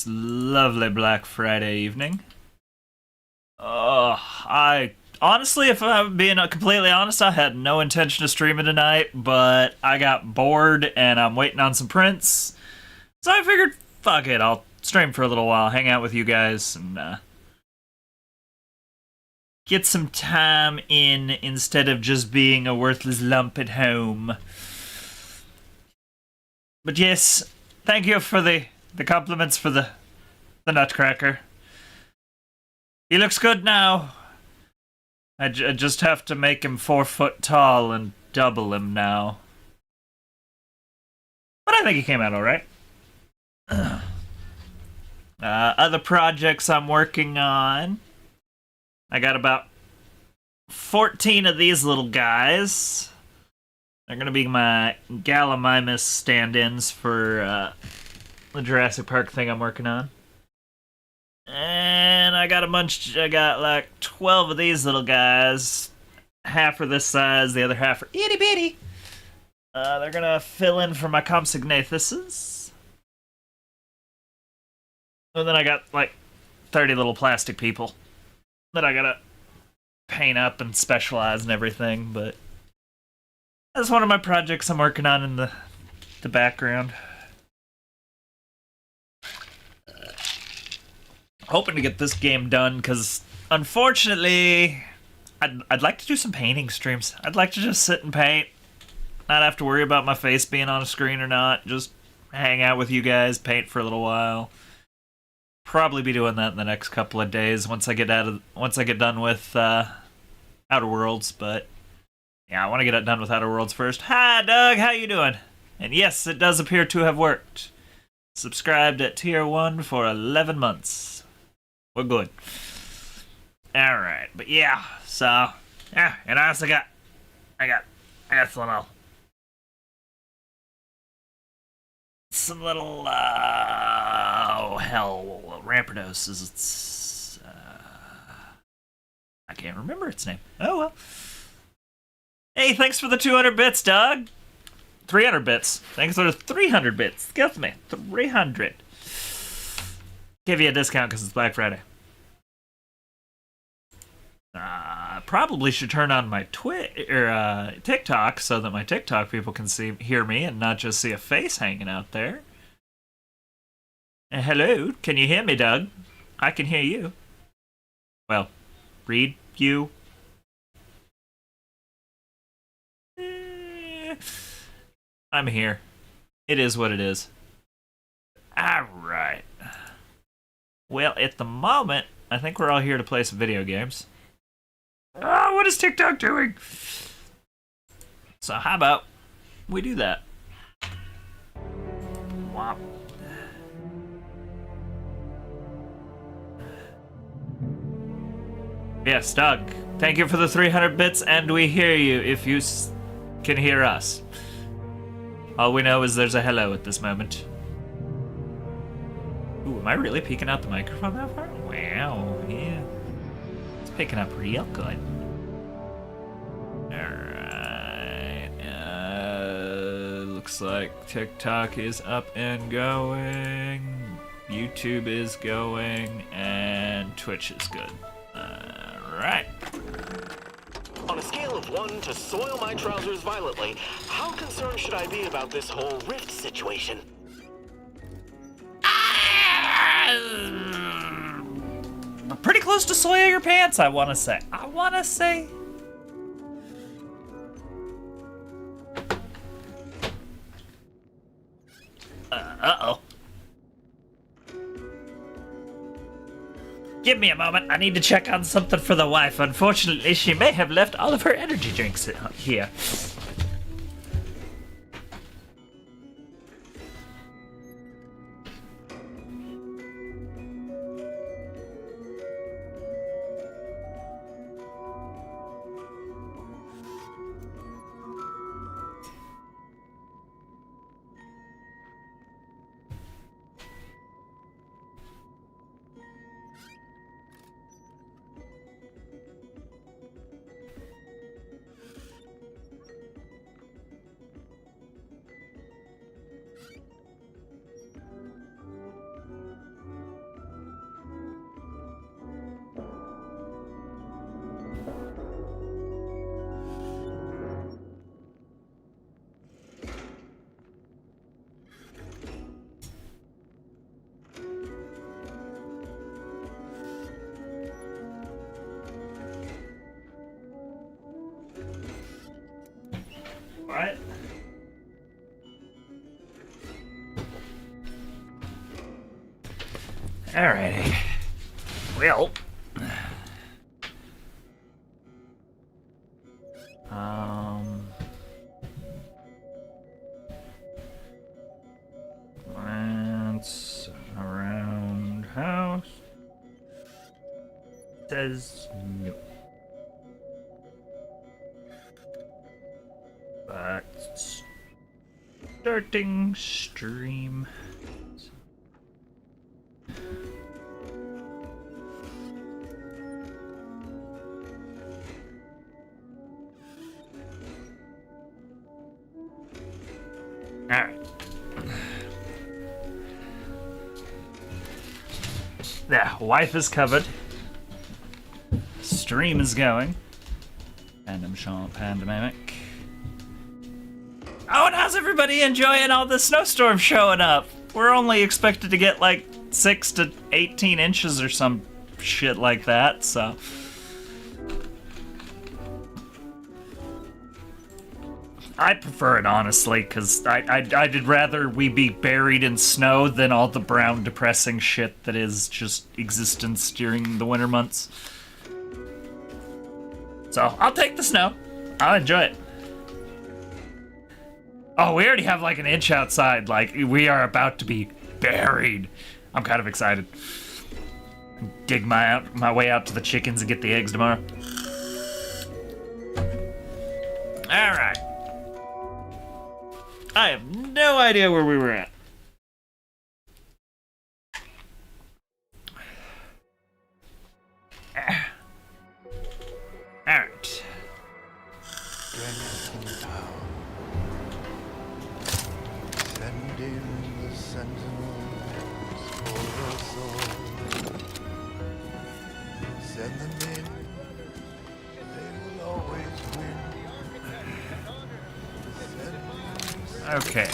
Lovely Black Friday evening. I honestly, if I'm being completely honest, I had no intention of streaming tonight, but I got bored and I'm waiting on some prints. So I figured, fuck it, I'll stream for a little while, hang out with you guys, and get some time in instead of just being a worthless lump at home. But yes, thank you for the compliments for the Nutcracker. He looks good now. I just have to make him 4 foot tall and double him now. But I think he came out alright. Other projects I'm working on. I got about 14 of these little guys. They're gonna be my Gallimimus stand-ins for the Jurassic Park thing I'm working on. And I got like 12 of these little guys. Half are this size, the other half are itty bitty. They're gonna fill in for my Compsognathuses. And then I got like 30 little plastic people that I gotta paint up and specialize and everything, but that's one of my projects I'm working on in the background. Hoping to get this game done because unfortunately I'd like to do some painting streams. I'd like to just sit and paint, not have to worry about my face being on a screen or not, just hang out with you guys, paint for a little while. Probably be doing that in the next couple of days once I get done with Outer Worlds, but yeah, I want to get it done with Outer Worlds first. Hi Doug, how you doing? And yes, it does appear to have worked. Subscribed at tier 1 for 11 months. We're good. Alright, but yeah, so yeah, and I also got some little Rampidoses. It's I can't remember its name. Oh well. Hey, thanks for the 200 bits, Doug. 300 bits. Thanks for the 300 bits. Excuse me, 300. Give you a discount because it's Black Friday. Probably should turn on my TikTok so that my TikTok people can hear me and not just see a face hanging out there. Hello, can you hear me, Doug? I can hear you. Well, read you. I'm here. It is what it is. Alright. Well, at the moment, I think we're all here to play some video games. Oh, what is TikTok doing? So how about we do that? Womp. Yes, Doug. Thank you for the 300 bits, and we hear you if you can hear us. All we know is there's a hello at this moment. Ooh, am I really peeking out the microphone that far? Wow, yeah. It's picking up real good. Alright. Looks like TikTok is up and going. YouTube is going. And Twitch is good. Alright. On a scale of 1 to soil my trousers violently, how concerned should I be about this whole rift situation? Pretty close to soil your pants, I want to say. Uh-oh. Give me a moment. I need to check on something for the wife. Unfortunately, she may have left all of her energy drinks here. Right? Alrighty. Well. That's around house. Says no. But starting stream. Alright. Yeah, wife is covered. Stream is going. Pandemic. Oh, and how's everybody enjoying all the snowstorm showing up? We're only expected to get like 6 to 18 inches or some shit like that, so. I prefer it, honestly, because I'd rather we be buried in snow than all the brown, depressing shit that is just existence during the winter months. So, I'll take the snow. I'll enjoy it. Oh, we already have like an inch outside. Like, we are about to be buried. I'm kind of excited. Dig my way out to the chickens and get the eggs tomorrow. Alright. I have no idea where we were at. Alright. Sending the sentinels for us all. Send them in, they will always win. Okay,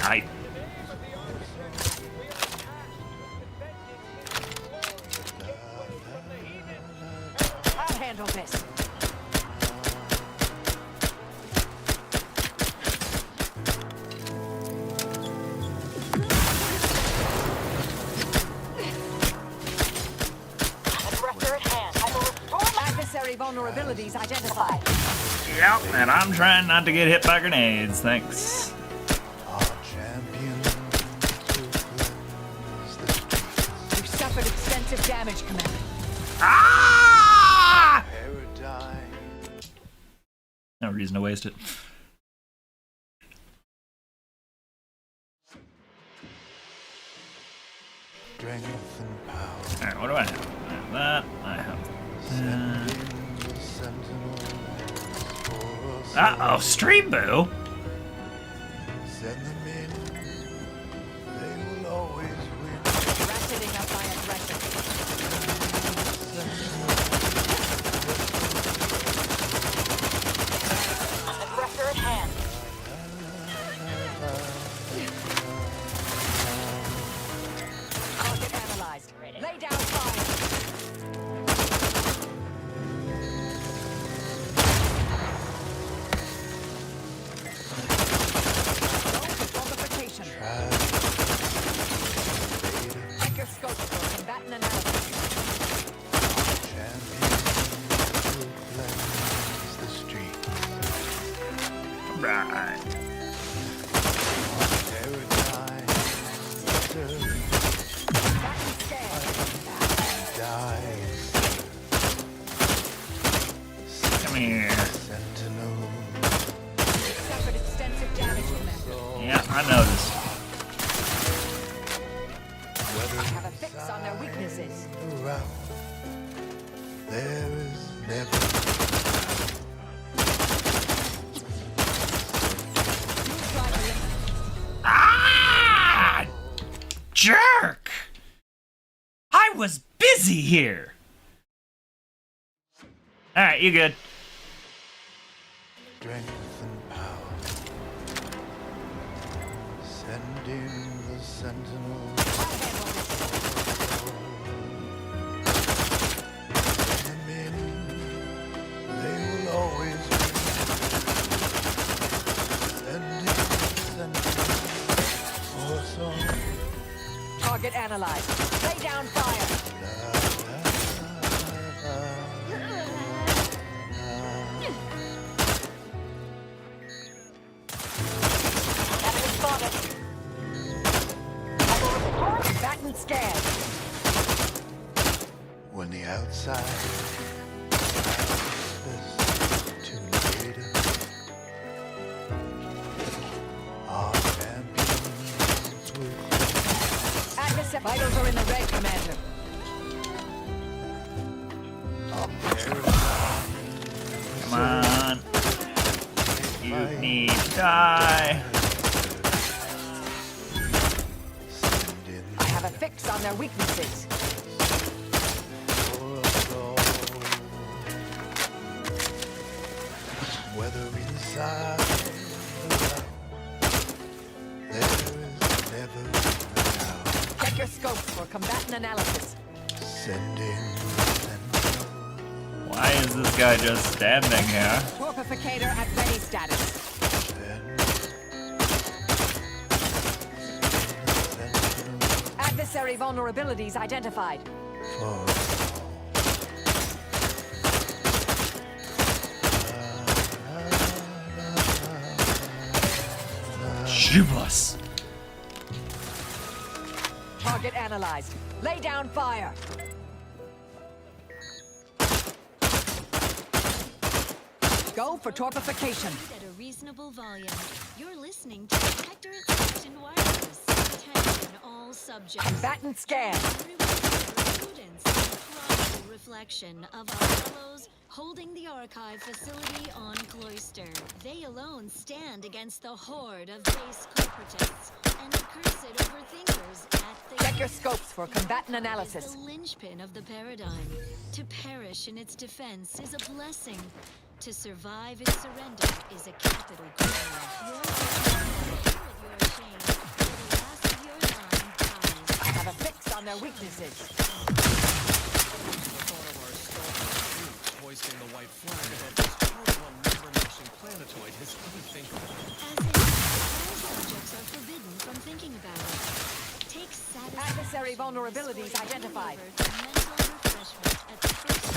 I'll handle this. Aggressor at hand. I will restore my adversary vulnerabilities identified. Yep, and I'm trying not to get hit by grenades, thanks. Our champions will cleanse the streets. We've suffered extensive damage, Commander. Ah! Paradise. No reason to waste it. Strength and power. Alright, what do I have? I have that. I have. Sending the sentinels for us Uh-oh, Stream Boo! Send them in, they will always win. Ratcheting up my aggression. Aggressor at hand. Target analyzed. Lay down fire. Fortification. Check your scope for combatant analysis. Champions will cleanse the streets. Right. Paradise, turn Back and stand. dies. Come here. Sentinel, Suffered extensive damage, Commander. Yeah, I noticed. whether Have a fix on their weaknesses. around, there is never Ah! Jerk! I was busy here! Alright, you good. strength and power. Sending the sentinels. Send them in, they will always win. Send analyzed. Lay down fire. Enemy spotted. Batten scared. When the outside is too late, our champions will Adversary vitals are in the red, Commander. Come on. You need to die. I have a fix on their weaknesses. Whether inside or out, there is never a doubt. Check your scopes for combatant analysis. Sending Why is this guy just standing here? Torpificator at ready status. Adversary vulnerabilities identified. Shoot us. Target analyzed. Lay down fire. Go for torpification. At a reasonable volume. You're listening to Detector Extraction Wireless. Attention all subjects. Combatant scan. Students, chronicle reflection of our fellows holding the archive facility on Cloister. They alone stand against the horde of base corporatists and accursed overthinkers at the Check your scopes for combatant analysis. is the linchpin of the paradigm. To perish in its defense is a blessing. To survive its surrender is a capital crime. Your shame, the last of your line dies. I have a fix on their weaknesses. Hoisting the white flag above this powerful member-nation planetoid is unthinkable. As in, all subjects are forbidden from thinking about it. Take satisfaction. Adversary vulnerabilities in identified. mental refreshment at the first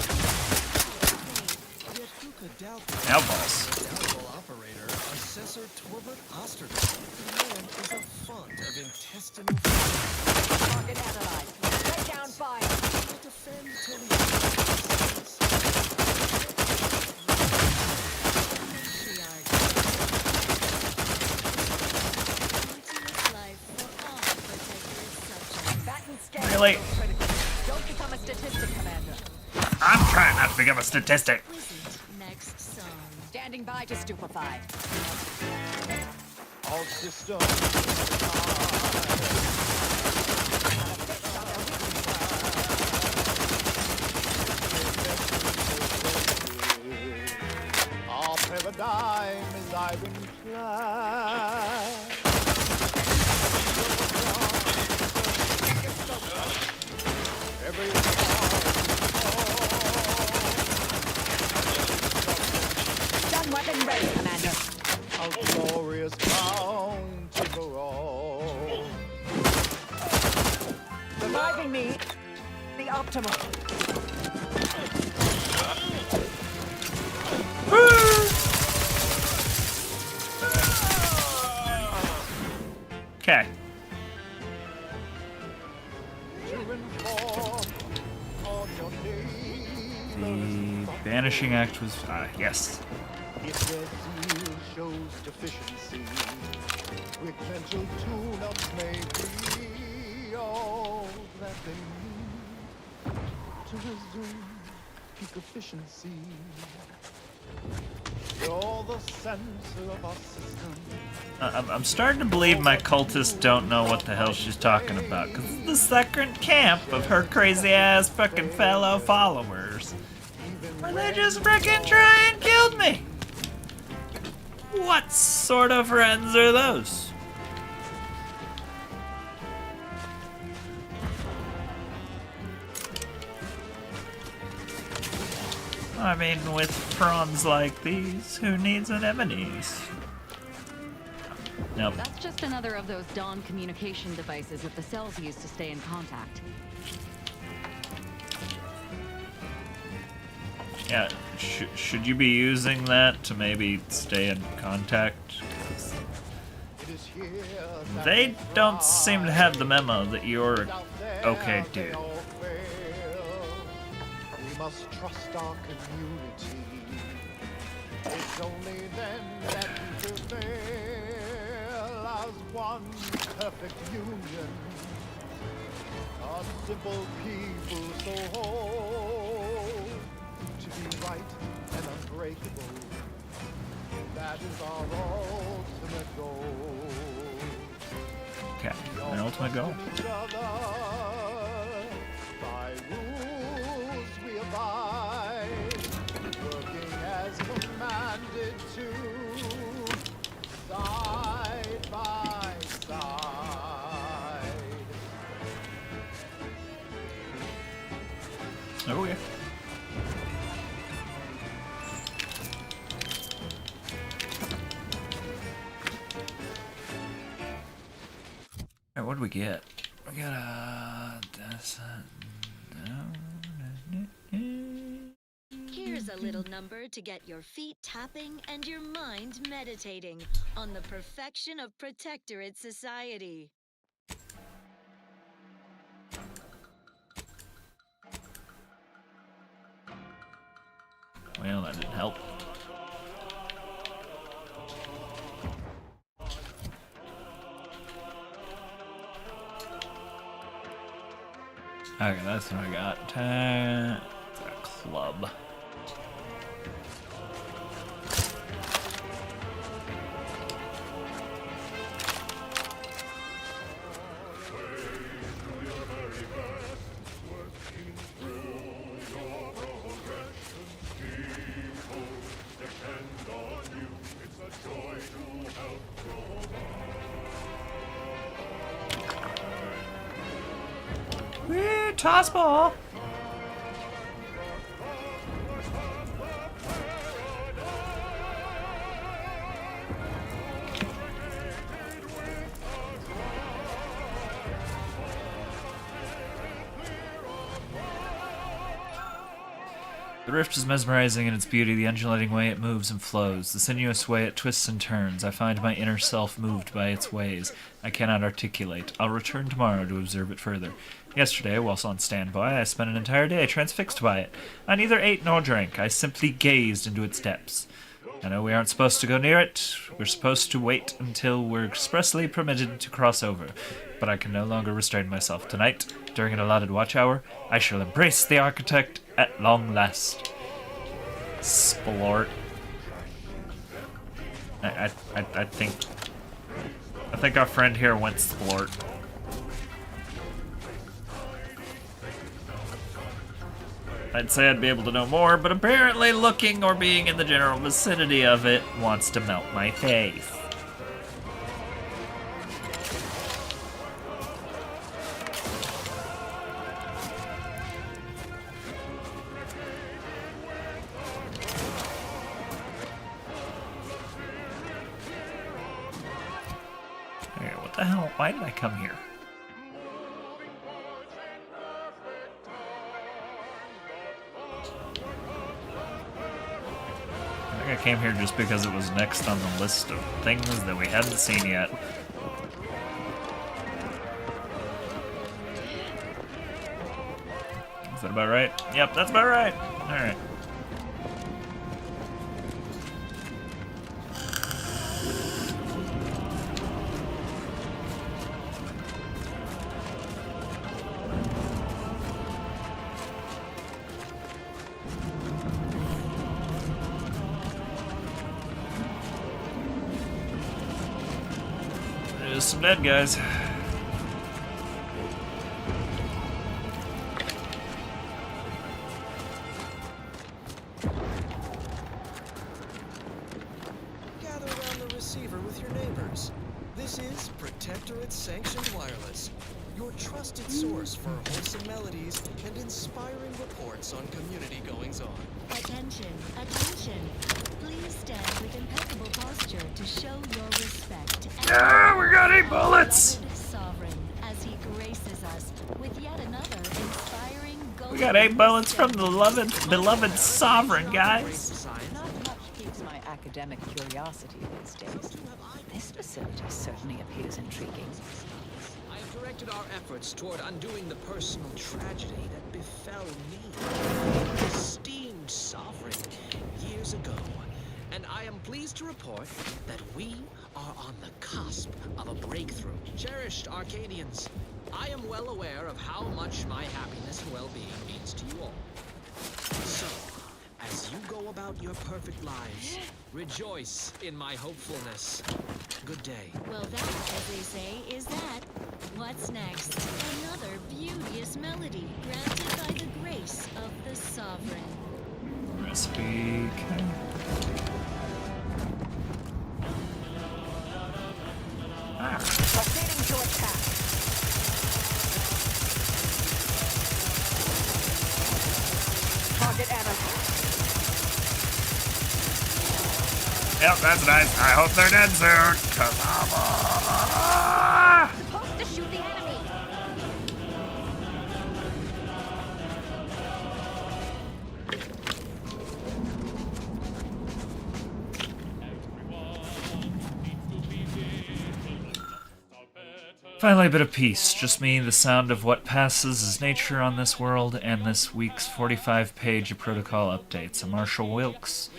Yet who could doubt that Now balls. doubtful operator, Assessor Torbert Osterdahl? The man is a font of intestinal fire. Target analyzed. Lay down fire. Will defend till the end of existence. Continuous life for all protected subjects. Batten scan. Really? Don't become a statistic, Commander. I'm trying not to become a statistic. Exquisite next song. Standing by to stupefy. all systems. Our paradigm is ironclad. Every Stun weapon ready, Commander. our glorious crown to roll. Reviving me. The optimal. Okay. To inform on your The neighbors. Banishing Act was, yes. If their zeal shows deficiency, with mental tune-ups may be all that they need to resume peak efficiency. You're the center of our system. I'm starting to believe my cultists don't know what the hell she's talking about, because it's the second camp of her crazy ass fucking fellow followers. And they just frickin' try and killed me! What sort of friends are those? I mean, with prawns like these, who needs anemones? Yep. That's just another of those dawn communication devices that the cells use to stay in contact. Yeah, should you be using that to maybe stay in contact? They don't seem to have the memo that you're okay, dude. We must trust our community. It's only then that we prevail as one perfect union. A simple people so whole to be right and unbreakable. That is our ultimate goal. Okay, an ultimate goal. By rules we abide, working as commanded to, side by side. Oh yeah. Alright, what do we get? We got Here's a little number to get your feet tapping and your mind meditating on the perfection of Protectorate society. Well, that didn't help. Okay, that's what I got. It's a club. Wee, toss ball. The rift is mesmerizing in its beauty, the undulating way it moves and flows, the sinuous way it twists and turns. I find my inner self moved by its ways. I cannot articulate. I'll return tomorrow to observe it further. Yesterday, whilst on standby, I spent an entire day transfixed by it. I neither ate nor drank. I simply gazed into its depths. I know we aren't supposed to go near it. We're supposed to wait until we're expressly permitted to cross over. But I can no longer restrain myself. Tonight, during an allotted watch hour, I shall embrace the architect at long last. Splort. I think our friend here went splort. I'd say I'd be able to know more, but apparently looking or being in the general vicinity of it wants to melt my face. Okay, what the hell? Why did I come here? I came here just because it was next on the list of things that we hadn't seen yet. Is that about right? Yep, that's about right. Alright. There's some dead guys. Gather around the receiver with your neighbors. This is Protectorate Sanctioned Wireless, your trusted source for wholesome melodies and inspiring reports on community goings-on. Attention, attention. Please stand with impeccable posture to show your respect. Yeah, we got 8 bullets. Beloved Sovereign, as he graces us with yet another inspiring golden We got 8 bullets from the beloved Sovereign, guys. Not much piques my academic curiosity these days. This facility certainly appears intriguing. I have directed our efforts toward undoing the personal tragedy that befell me, esteemed sovereign, years ago. And I am pleased to report that we are on the cusp of a breakthrough. Cherished Arcadians, I am well aware of how much my happiness and well-being means to you all. So, as you go about your perfect lives, rejoice in my hopefulness. Good day. Well, that, as they say, is that. What's next? Another beauteous melody granted by the grace of the Sovereign. Recipe. Okay. Proceeding to attack. Target anarchy. Yep, that's nice. I hope they're dead soon. Cause I'm Supposed to shoot the enemy. Finally, a bit of peace. Just me, the sound of what passes as nature on this world, and this week's 45-page protocol updates. And Marshall Wilkes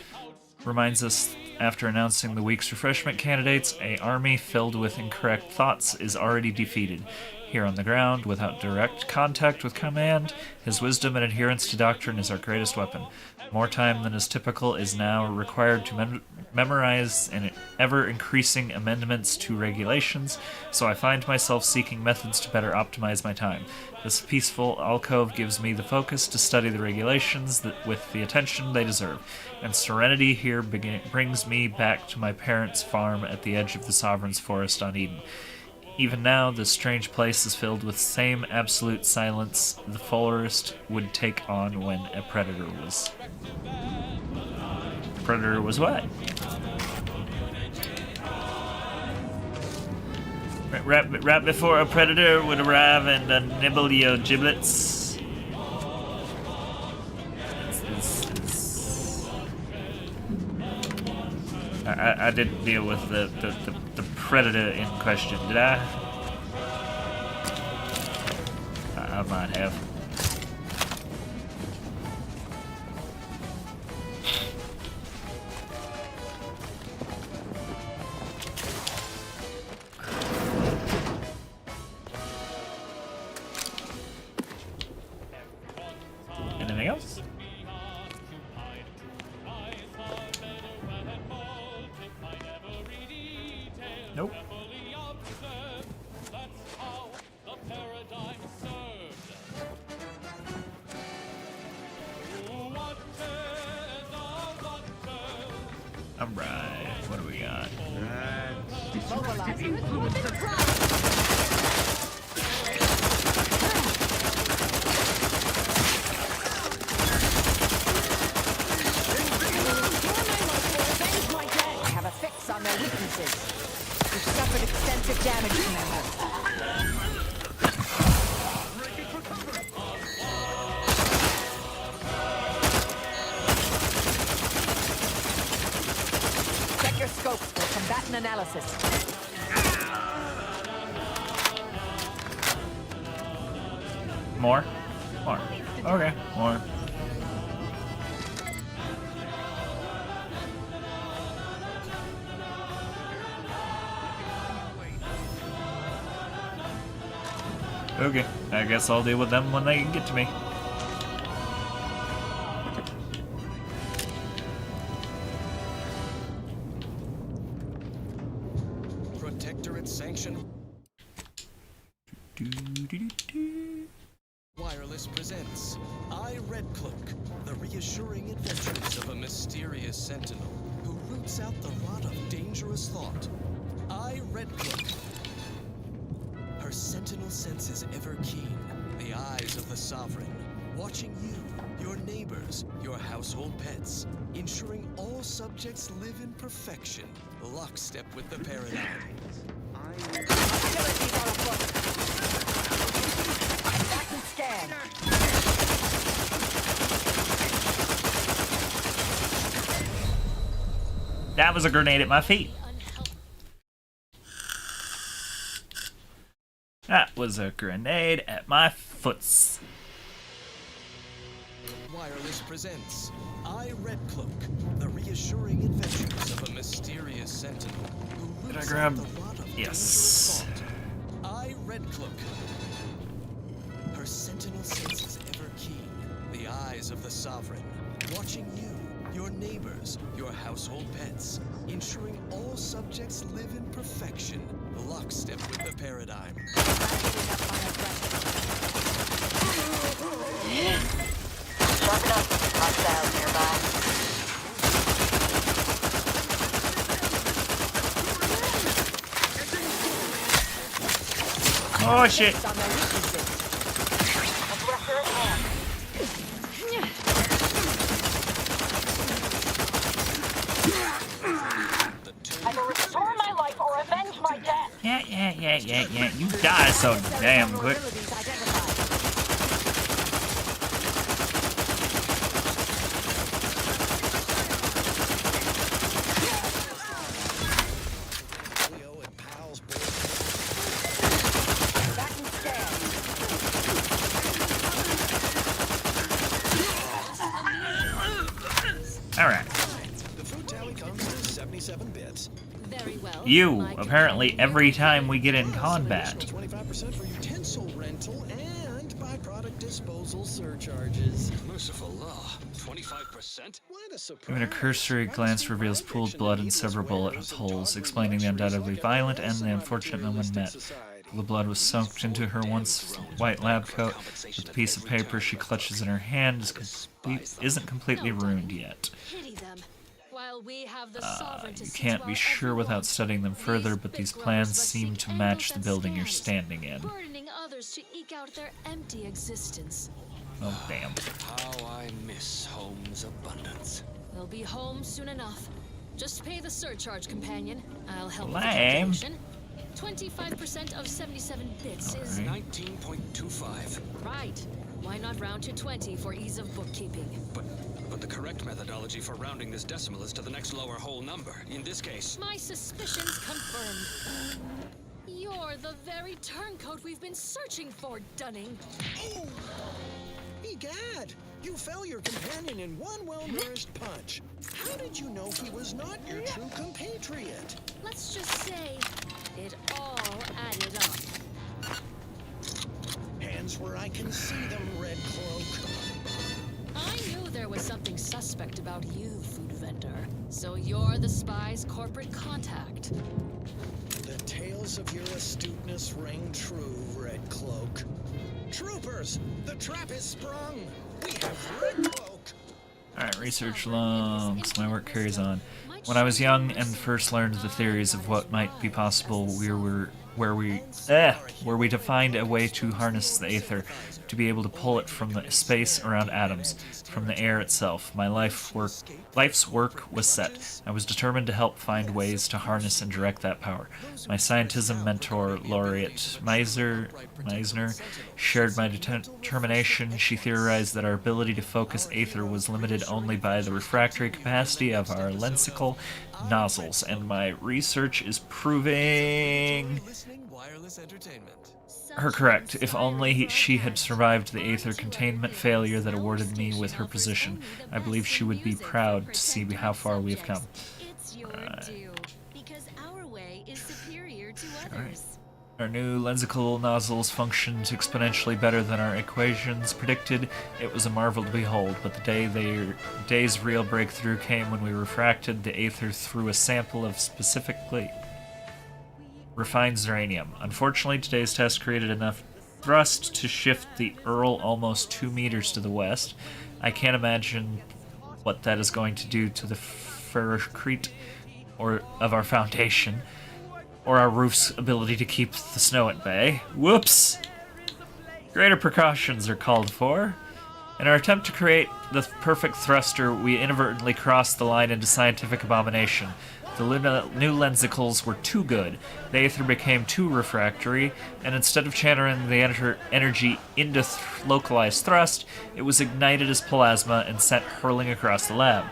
reminds us, after announcing the week's refreshment candidates, a army filled with incorrect thoughts is already defeated. Here on the ground, without direct contact with command, his wisdom and adherence to doctrine is our greatest weapon. More time than is typical is now required to memorize an ever-increasing amendments to regulations, so I find myself seeking methods to better optimize my time. This peaceful alcove gives me the focus to study the regulations with the attention they deserve, and serenity here brings me back to my parents' farm at the edge of the Sovereign's Forest on Eden. Even now, this strange place is filled with the same absolute silence the forest would take on when a predator was... Predator was what? Right before a predator would arrive and nibble your giblets. I didn't deal with the predator in question, did I? I might have. Anything else? Nope. Alright, what do we got? Mobilizing. I have a fix on their weaknesses. We've suffered extensive damage from their health. Check your scopes for combatant analysis. More? More. Okay, more. Okay, I guess I'll deal with them when they get to me. Protectorate sanction. Wireless presents I, Red Cloak, the reassuring adventures of a mysterious sentinel who roots out the rot of dangerous thought. I, Red Cloak. Her sentinel senses ever keen, the eyes of the sovereign, watching you, your neighbors, your household pets, ensuring all subjects live in perfection, lockstep with the paradigm. Hostilities are afoot. Back and scan. That was a grenade at my feet. That was a grenade at my foots. Wireless presents I, Red Cloak, the reassuring adventures of a mysterious sentinel who Did I lives grab? out the lot of Yes. dangerous thought. I, Red Cloak. Her sentinel senses ever keen, the eyes of the sovereign, watching you, your neighbors, your household pets, ensuring all subjects live in perfection, lockstep with the paradigm. Sharpen up. Hostiles nearby. Oh shit! On their weaknesses. Aggressor at hand. Either restore my life or avenge my death. Yeah. You die so damn quick. Vulnerabilities identified. Leo and pals, boy. Back and scan. Alright. The food tally comes to 77 bits. Very well. You, My apparently companion every has time we get in Plus, an combat. additional 25% for utensil rental and byproduct disposal surcharges. Merciful law. 25%? What a surprise. Even a cursory glance reveals pooled blood and several bullet holes, explaining the undoubtedly violent and the unfortunate moment met. The blood was soaked into her once white lab coat, but the piece of paper she clutches in her hand isn't completely ruined yet. Pity them. While we have the sovereignty You to can't be dwell sure everywhere. without studying them further, but these big plans growers must seem seek to angles match the that building you're stand, standing in. burdening others to eke out their empty existence. Oh, damn. How I miss home's abundance. They'll be home soon enough. Just pay the surcharge, companion. I'll help with the Lame. calculation. 25% of 77 bits is... Alright. 19.25. Right. Why not round to 20 for ease of bookkeeping? But the correct methodology for rounding this decimal is to the next lower whole number. In this case, My suspicions confirmed. You're the very turncoat we've been searching for, Dunning. oh, egad! You fell your companion in one well-nourished punch. How did you know he was not your true compatriot? Let's just say it all added up. Hands where I can see them, Red Cloak. I knew there was something suspect about you, food vendor. So you're the spy's corporate contact. The tales of your astuteness ring true, Red Cloak. Troopers, the trap is sprung. We have Red Cloak. Alright, research logs. My work carries on. When I was young and first learned the theories of what might be possible, were we to find a way to harness the aether, to be able to pull it from the space around atoms, from the air itself. My life's work was set. I was determined to help find ways to harness and direct that power. My scientism mentor, Laureate Meisner, shared my determination. She theorized that our ability to focus aether was limited only by the refractory capacity of our lensical nozzles, and my research is proving Wireless entertainment. her correct. If only she had survived the aether containment failure that awarded me with her position, I believe she would be proud to see how far we have come. It's your due, because our way is superior to others. Our new lensical nozzles functioned exponentially better than our equations predicted. It was a marvel to behold, but the day's real breakthrough came when we refracted the aether through a sample of specifically refined zirconium. Unfortunately, today's test created enough thrust to shift the Earl almost 2 meters to the west. I can't imagine what that is going to do to the ferrocrete of our foundation, or our roof's ability to keep the snow at bay. Whoops! Greater precautions are called for. In our attempt to create the perfect thruster, we inadvertently crossed the line into scientific abomination. The new lensicles were too good, the aether became too refractory, and instead of channeling the energy into localized thrust, it was ignited as plasma and sent hurling across the lab.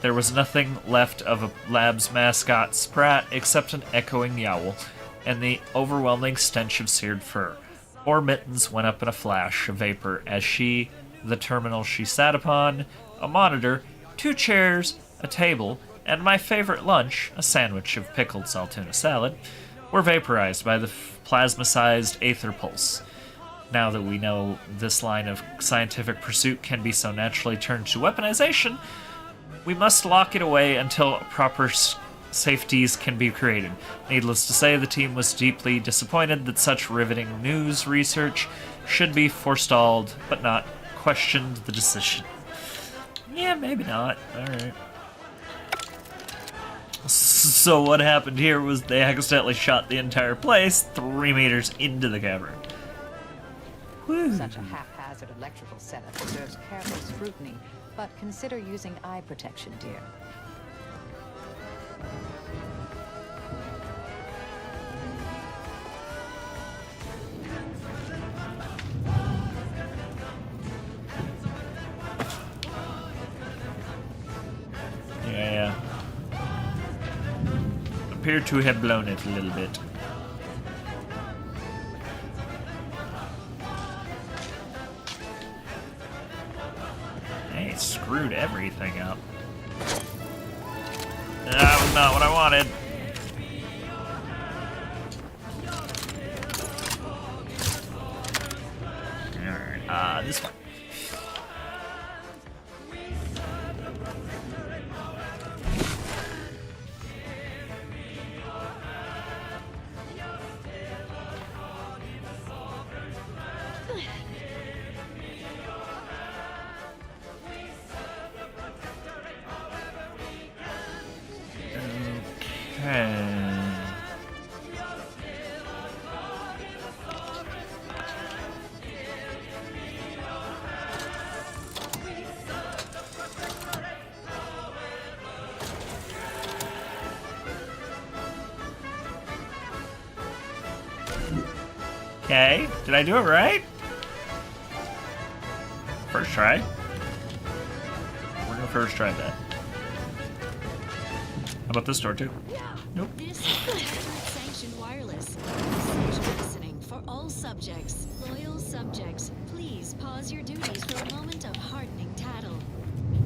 There was nothing left of a lab's mascot, Sprat, except an echoing yowl, and the overwhelming stench of seared fur. Or Mittens went up in a flash of vapor as the terminal she sat upon, a monitor, 2 chairs, a table, and my favorite lunch, a sandwich of pickled saltuna salad, were vaporized by the plasma-sized aether pulse. Now that we know this line of scientific pursuit can be so naturally turned to weaponization, we must lock it away until proper safeties can be created. Needless to say, the team was deeply disappointed that such riveting news research should be forestalled, but not questioned the decision. Yeah, maybe not. Alright. So what happened here was they accidentally shot the entire place 3 meters into the cavern. Whew. Such a haphazard electrical setup deserves careful scrutiny, but consider using eye protection, dear. Yeah. Appear to have blown it a little bit. Hey, it screwed everything up. That was not what I wanted. Alright, this one. Okay, did I do it right? First try. We're gonna first try that. How about this door too? Nope. This is sanctioned wireless. Essential listening for all subjects. Loyal subjects, please pause your duties for a moment of heartening tattle.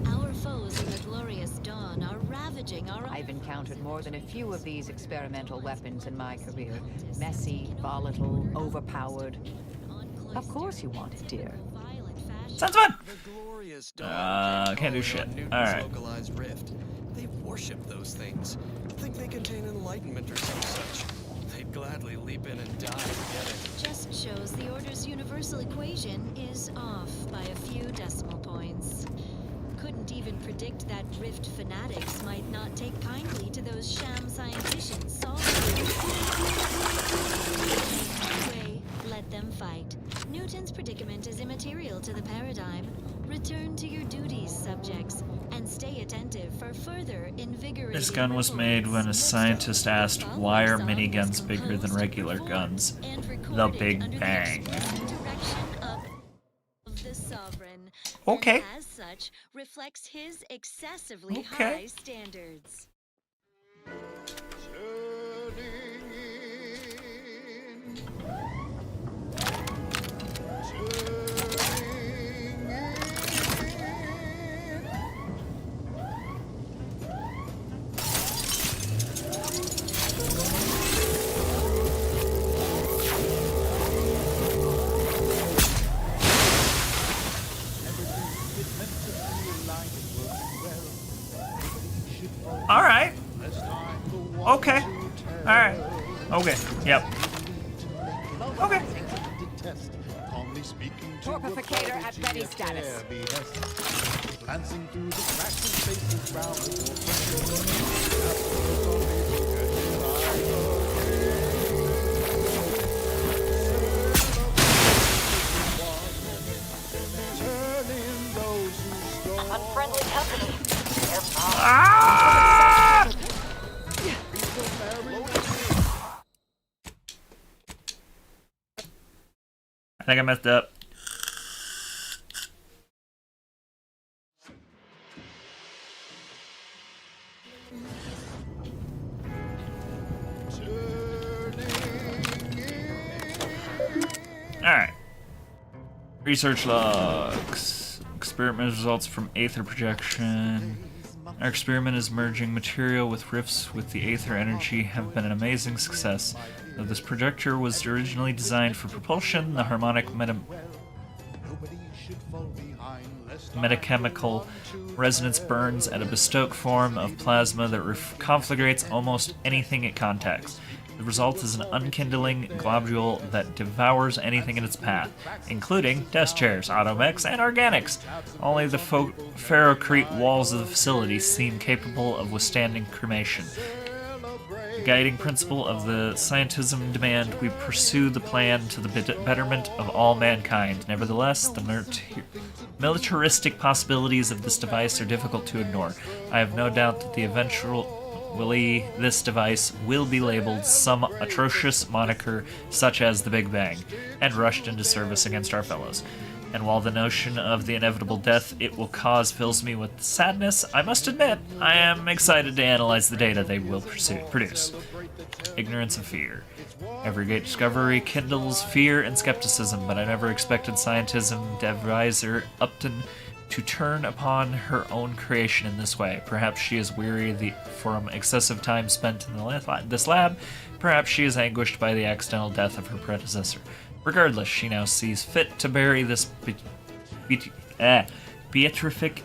Our foes in the glorious dawn are ravaging our... I've encountered more than a few of these experimental weapons in my career. Messy, volatile, overpowered. Of course you want it, dear. Sounds fun! The glorious dawn Can't do shit. Alright. localized rift. They worship those things. Think they contain enlightenment or some such. They'd gladly leap in and die to get it. Just shows the Order's universal equation is off by a few decimal points. Couldn't even predict that Rift fanatics might not take kindly to those sham scienticians solving Anyway, let them fight. Newton's predicament is immaterial to the paradigm. Return to your duties, subjects, and stay attentive for further invigorating... This gun was made when a scientist asked, why are miniguns bigger than regular guns? The Big Bang. The sovereign, Okay. and as such, reflects his excessively Okay. high standards. Alright. Okay. Alright. Okay. Yep. Okay. Torpificator at ready status. Glancing through the cracks and spaces round the Unfriendly company. They're mine. Ah! I think I messed up. Alright. Research logs. Experiment results from Aether projection. Our experiment is merging material with rifts with the Aether energy have been an amazing success. Though this projector was originally designed for propulsion, the harmonic metachemical resonance burns at a bespoke form of plasma that conflagrates almost anything it contacts. The result is an unkindling globule that devours anything in its path, including desk chairs, automechs, and organics. Only the ferrocrete walls of the facility seem capable of withstanding cremation. The guiding principle of the scientism demand we pursue the plan to the betterment of all mankind. Nevertheless, the militaristic possibilities of this device are difficult to ignore. I have no doubt that this device will be labeled some atrocious moniker such as the Big Bang, and rushed into service against our fellows. And while the notion of the inevitable death it will cause fills me with sadness, I must admit, I am excited to analyze the data they will produce. Ignorance and fear. Every great discovery kindles fear and skepticism, but I never expected scientism deviser Upton to turn upon her own creation in this way. Perhaps she is weary from excessive time spent in this lab. Perhaps she is anguished by the accidental death of her predecessor. Regardless, she now sees fit to bury this beatific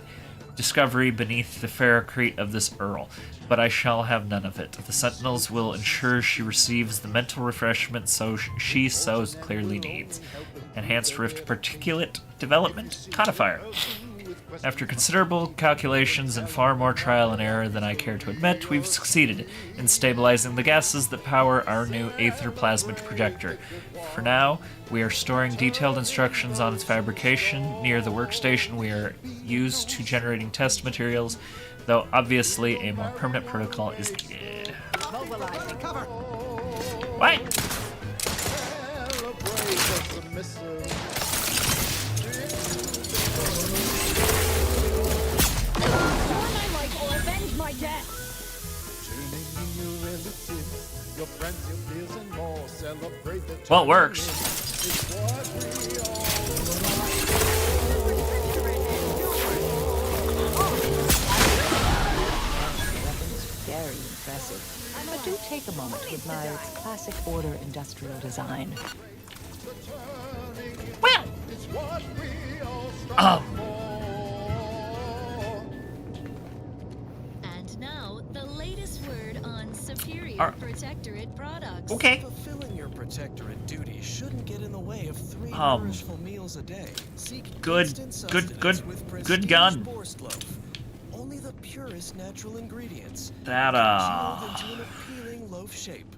discovery beneath the ferrocrete of this Earl. But I shall have none of it. The Sentinels will ensure she receives the mental refreshment she so clearly needs. Enhanced Rift Particulate Development Codifier. After considerable calculations and far more trial and error than I care to admit, we've succeeded in stabilizing the gases that power our new Aether Plasma projector. For now, we are storing detailed instructions on its fabrication near the workstation we are used to generating test materials, though obviously a more permanent protocol is needed. What? Well, it works. Very impressive. But do take a moment to admire its classic order industrial design. Well, And now, the latest word on superior protectorate products. okay. Fulfilling your protectorate duty shouldn't get in the way of 3 Um, nourishful meals a day. Seek good- instant good- sustenance good- with good prestige gun. Borscht loaf. Only the purest natural ingredients. That, Chilled into an appealing loaf shape.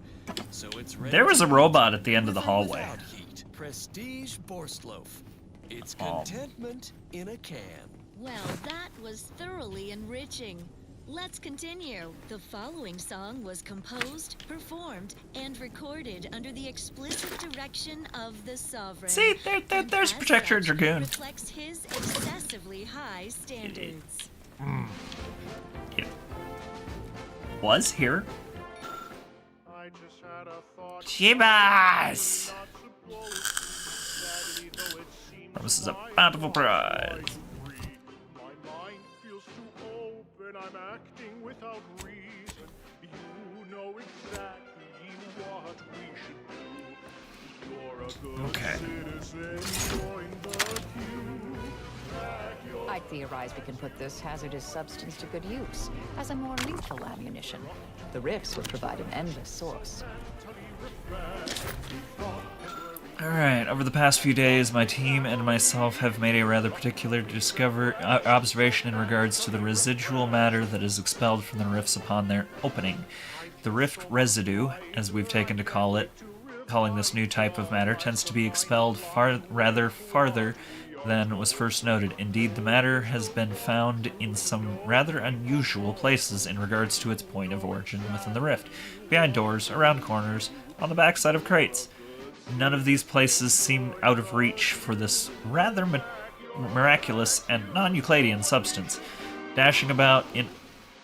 So it's ready There was to a eat robot at the end of the with or hallway. without heat. Prestige Borscht loaf. It's Oh. contentment in a can. Well, that was thoroughly enriching. Let's continue. The following song was composed, performed, and recorded under the explicit direction of the Sovereign. See, And there's as Protector such, Dragoon. reflects his excessively high standards. It was here. I just had a thought. Chibas! Not supposed, sadly, though it seems Promises a my bountiful thoughts prize. are free. My mind feels too open, I'm acting without reason. You know exactly what we should do. You're a good Okay. citizen, join the queue. Pack your I theorize we can put this hazardous substance to good use as a more lethal ammunition. The rifts would provide an endless source. Alright, over the past few days, my team and myself have made a rather particular observation in regards to the residual matter that is expelled from the rifts upon their opening. The rift residue, as we've taken to calling this new type of matter, tends to be expelled farther than was first noted. Indeed, the matter has been found in some rather unusual places in regards to its point of origin within the rift. Behind doors, around corners, on the backside of crates. None of these places seem out of reach for this rather miraculous and non-Euclidean substance. Dashing about in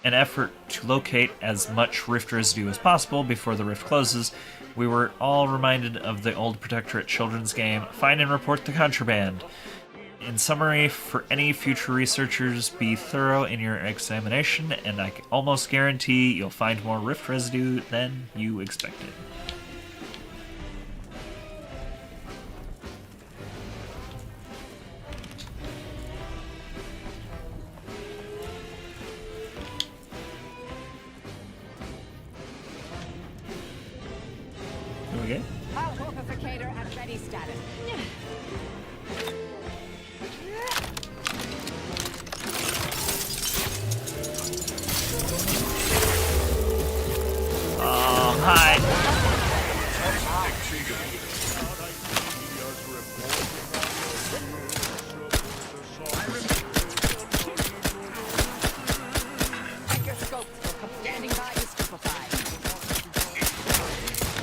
an effort to locate as much rift residue as possible before the rift closes, we were all reminded of the old Protectorate children's game, Find and Report the Contraband. In summary, for any future researchers, be thorough in your examination, and I can almost guarantee you'll find more rift residue than you expected. Okay. Power amplificator at ready status. Hi. Microscope standing by to stupefy.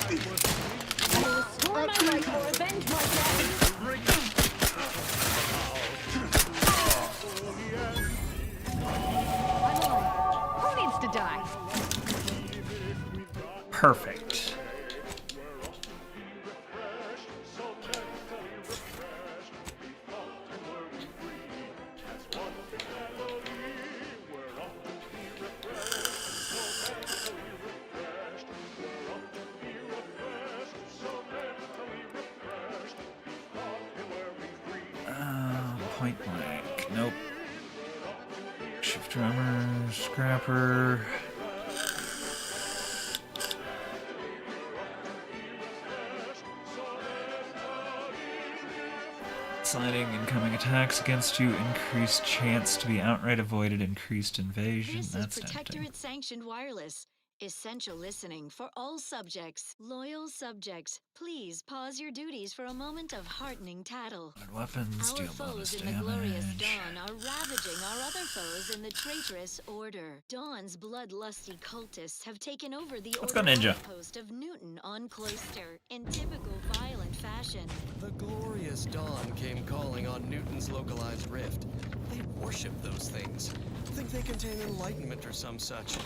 I will restore my life or avenge my death. I'm alright. Who needs to die? Perfect. Point blank. Nope. Shift armor, scrapper. Sliding incoming attacks against you, increased chance to be outright avoided, increased invasion. This That's is tempting. Protectorate sanctioned wireless. Essential listening for all subjects. Loyal subjects, please pause your duties for a moment of heartening tattle. Weapons Our deal foes bonus in the glorious damage. dawn are ravaging our other foes in the traitorous order. Dawn's bloodlusty cultists have taken over the Let's go order ninja. outpost of Newton on Cloister in typical violent fashion. The glorious dawn came calling on Newton's localized rift. They worship those things. Think they contain enlightenment or some such.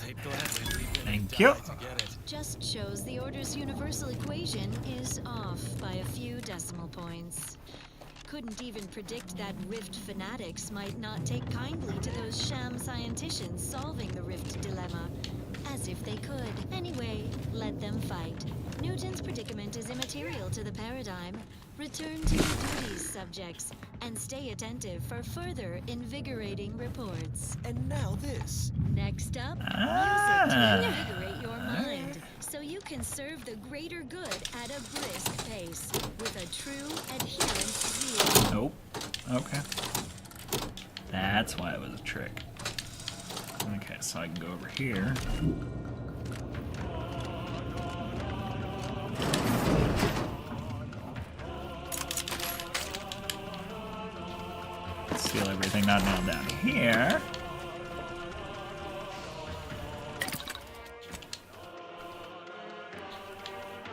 They'd gladly leave it and Thank you. die to get it. Just shows the order's universal equation is off by a few decimal points. Couldn't even predict that Rift fanatics might not take kindly to those sham scienticians solving the Rift dilemma. As if they could. Anyway, let them fight. Newton's predicament is immaterial to the paradigm. Return to your duties, subjects, and stay attentive for further invigorating reports. And now this. Next up, music Ah. to invigorate your mind, so you can serve the greater good at a brisk pace, with a true adherence zeal. Nope. Okay. That's why it was a trick. Okay, so I can go over here. Steal everything not nailed down here.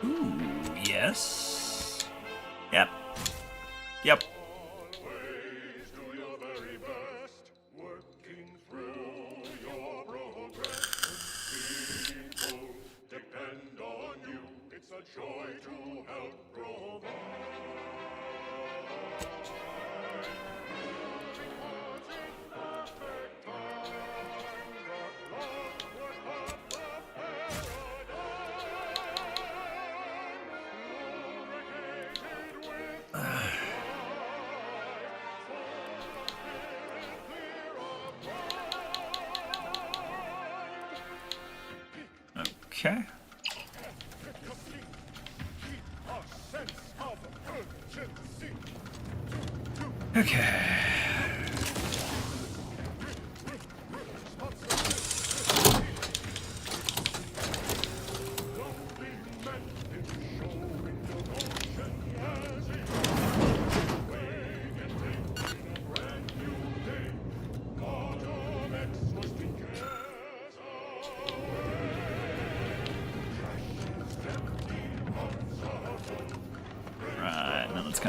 Ooh, yes. Yep. Yep. Always do your very best, working through your progress. People depend on you. It's a joy to help provide. Okay. A sense of urgency. Okay.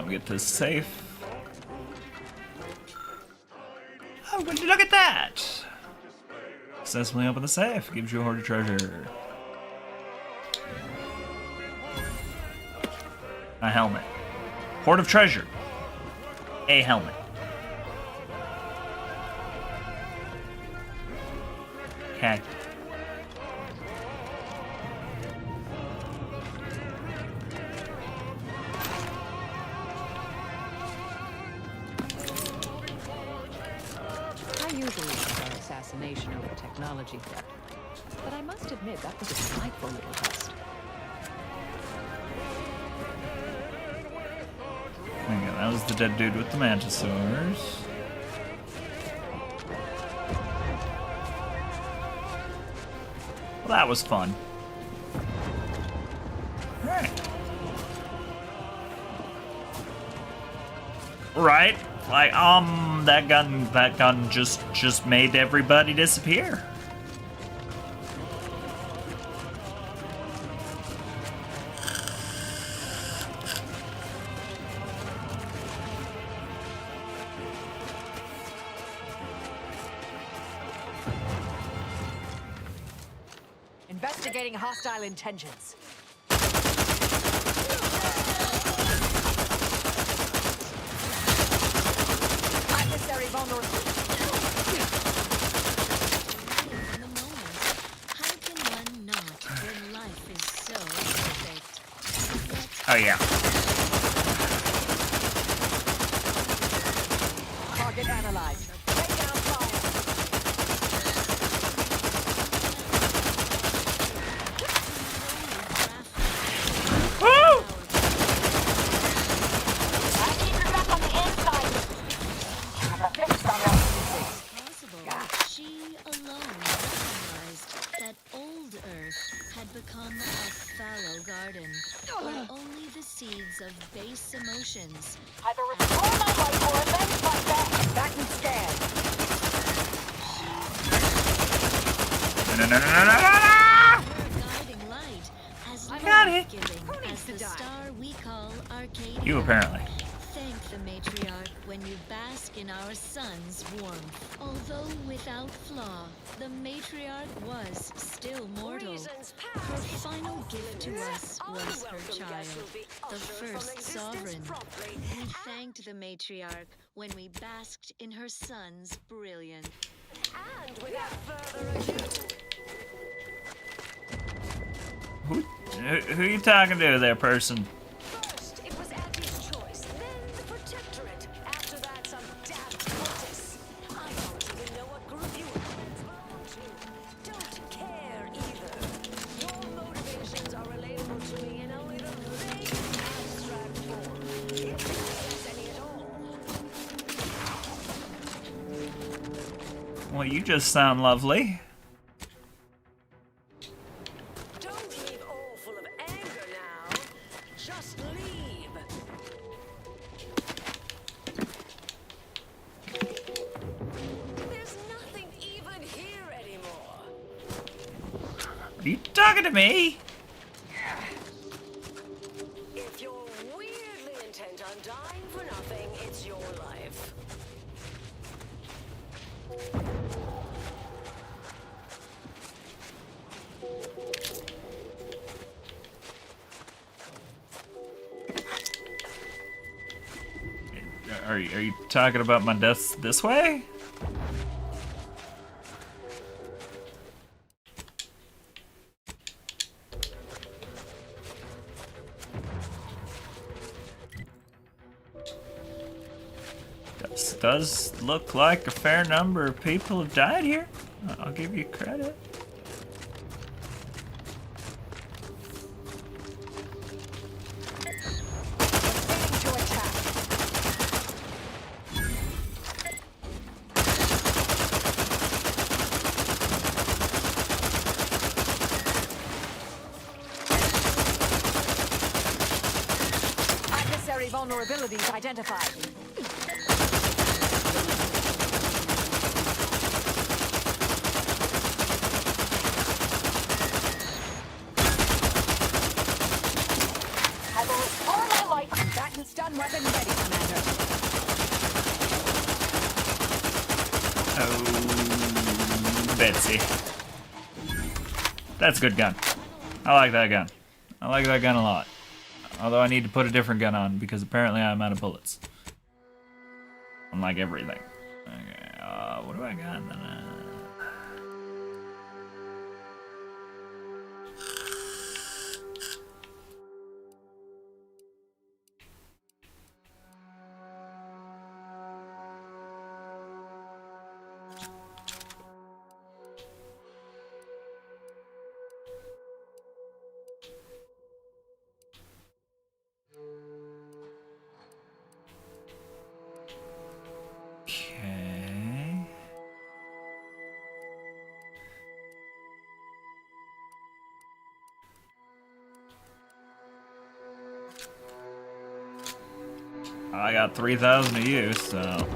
we get to the safe. Oh, would you look at that? Successfully open the safe. Gives you a hoard of treasure. A helmet. Hoard of treasure. A helmet. Okay. I usually prefer assassination over technology theft, but I must admit that was a delightful little test. There you go. That was the dead dude with the mantisaurs. Well, that was fun. Alright. Right? Like, that gun just made everybody disappear. Investigating hostile intentions. Adversary vulnerable. In the moment, how can one not when life is so perfect? Oh yeah. Target analyzed. Lay down fire. Woo! I keep your back on the inside. Have a fix on that. Possible, she alone recognized that old Earth had become a fallow garden, where only the seeds of base emotions Either restore my life or avenge my death. Back and scan. No. were guiding light as got it. life-giving as the star we call Arcadia. You apparently. Thank the matriarch when you bask in our sun's warmth. Although without flaw, the matriarch was still mortal. Her final gift to us was her child, the first sovereign. We thanked the matriarch when we basked in her sun's brilliance. And without further ado. Who you talking to there, person? First, it was Abby's choice, then the Protectorate. After that, some daft cultists. I don't even know what group you belong to. Don't care either. Your motivations are relatable to me in only the vague abstract form. If there's any at all. Well, you just sound lovely. Don't leave all full of anger now. Just leave. There's nothing even here anymore. Are you talking to me? If you're weirdly intent on dying for nothing, it's your life. Are you talking about my death this way? Does look like a fair number of people have died here. I'll give you credit. Proceeding to attack. Adversary vulnerabilities identified. I will restore my light. That and stun weapon ready. Oh, Betsy. That's a good gun. I like that gun. I like that gun a lot. Although I need to put a different gun on because apparently I'm out of bullets. Unlike everything. Okay, what do I got? Okay. I got 3,000 to use, so.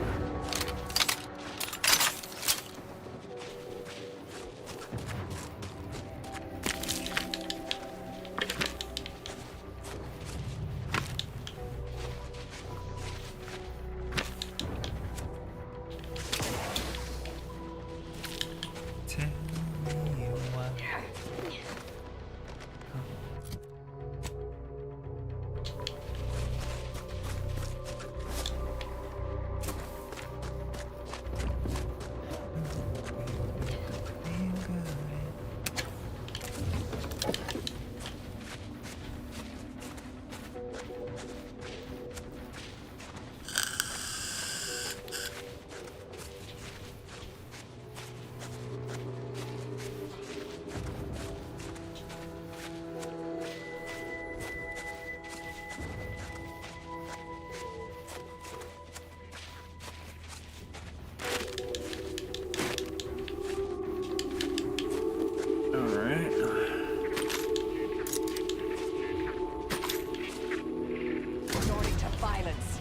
Resorting to violence.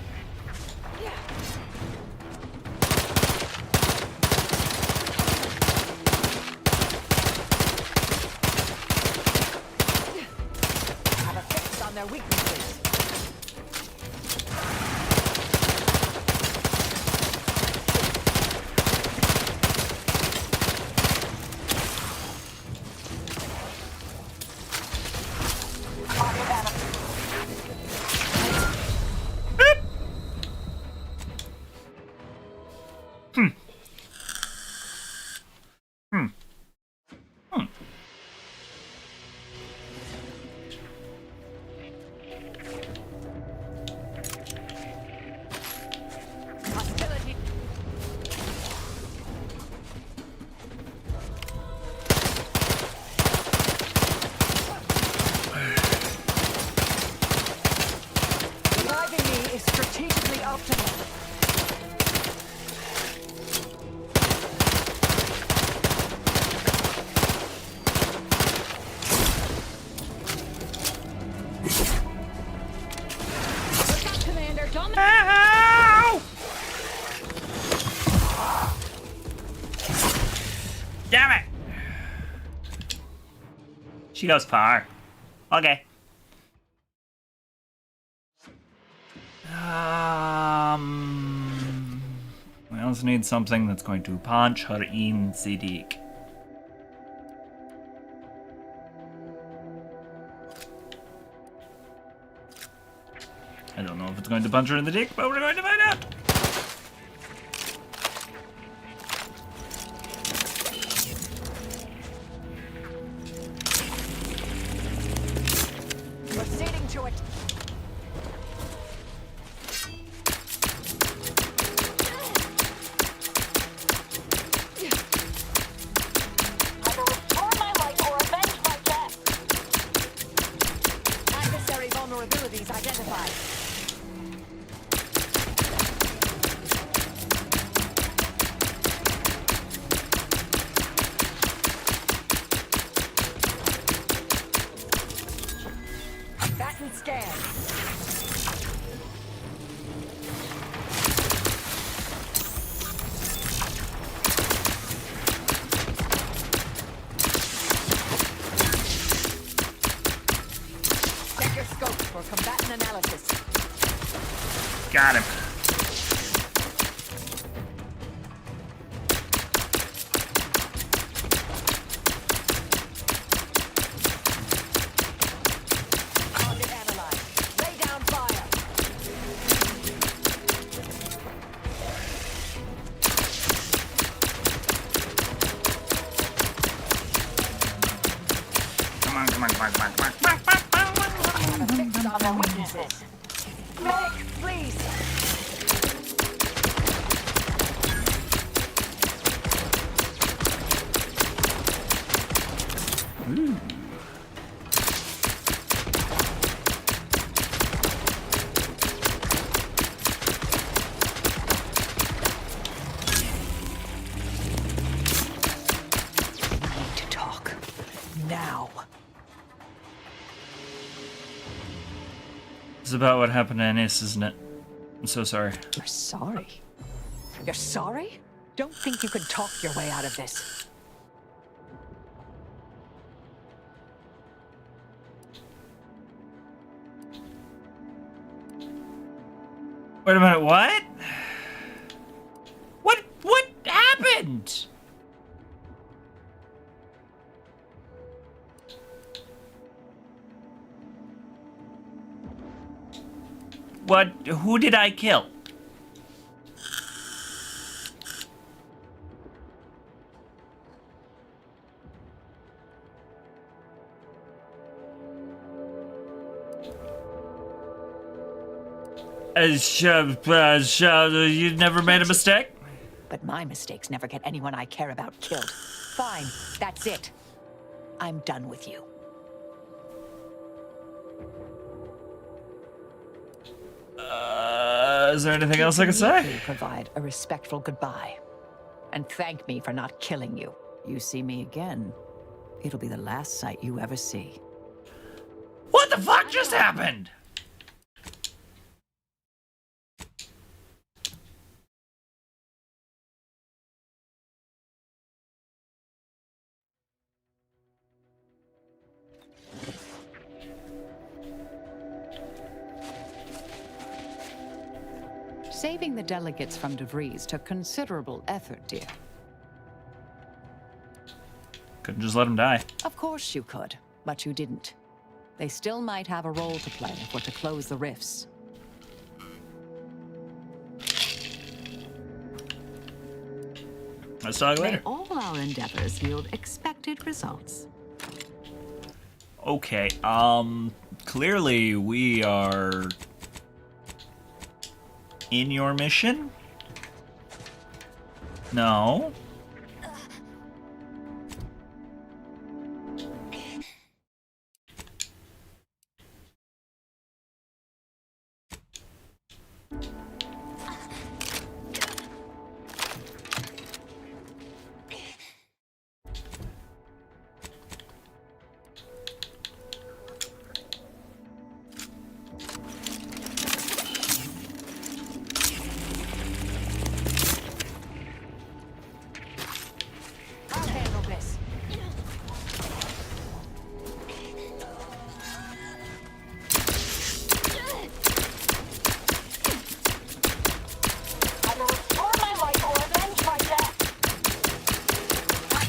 Have a fix on their weaknesses. Hostility. Reviving me is strategically optimal. Look out, Commander. Dominate. Ow! Damn it! She goes far. Okay. We also need something that's going to punch her in the dick. I don't know if it's going to punch her in the dick, but we're going to find out. Proceeding to it. Either restore my life or avenge my death. Adversary vulnerabilities identified. Batten scan. Check your scope for combatant analysis. Got him. Fix on the weaknesses. Medic, please. We need to talk. Now. It's about what happened to Ennis, isn't it? I'm so sorry. You're sorry? You're sorry? Don't think you can talk your way out of this. Wait a minute, what? What happened? Who did I kill? You never made a mistake? But my mistakes never get anyone I care about killed. Fine, that's it. I'm done with you. Is there anything else I can say? Please provide a respectful goodbye. And thank me for not killing you. You see me again, it'll be the last sight you ever see. What the fuck just happened? Saving the delegates from DeVries took considerable effort, dear. Couldn't just let him die. Of course you could, but you didn't. They still might have a role to play if we're to close the rifts. Let's talk later. May all our endeavors yield expected results. Okay, clearly we are in your mission? No. I'll handle this. I will restore my life or avenge my death.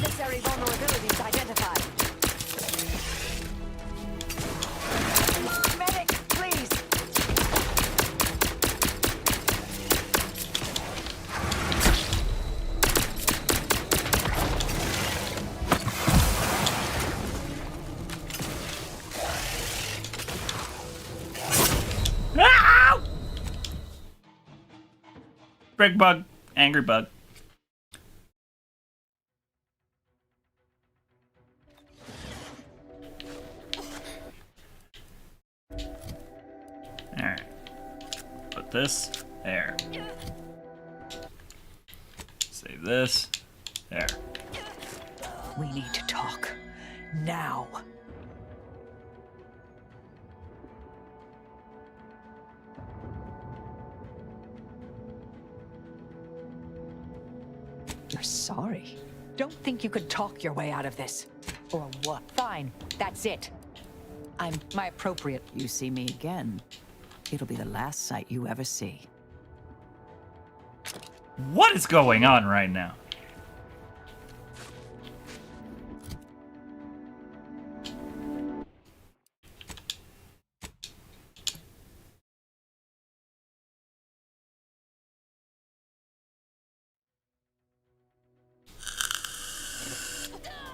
Necessary vulnerabilities identified. Medic, please. Ow! Big bug. Angry bug. Alright. Put this there. Save this. There. We need to talk. Now. You're sorry? Don't think you could talk your way out of this. Or what? Fine, that's it. I'm my appropriate. You see me again, it'll be the last sight you ever see. What is going on right now?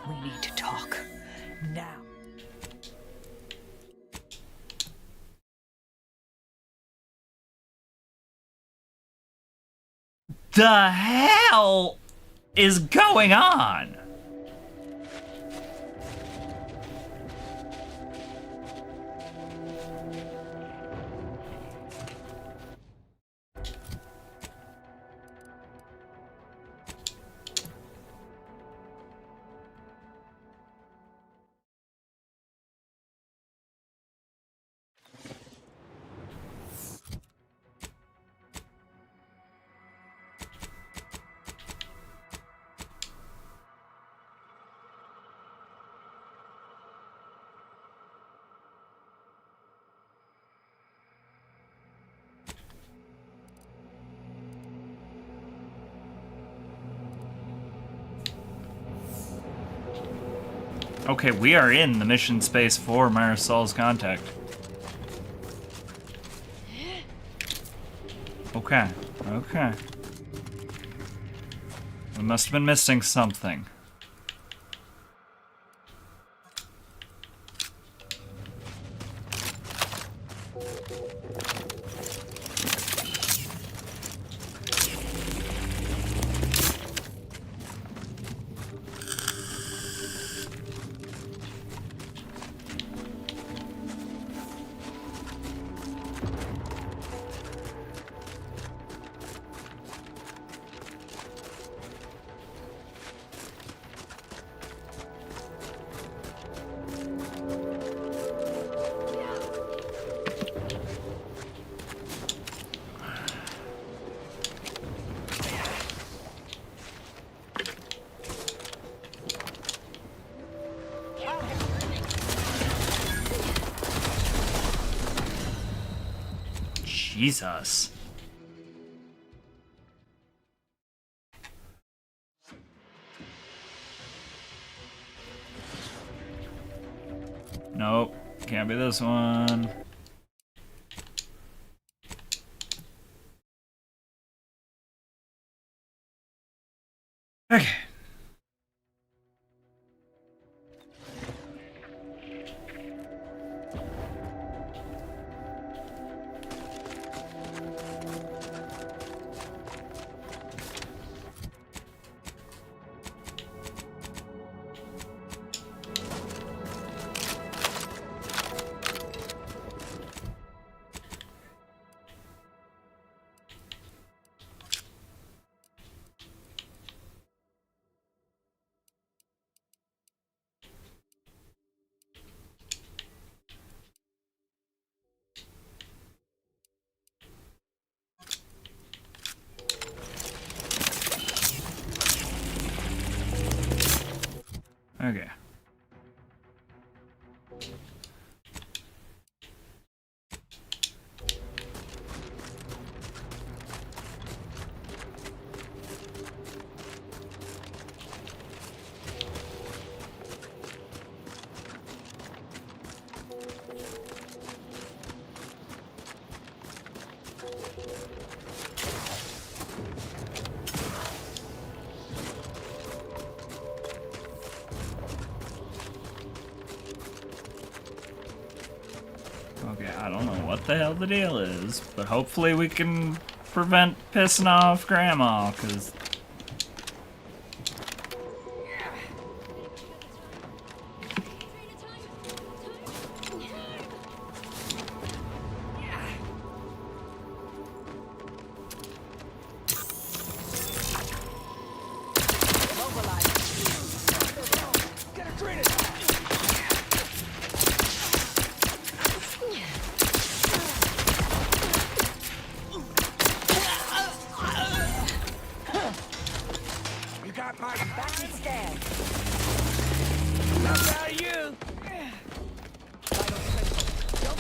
We need to talk. Now. the hell is going on? Okay, we are in the mission space for Marisol's contact. Okay, okay. We must have been missing something. Jesus. Nope, can't be this one. Okay. Okay. Okay, I don't know what the hell the deal is, but hopefully we can prevent pissing off Grandma, because...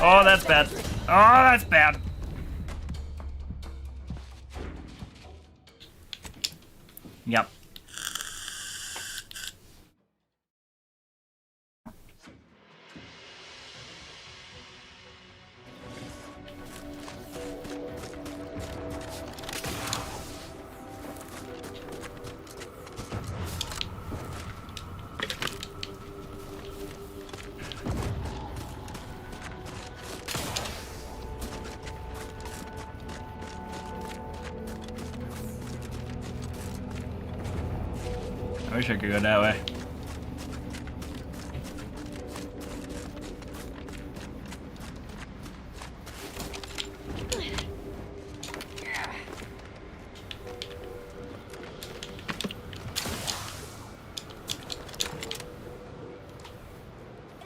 Oh, that's bad. Oh, that's bad. Yep. I wish I could go that way.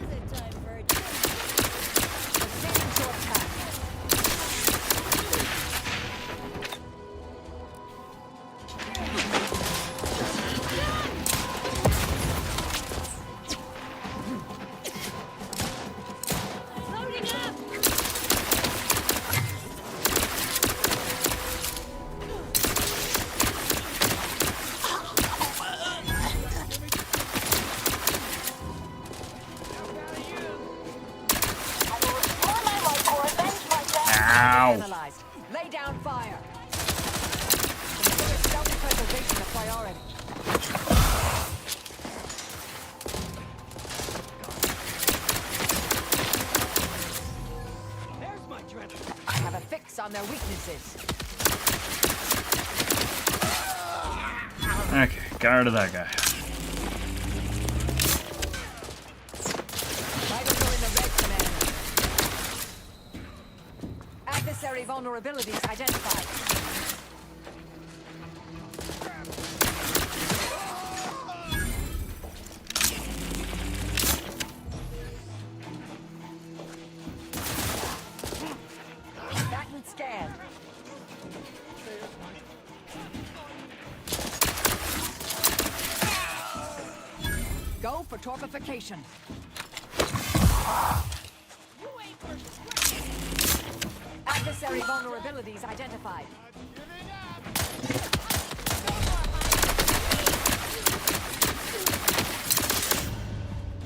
Is it time for a change? Proceeding to attack. Loading up! Ow! Analyzed. Lay down fire. Consider self-preservation a priority. There's my dreaded. I have a fix on their weaknesses. Okay, got rid of that guy. Vitals are in the red, Commander. Adversary vulnerabilities identified. Baton scanned. Go for torpification. Adversary vulnerabilities identified.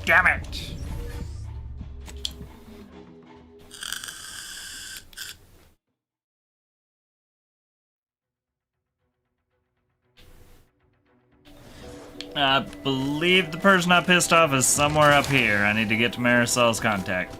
Damn it! I believe the person I pissed off is somewhere up here. I need to get to Marisol's contact.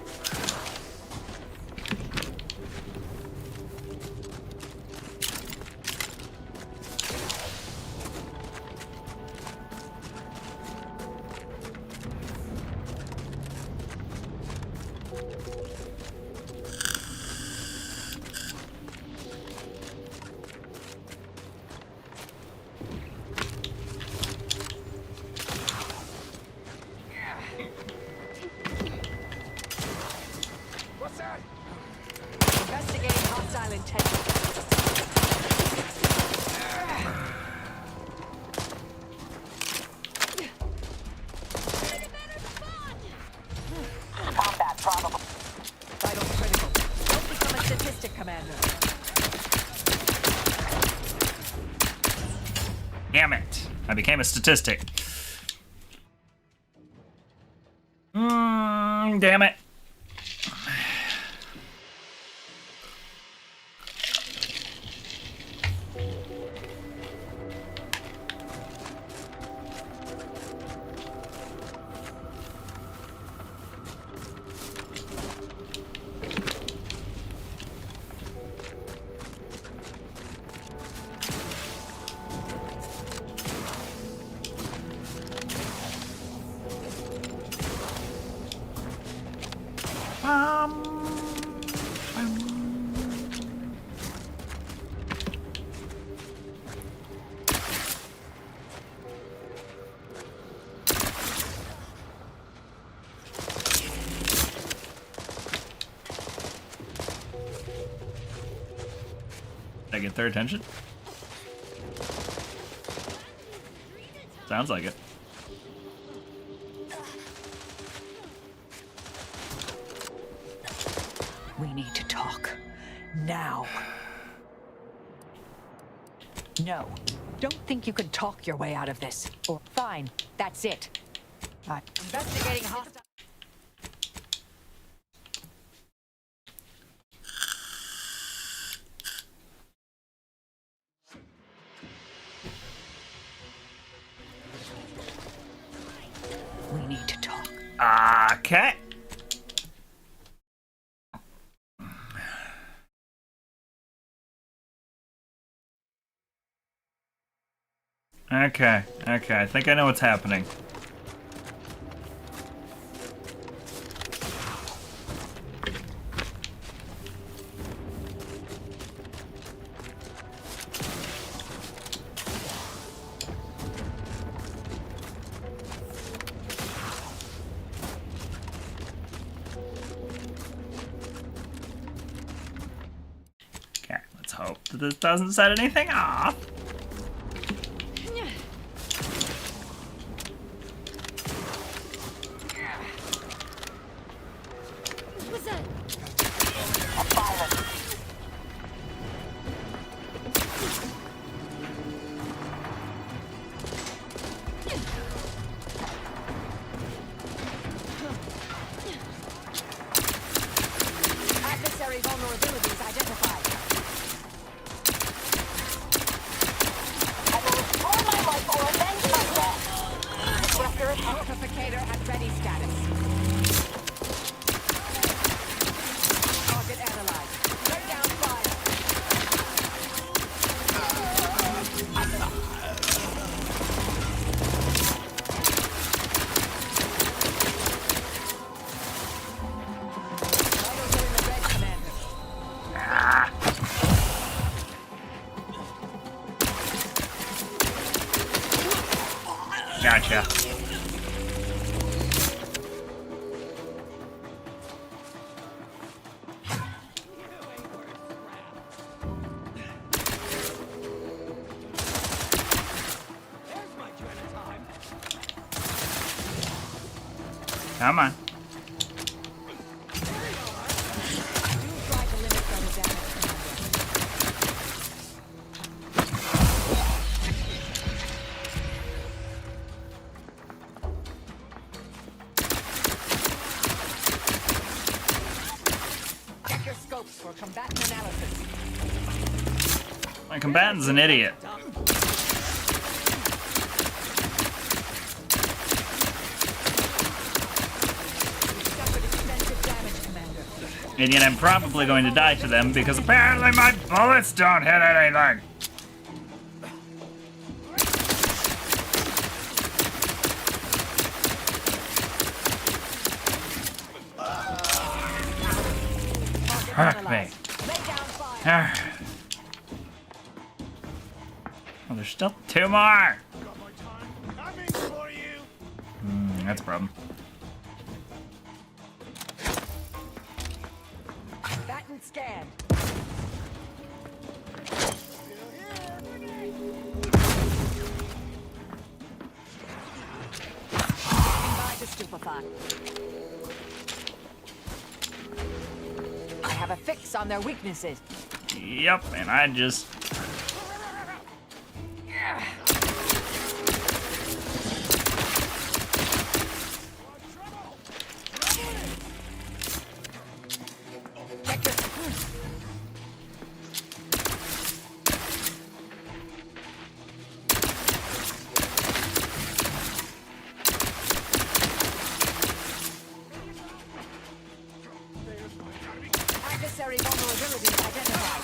Investigating hostile intent. Combat probable. Vital critical. Don't become a statistic, Commander. Damn it! I became a statistic. Damn it. Did I get their attention? Sounds like it. We need to talk. Now. No. Don't think you can talk your way out of this. Or fine. That's it. Investigating hostile. We need to talk. Okay. Okay, okay, I think I know what's happening. Okay, let's hope that this doesn't set anything off. What's that? Adversary vulnerabilities identified. I will restore my life or avenge my death. Disruptor attack. Fortificator at ready status. Target analyzed. Lay down fire. Vitals are in the red, Commander. Gotcha. Come on. Do try to limit further damage, Commander. Check your scopes for combatant analysis. My combatant's an idiot. Suffered extensive damage, Commander. And yet I'm probably going to die to them because apparently my bullets don't hit anything. Fuck me. Lay down fire. Oh, there's still two more. Got my time coming for you. That's a problem. Combatant scanned. By to stupefy. I have a fix on their weaknesses. Yep, and I just... Check your... Adversary vulnerabilities identified.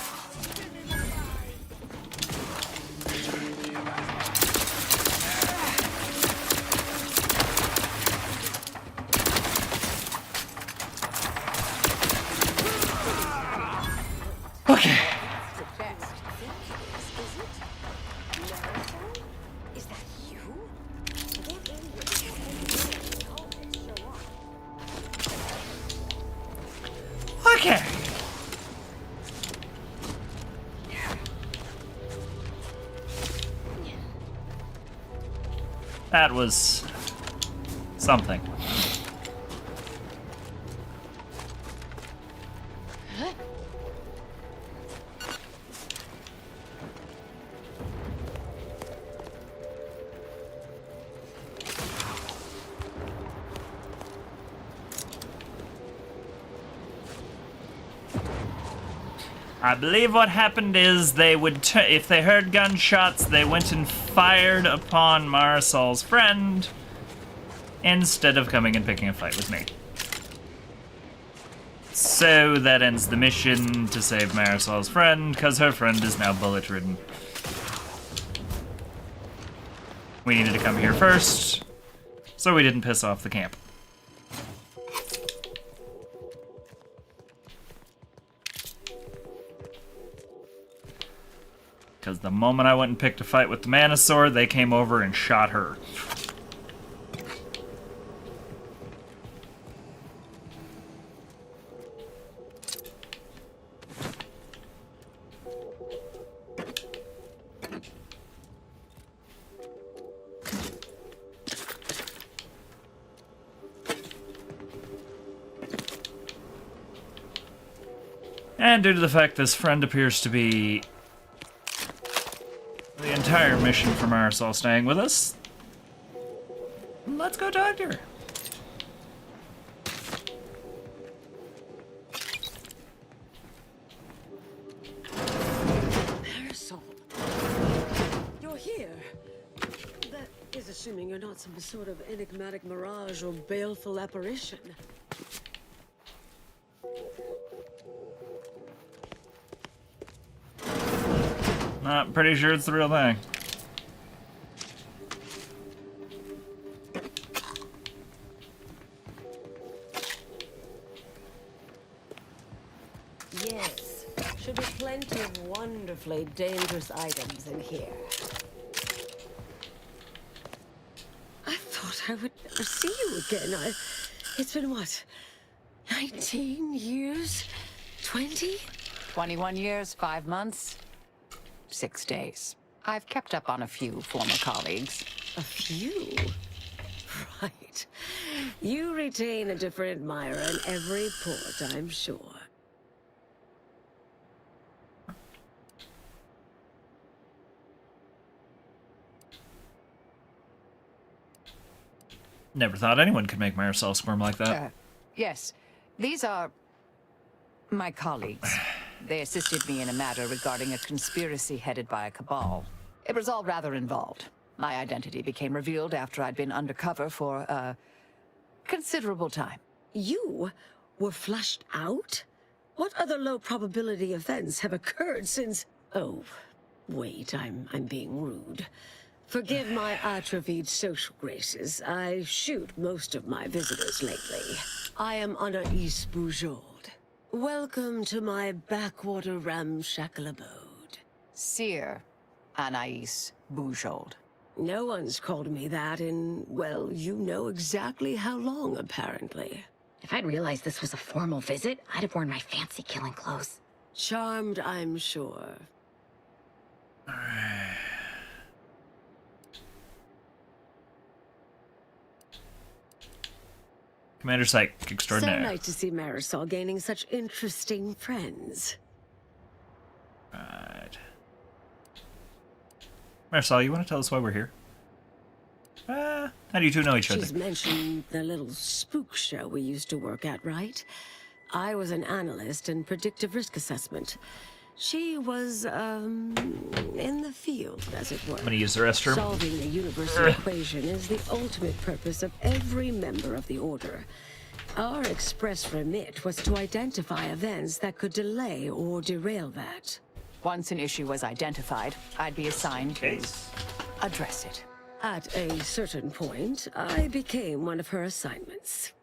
Okay. The best. Is that you? Okay. That was something. I believe what happened is they would, if they heard gunshots, they went and fired upon Marisol's friend instead of coming and picking a fight with me. So that ends the mission to save Marisol's friend, because her friend is now bullet-ridden. We needed to come here first, so we didn't piss off the camp. Because the moment I went and picked a fight with the Manosaur, they came over and shot her. And due to the fact this friend appears to be the entire mission for Marisol staying with us, let's go talk to her. Marisol, you're here. That is assuming you're not some sort of enigmatic mirage or baleful apparition. Not pretty sure it's the real thing. Yes, should be plenty of wonderfully dangerous items in here. I thought I would never see you again. It's been what, 19 years? 20? 21 years, 5 months, 6 days. I've kept up on a few former colleagues. A few? Right. You retain a different admirer in every port, I'm sure. Never thought anyone could make Marisol squirm like that. Yes, these are my colleagues. They assisted me in a matter regarding a conspiracy headed by a cabal. It was all rather involved. My identity became revealed after I'd been undercover for a considerable time. You were flushed out? What other low probability events have occurred since... Oh, wait, I'm being rude. Forgive my atrophied social graces. I shoot most of my visitors lately. I am Anaïs Boujold. Welcome to my backwater ramshackle abode. Seer Anaïs Boujold. No one's called me that in, well, you know exactly how long, apparently. If I'd realized this was a formal visit, I'd have worn my fancy killing clothes. Charmed, I'm sure. Commander Psych So extraordinaire. nice to see Marisol gaining such interesting friends. Right. Marisol, you want to tell us why we're here? How do you two know each other? She's mentioned the little spook show we used to work at, right? I was an analyst in predictive risk assessment. She was, in the field, as it were. I'm gonna use the restroom. Solving the universal equation is the ultimate purpose of every member of the Order. Our express remit was to identify events that could delay or derail that. Once an issue was identified, I'd be assigned to address it. At a certain point, I became one of her assignments.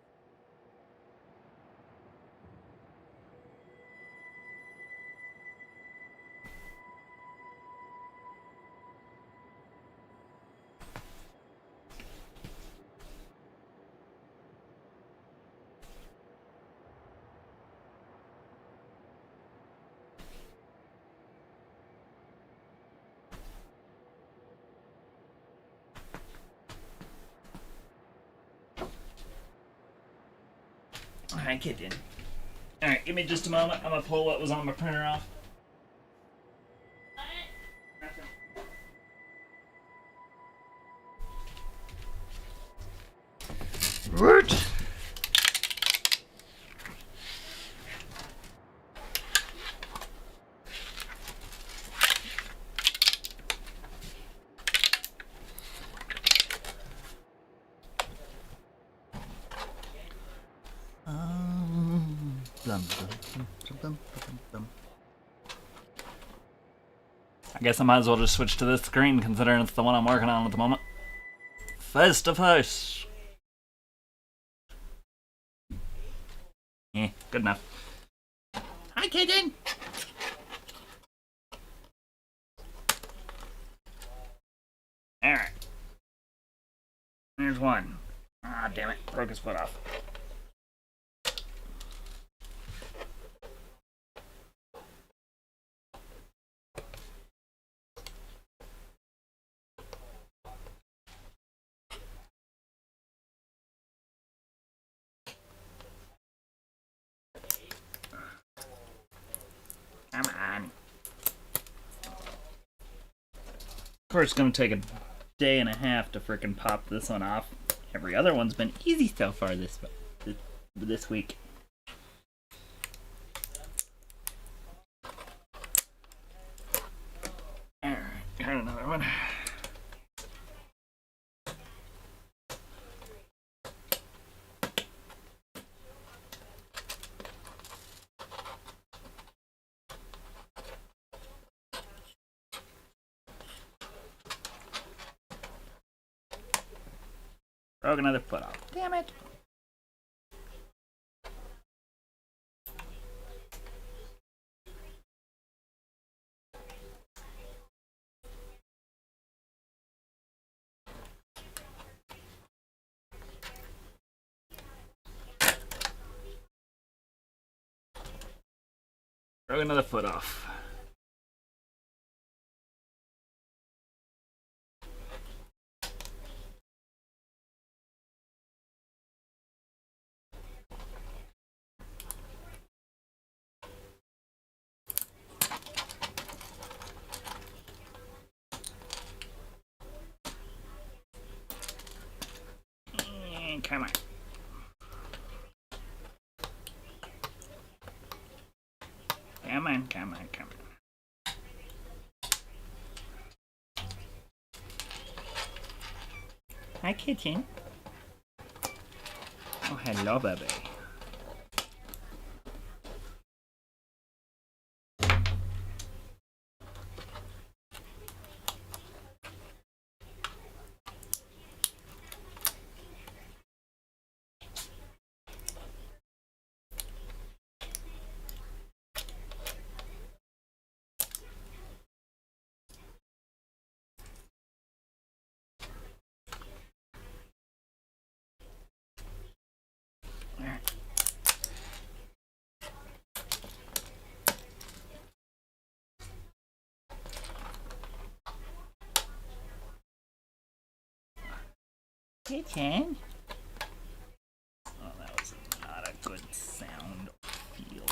Hi, kitten. Alright, give me just a moment. I'm gonna pull what was on my printer off. Right. I guess I might as well just switch to this screen considering it's the one I'm working on at the moment. Face to face. Yeah, good enough. Hi, kitten. Alright. There's one. Ah, damn it. Broke his foot off. Come on. Of course, it's gonna take a day and a half to frickin' pop this one off. Every other one's been easy so far this week. Alright, got another one. Broke another foot off. Damn it. Broke another foot off. Come on. Come on, come on, come on. Hi, kitten. Oh, hello, baby. Kitten. Oh, that was not a good sound or feel.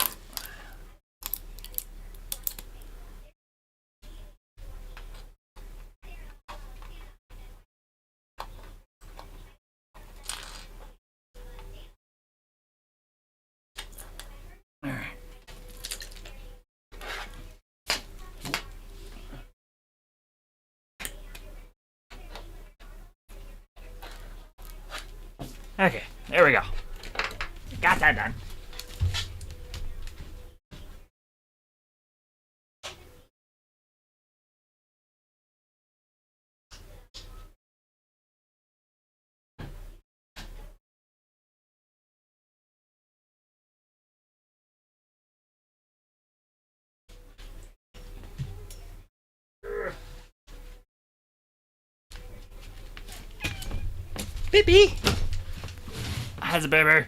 Alright. Okay, there we go. Got that done. Baby! How's a baby?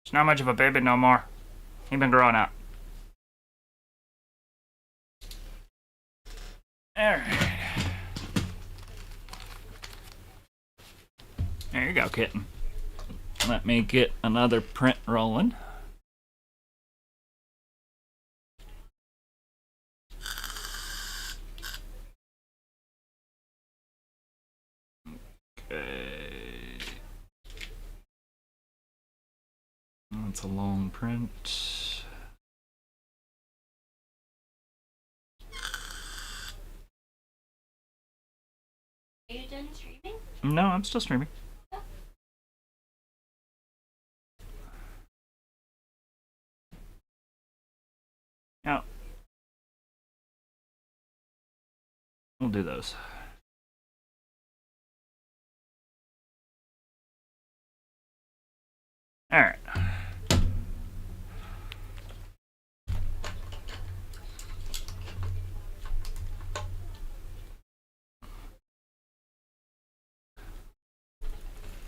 It's not much of a baby no more. He been growing up. Alright. There you go, kitten. Let me get another print rolling. Okay. That's a long print. Are you done streaming? No, I'm still streaming. Yeah. We'll do those. Alright.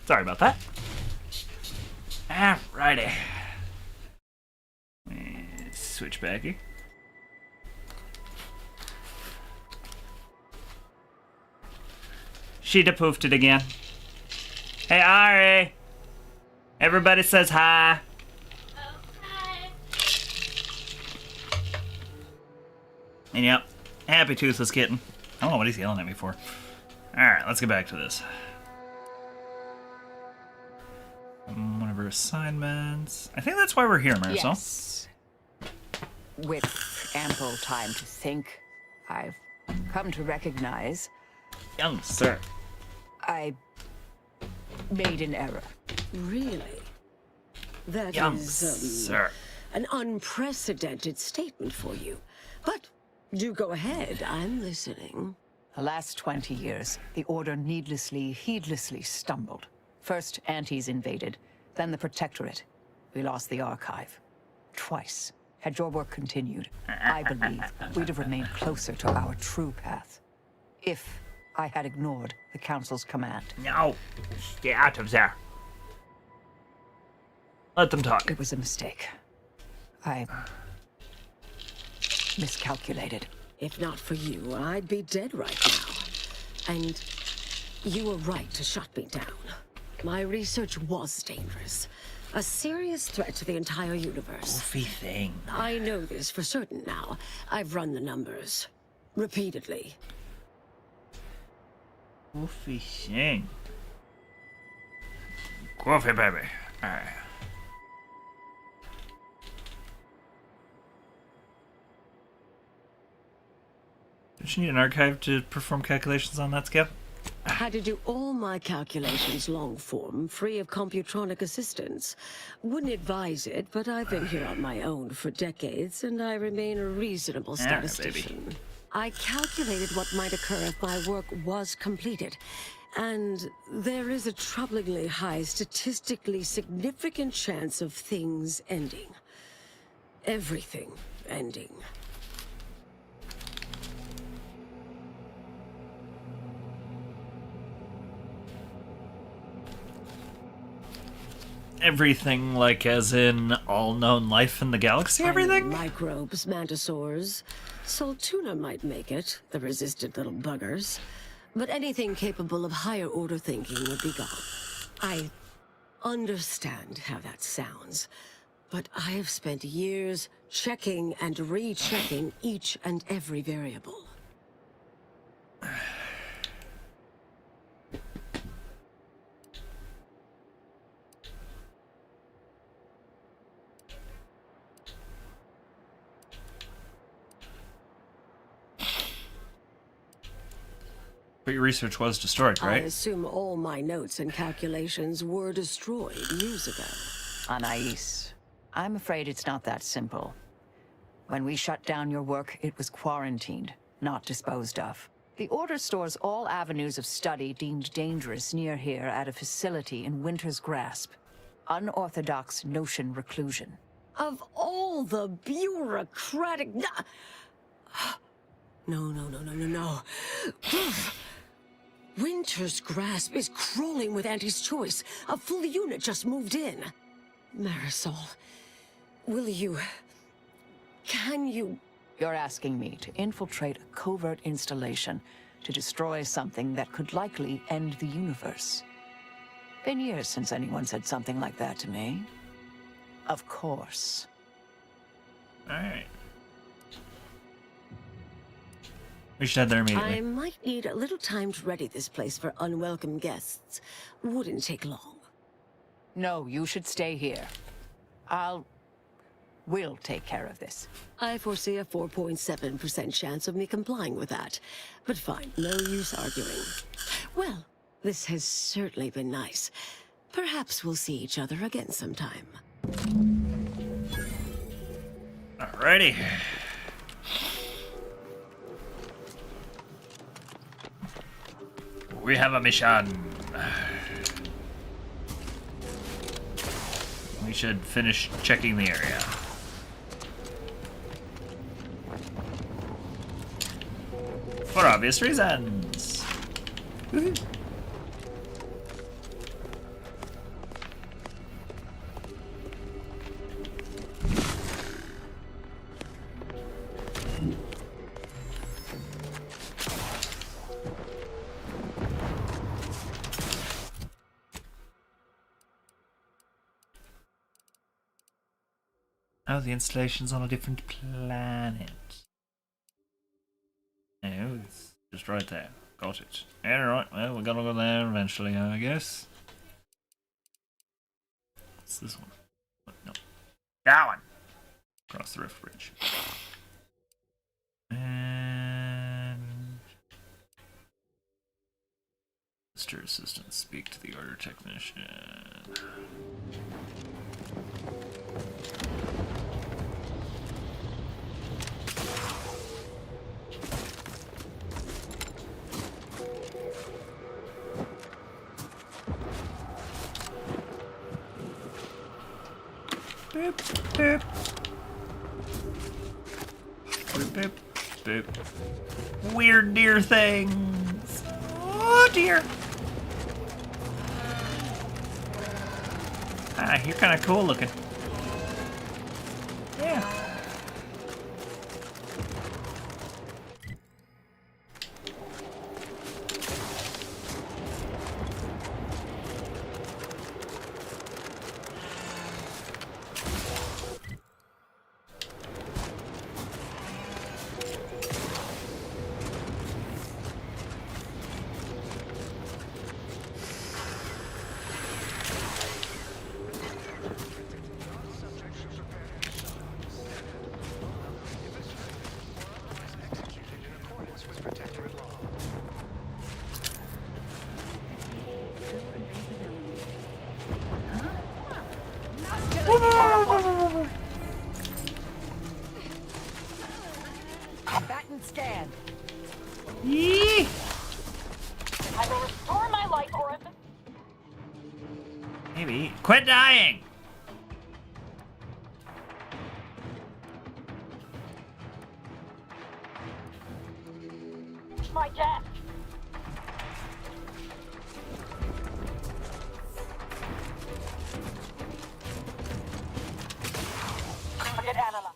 Sorry about that. Alrighty. Switch backy. She poofed it again. Hey, Ari. Everybody says hi. Okay. And yep, happy toothless kitten. I don't know what he's yelling at me for. Alright, let's get back to this. One of her assignments. I think that's why we're here, Marisol. Yes. With ample time to think, I've come to recognize Young sir. I made an error. Really? That Young is sir. an unprecedented statement for you. But do go ahead. I'm listening. The last 20 years, the Order heedlessly stumbled. First, Antes invaded, then the Protectorate. We lost the Archive. Twice. Had your work continued, I believe we'd have remained closer to our true path. If I had ignored the Council's command. No. Get out of there. Let them talk. It was a mistake. I miscalculated. If not for you, I'd be dead right now. And you were right to shut me down. My research was dangerous. A serious threat to the entire universe. Goofy thing. I know this for certain now. I've run the numbers. Repeatedly. Goofy thing. Goofy baby. Alright. Don't you need an archive to perform calculations on that scale? Had to do all my calculations long form, free of computronic assistance. Wouldn't advise it, but I've been here on my own for decades, and I remain a reasonable statistician. I calculated what might occur if my work was completed, and there is a troublingly high, statistically significant chance of things ending. Everything ending. Everything, like as in all known life in the galaxy, everything? Microbes, mantisaurs. Soltuna might make it, the resistant little buggers. But anything capable of higher order thinking would be gone. I understand how that sounds, but I have spent years checking and rechecking each and every variable. But your research was destroyed, I right? assume all my notes and calculations were destroyed years ago. Anais, I'm afraid it's not that simple. When we shut down your work, it was quarantined, not disposed of. The Order stores all avenues of study deemed dangerous near here at a facility in Winter's Grasp. Unorthodox notion reclusion. Of all the bureaucratic... No. Winter's Grasp is crawling with Auntie's choice. A full unit just moved in. Marisol, will you... Can you... You're asking me to infiltrate a covert installation to destroy something that could likely end the universe. Been years since anyone said something like that to me. Of course. Alright. We should head there immediately. I might need a little time to ready this place for unwelcome guests. Wouldn't take long. No, you should stay here. We'll take care of this. I foresee a 4.7% chance of me complying with that. But fine, no use arguing. Well, this has certainly been nice. Perhaps we'll see each other again sometime. Alrighty. We have a mission. we should finish checking the area. For obvious reasons. Woohoo. Oh, the installation's on a different planet. Oh, it's just right there. Got it. Alright, well, we're gonna go there eventually, I guess. What's this one? What? No. That one! Across the rift bridge. And... Mr. Assistant, speak to the order technician. Boop, boop. Boop, boop, boop. Weird deer things. Oh dear. Ah, you're kind of cool looking. Yeah. Batten scan. Yee! I will restore my life or if Maybe. Quit dying! my death. Target analyzed.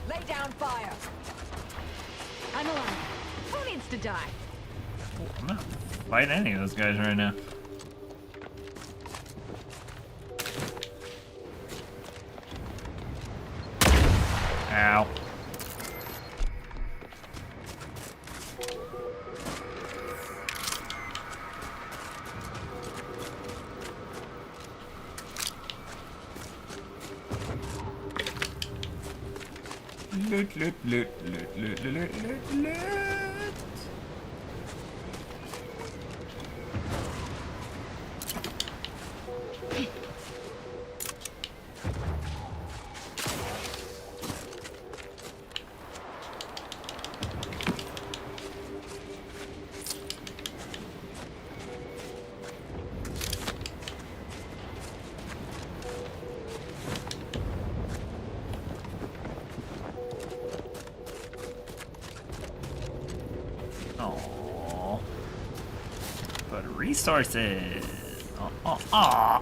Lay down fire. I'm alive. Who needs to die? I'm not fighting any of those guys right now. Ow. Loot, loot, loot, loot, loot, loot, loot, loot. Aww. But resources. I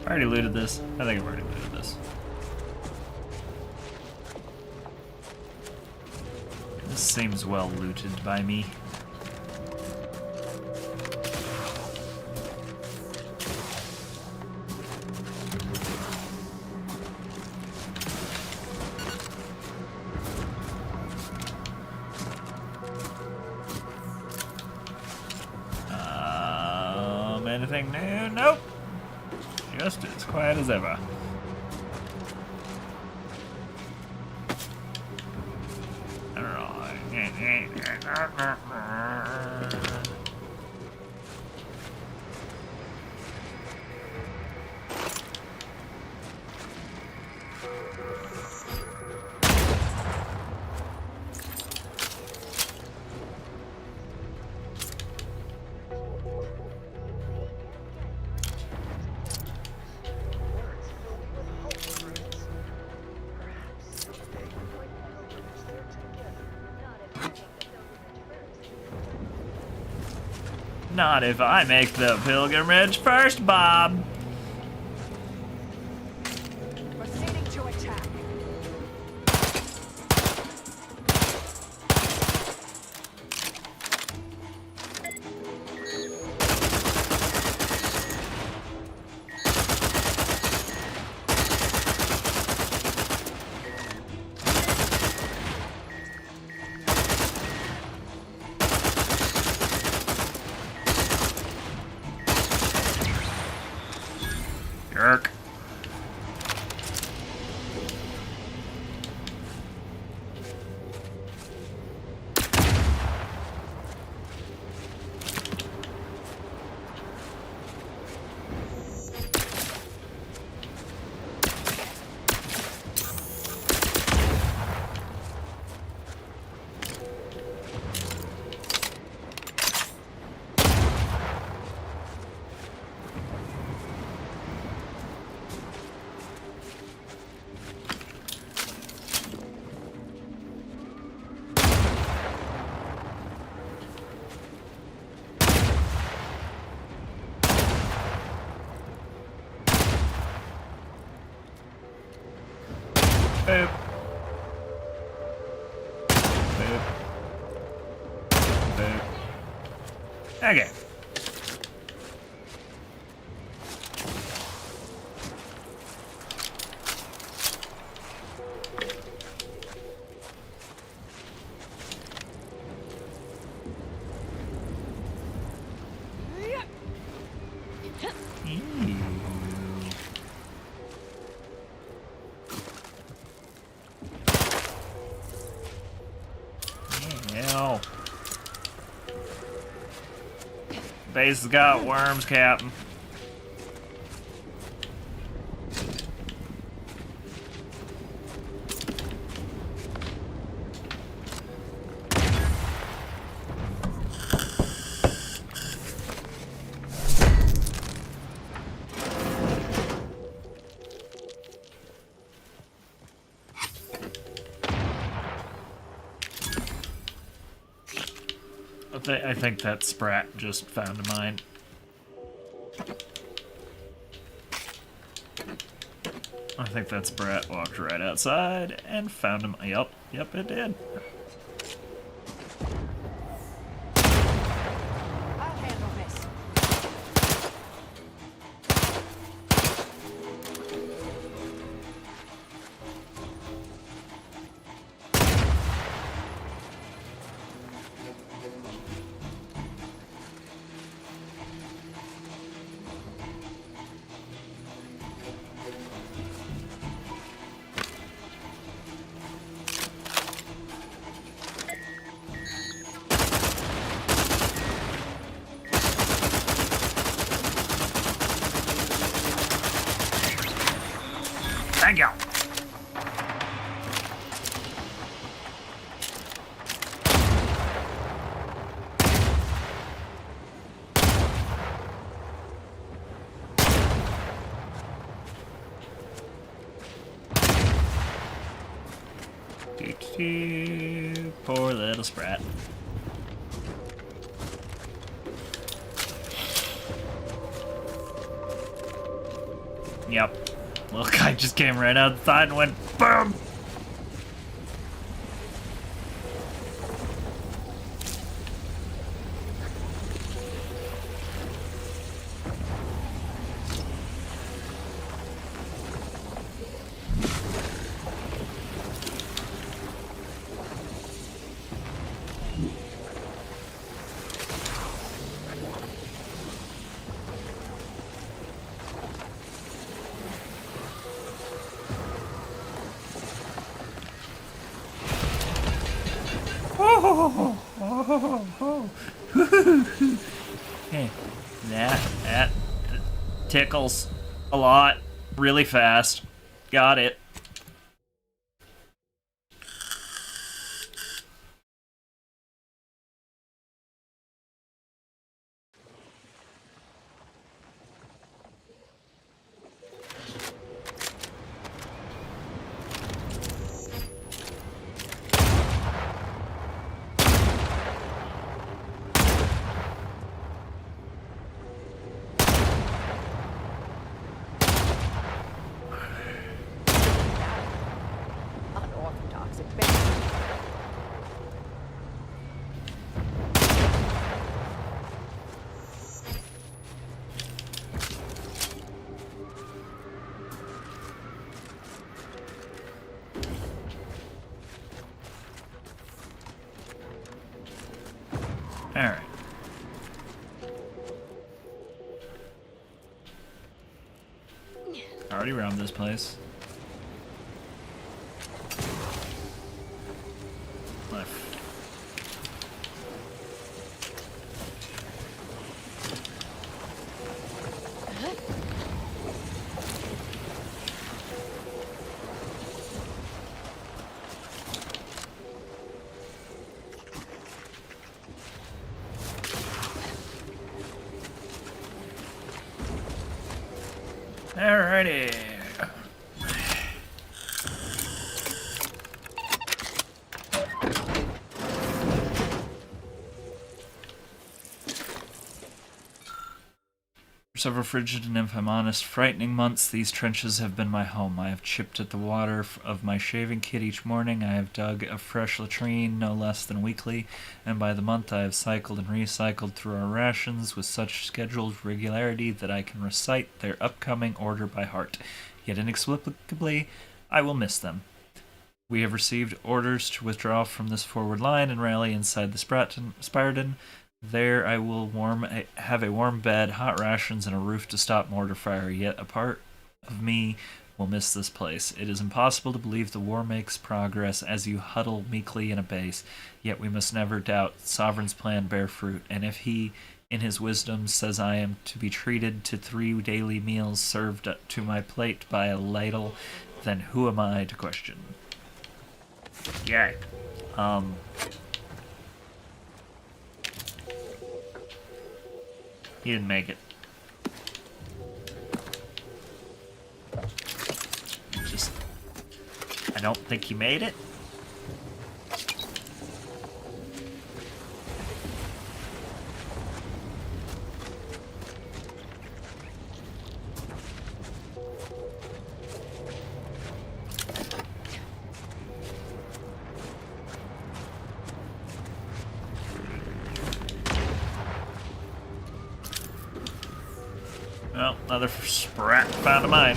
already looted this. I think I've already looted this. This seems well looted by me. Anything new? Nope. Just as quiet as ever. Not if I make the pilgrimage first, Bob. Proceeding to attack. Jerk. Boop. Boop. Boop. Okay. Ew. Base has got worms, Captain. I think that Sprat just found a mine. I think that Sprat walked right outside and found him. Yep, it did. I'll handle this. Thank you. Poor little Sprat. Yep. Little guy just came right outside and went boom! Hey, that tickles a lot, really fast. Got it. Alright. I already robbed this place. Alrighty. For several frigid and, if I'm honest, frightening months, these trenches have been my home. I have chipped at the water of my shaving kit each morning. I have dug a fresh latrine no less than weekly, and by the month I have cycled and recycled through our rations with such scheduled regularity that I can recite their upcoming order by heart. Yet inexplicably, I will miss them. We have received orders to withdraw from this forward line and rally inside the Spyrdon. There I will have a warm bed, hot rations, and a roof to stop mortar fire, yet a part of me will miss this place. It is impossible to believe the war makes progress as you huddle meekly in a base, yet we must never doubt Sovereign's plan bear fruit, and if he, in his wisdom, says I am to be treated to 3 daily meals served to my plate by a ladle, then who am I to question? Yeah. He didn't make it. I don't think he made it. Well, another sprat found a mine.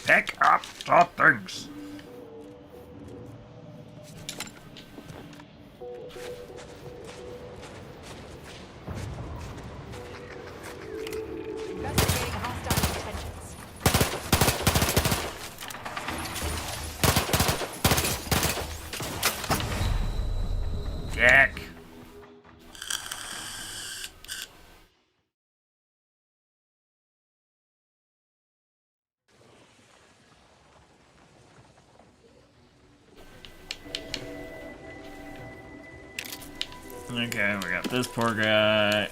Pick up the things. Investigating hostile intentions. Jack. Okay, we got this poor guy.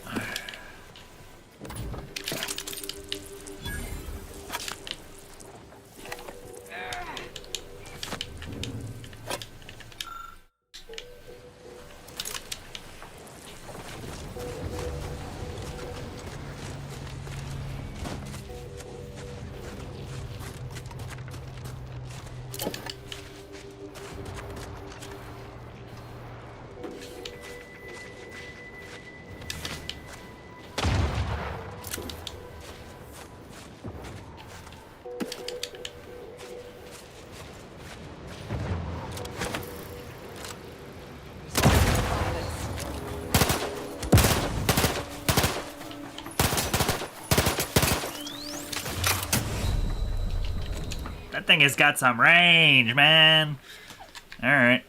That thing has got some range, man. All right.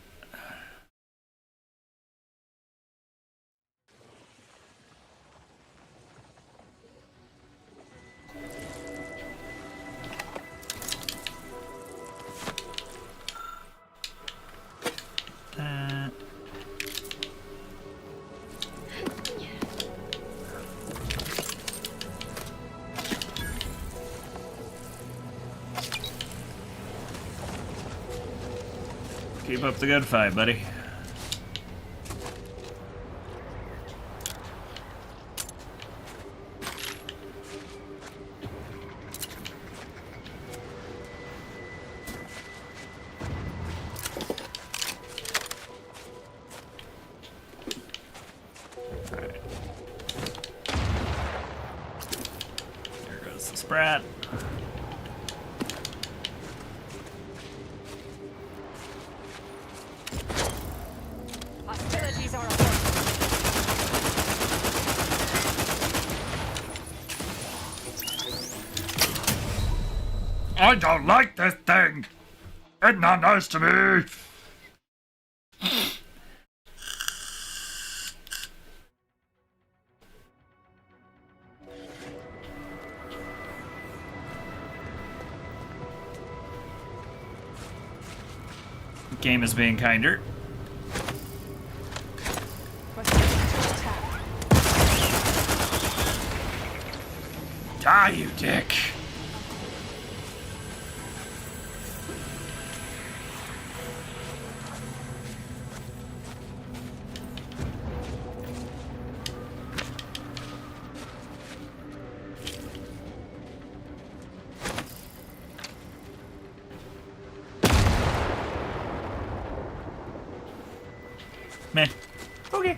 Keep up the good fight, buddy. sprat. Hostilities are afoot. I don't like this thing. It's not nice to me. Game is being kinder. Die, you dick. Meh. Okay.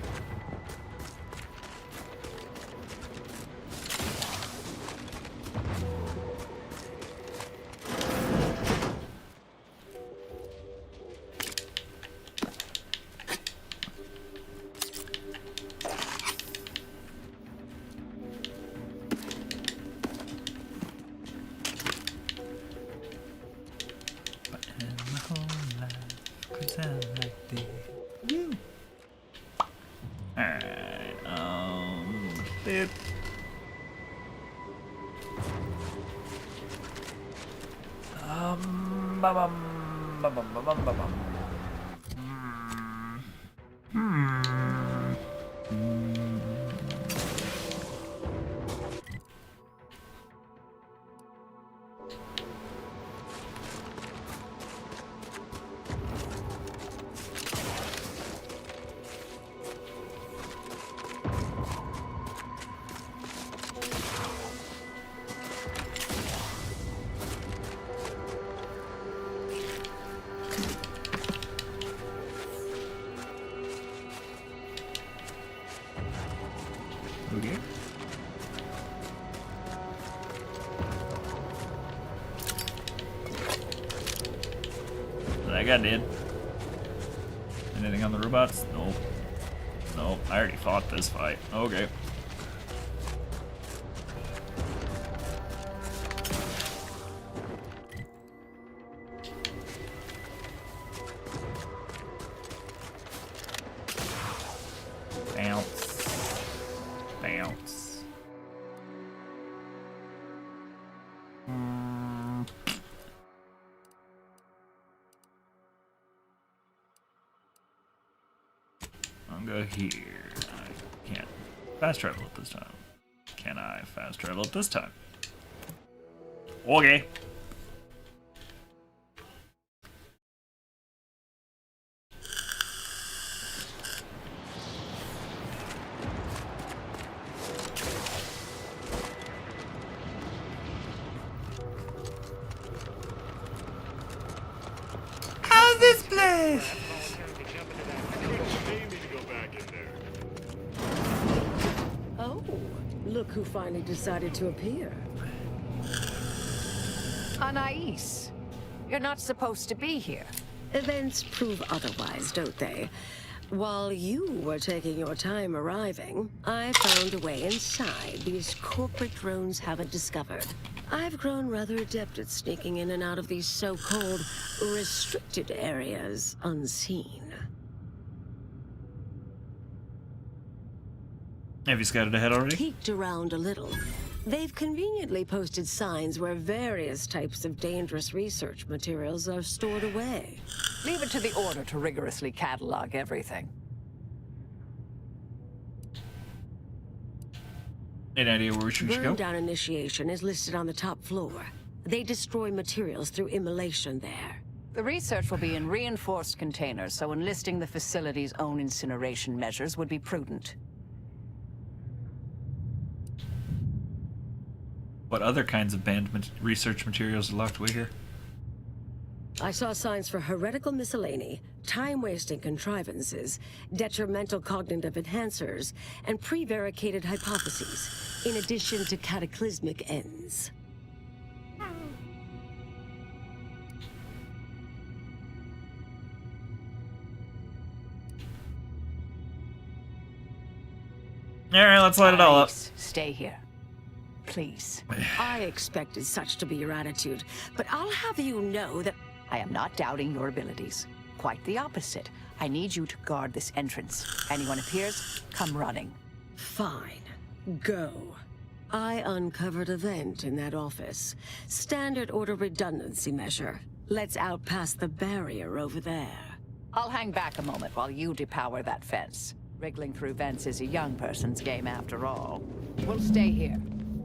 But in my whole life could sound like this. Woo. Alright, it. Bum, bum, bum, bum, bum, bum, bum. Okay. That guy did. Anything on the robots? Nope. Nope. I already fought this fight. Okay. Bounce. Bounce. I'll go here. I can't fast travel at this time. Can I fast travel at this time? Okay. How's this place? Oh, look who finally decided to appear. Anais, you're not supposed to be here. Events prove otherwise, don't they? While you were taking your time arriving, I found a way inside these corporate drones haven't discovered. I've grown rather adept at sneaking in and out of these so-called restricted areas unseen. Have you scouted ahead already? Peeked around a little. They've conveniently posted signs where various types of dangerous research materials are stored away. Leave it to the Order to rigorously catalog everything. Any idea where we should go? Burn down initiation is listed on the top floor. They destroy materials through immolation there. The research will be in reinforced containers, so enlisting the facility's own incineration measures would be prudent. What other kinds of banned research materials are locked away here? I saw signs for heretical miscellany, time-wasting contrivances, detrimental cognitive enhancers, and prevaricated hypotheses, in addition to cataclysmic ends. Alright, let's light it all up. Ice, stay here. Please. I expected such to be your attitude, but I'll have you know that I am not doubting your abilities. Quite the opposite. I need you to guard this entrance. Anyone appears, come running. fine. Go. I uncovered a vent in that office. Standard order redundancy measure. Let's out past the barrier over there. I'll hang back a moment while you depower that fence. Wriggling through vents is a young person's game after all. We'll stay here.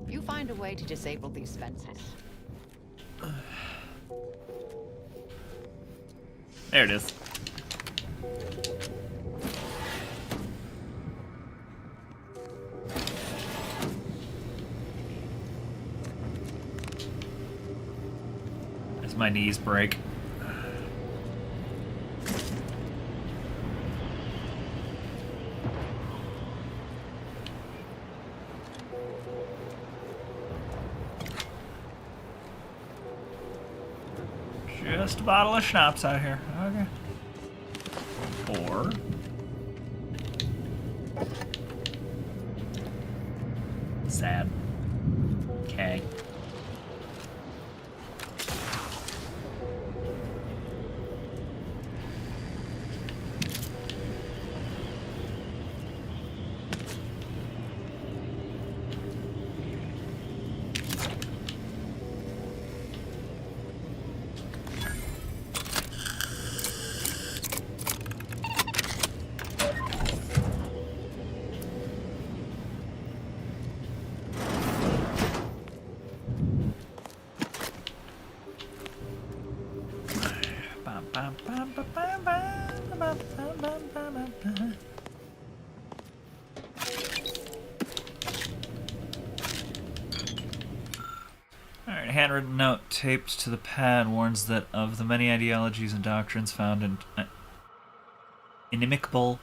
You find a way to disable these fences. There it is. As my knees break. Just a bottle of schnapps out here. Okay. Or... sad. Okay. Alright, handwritten note taped to the pad warns that of the many ideologies and doctrines found inimical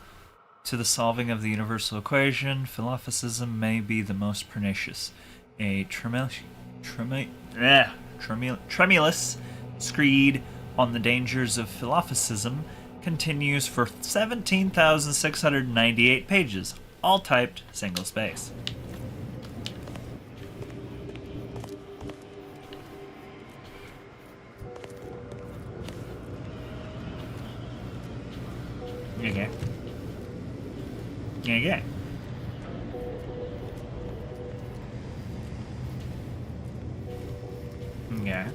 to the solving of the universal equation, philosophism may be the most pernicious. A tremulous screed on the dangers of philosophism continues for 17,698 pages, all typed single space. Okay. Okay. Okay.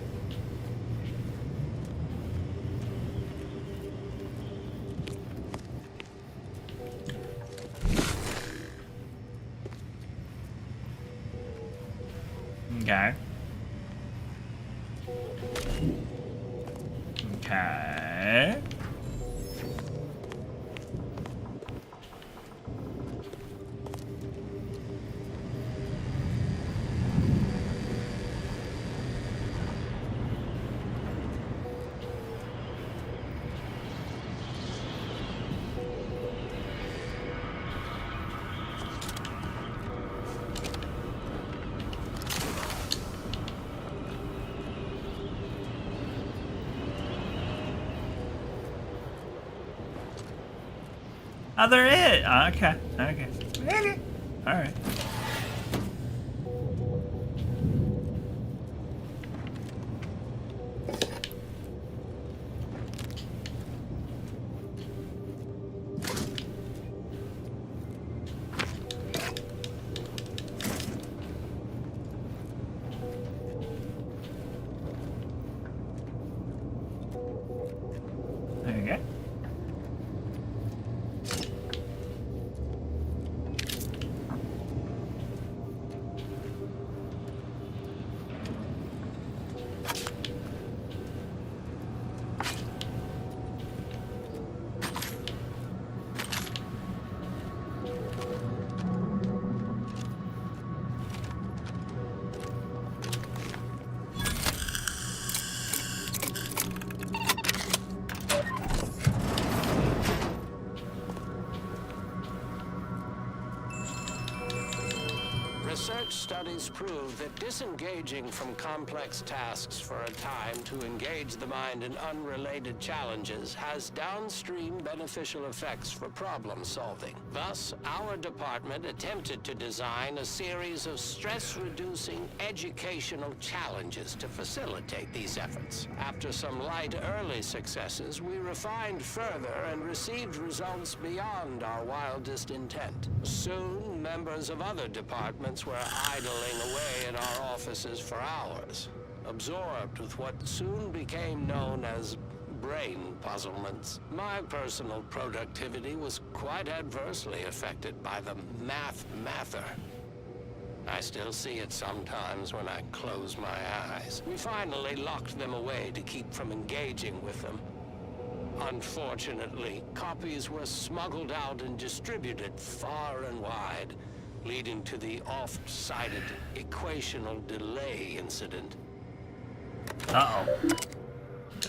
Okay. Okay. Oh, there is. Okay. Okay. Okay. All right. There you go. Research studies prove that disengaging from complex tasks for a time to engage the mind in unrelated challenges has downstream beneficial effects for problem solving. Thus, our department attempted to design a series of stress-reducing educational challenges to facilitate these efforts. After some light early successes, we refined further and received results beyond our wildest intent. Soon, members of other departments were idling away in our offices for hours, absorbed with what soon became known as brain puzzlements. My personal productivity was quite adversely affected by the mather. I still see it sometimes when I close my eyes. We finally locked them away to keep from engaging with them. Unfortunately, copies were smuggled out and distributed far and wide, leading to the oft-cited equational delay incident. Uh-oh.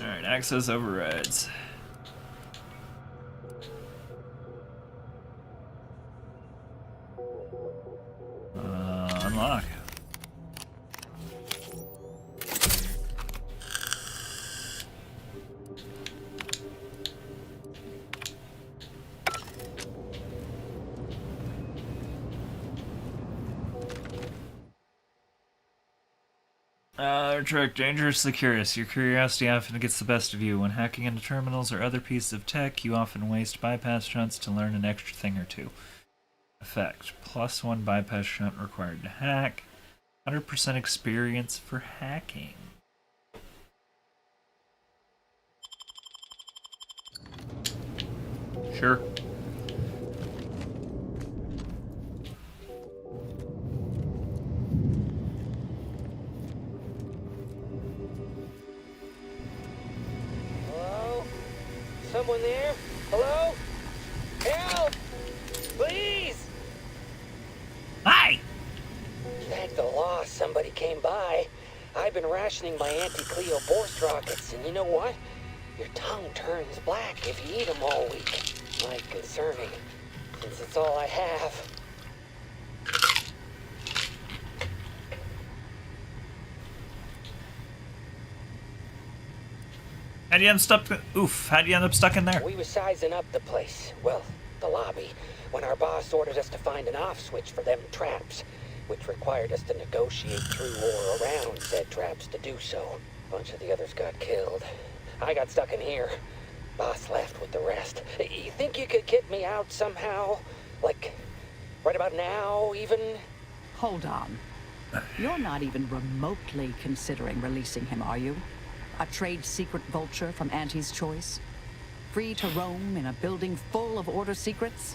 Alright, access overrides. Unlock. Trick, dangerously curious. Your curiosity often gets the best of you. When hacking into terminals or other pieces of tech, you often waste bypass shunts to learn an extra thing or two. Effect. +1 bypass shunt required to hack. 100% experience for hacking. Sure. Someone there? Hello? Help! Please! Hi! Thank the law somebody came by. I've been rationing my anti-Cleo Borst rockets, and you know what? Your tongue turns black if you eat them all week. Like concerning, since it's all I have. How'd you end up stuck in there? We was sizing up the place. Well, the lobby. When our boss ordered us to find an off switch for them traps, which required us to negotiate through or around said traps to do so. A bunch of the others got killed. I got stuck in here. Boss left with the rest. You think you could get me out somehow? Like, right about now, even? Hold on. You're not even remotely considering releasing him, are you? A trade secret vulture from Auntie's choice? Free to roam in a building full of order secrets?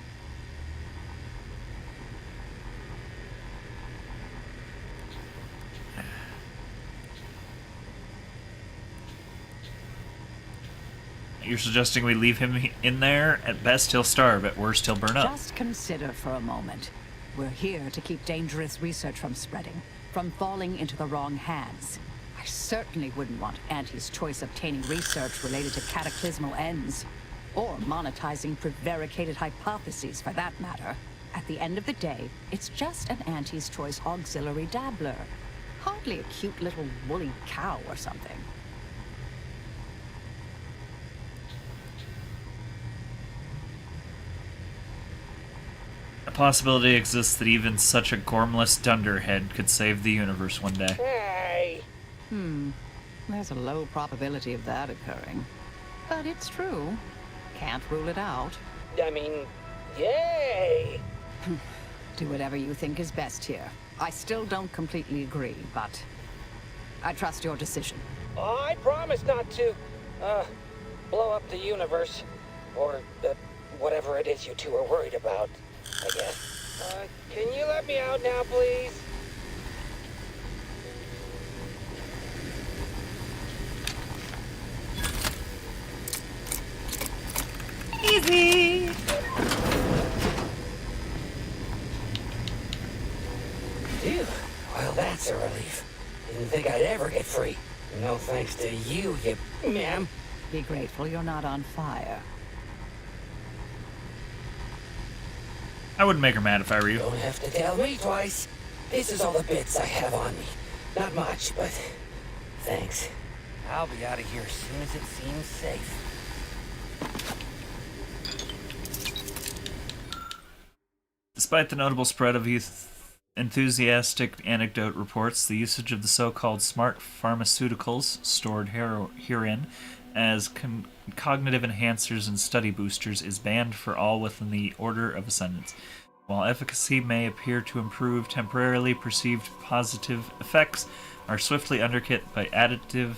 You're suggesting we leave him in there? At best, he'll starve. At worst, he'll burn up. Just consider for a moment. We're here to keep dangerous research from spreading, from falling into the wrong hands. I certainly wouldn't want Auntie's choice obtaining research related to cataclysmal ends, or monetizing prevaricated hypotheses for that matter. At the end of the day, it's just an Auntie's choice auxiliary dabbler. Hardly a cute little woolly cow or something. A possibility exists that even such a gormless dunderhead could save the universe one day. Hey! There's a low probability of that occurring. But it's true. Can't rule it out. I mean, yay! Do whatever you think is best here. I still don't completely agree, but I trust your decision. I promise not to, blow up the universe. Or, whatever it is you two are worried about, I guess. Can you let me out now, please? Easy! Phew. Well, that's a relief. Didn't think I'd ever get free. No thanks to you, ma'am. Be grateful you're not on fire. I wouldn't make her mad if I were you. Don't have to tell me twice. This is all the bits I have on me. Not much, but thanks. I'll be out of here as soon as it seems safe. Despite the notable spread of enthusiastic anecdote reports, the usage of the so-called smart pharmaceuticals stored herein as cognitive enhancers and study boosters is banned for all within the order of ascendance. While efficacy may appear to improve, temporarily perceived positive effects are swiftly undercut by addictive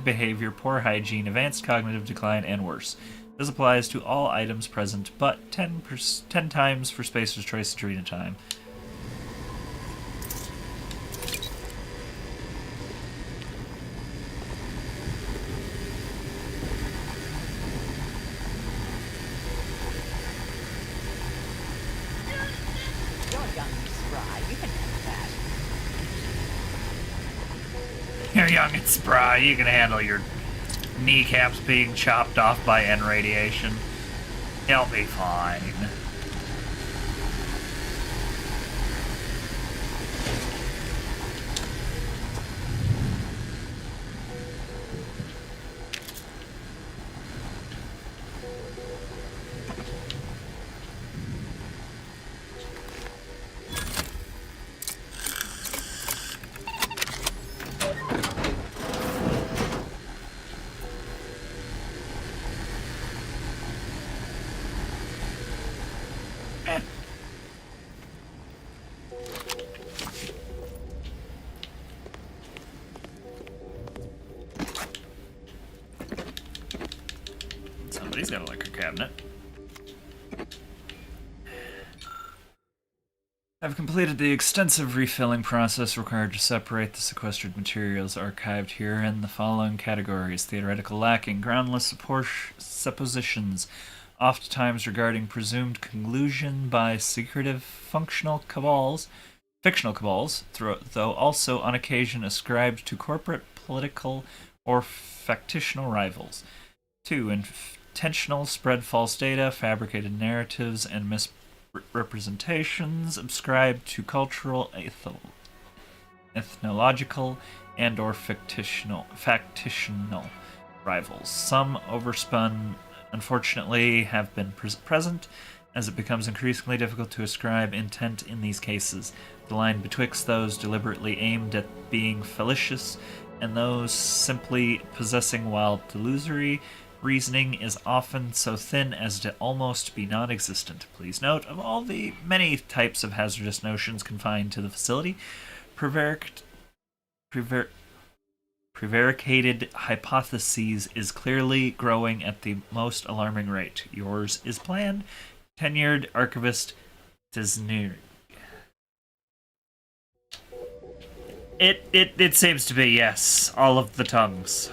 behavior, poor hygiene, advanced cognitive decline, and worse. This applies to all items present, but 10 times for Spacer's Choice Arena time. You're young and spry. You can handle that. You're young and spry. You can handle your kneecaps being chopped off by N radiation. You'll be fine. Somebody's got a liquor cabinet. I've completed the extensive refilling process required to separate the sequestered materials archived here in the following categories: theoretical lacking, groundless suppositions, ofttimes regarding presumed collusion by secretive fictional cabals, though also on occasion ascribed to corporate, political, or factional rivals. 2. Intentional spread false data, fabricated narratives, and misrepresentations ascribed to cultural, ethnological, and/or factional rivals. Some overspun, unfortunately, have been present, as it becomes increasingly difficult to ascribe intent in these cases. The line betwixt those deliberately aimed at being fallacious and those simply possessing wild delusory reasoning is often so thin as to almost be non-existent. Please note, of all the many types of hazardous notions confined to the facility, prevaricated hypotheses is clearly growing at the most alarming rate. Yours is planned. Tenured archivist Disney. It seems to be, yes. All of the tongues.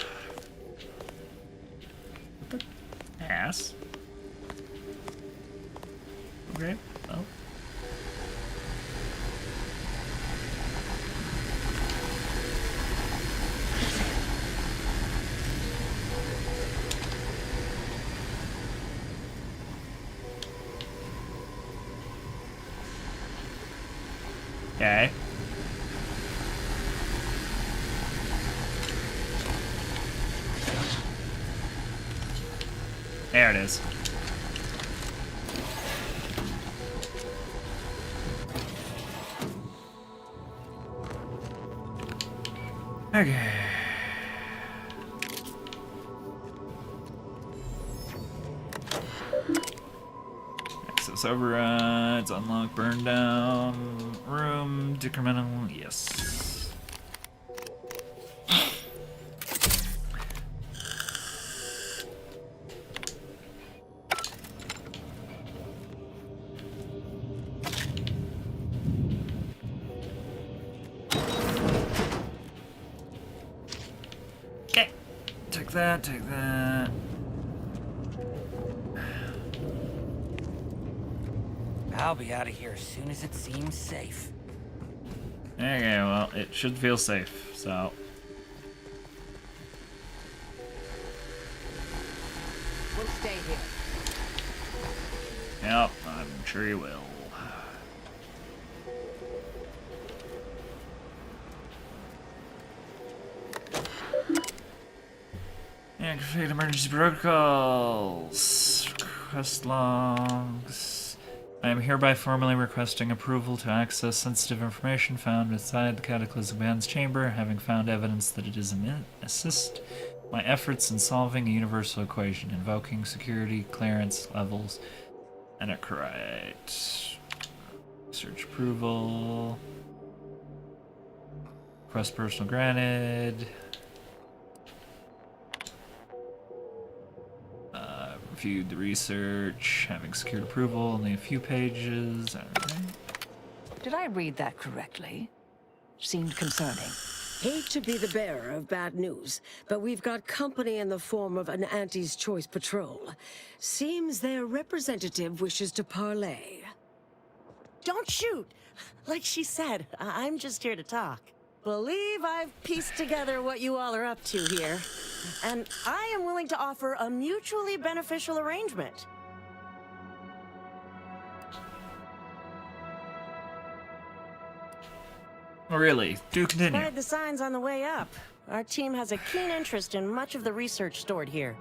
What the ass? Okay, well. Okay. There it is. Okay. Access overrides, unlock, burn down, room, decremental, yes. Okay, take that, take that. I'll be out of here as soon as it seems safe. Okay, well, it should feel safe, so. We'll stay here. Yep, I'm sure you will. Activate emergency protocols. Request logs. I am hereby formally requesting approval to access sensitive information found inside the Cataclysmic Band's chamber, having found evidence that it is an assist my efforts in solving a universal equation, invoking security clearance levels, and a correct. Search approval. Request personal granted. Reviewed the research, having secured approval, only a few pages. Alright. Did I read that correctly? Seemed concerning. Hate to be the bearer of bad news, but we've got company in the form of an Auntie's Choice patrol. Seems their representative wishes to parley. Don't shoot! Like she said, I'm just here to talk. Believe I've pieced together what you all are up to here. And I am willing to offer a mutually beneficial arrangement. Oh, really? Do continue. Read the signs on the way up. Our team has a keen interest in much of the research stored here.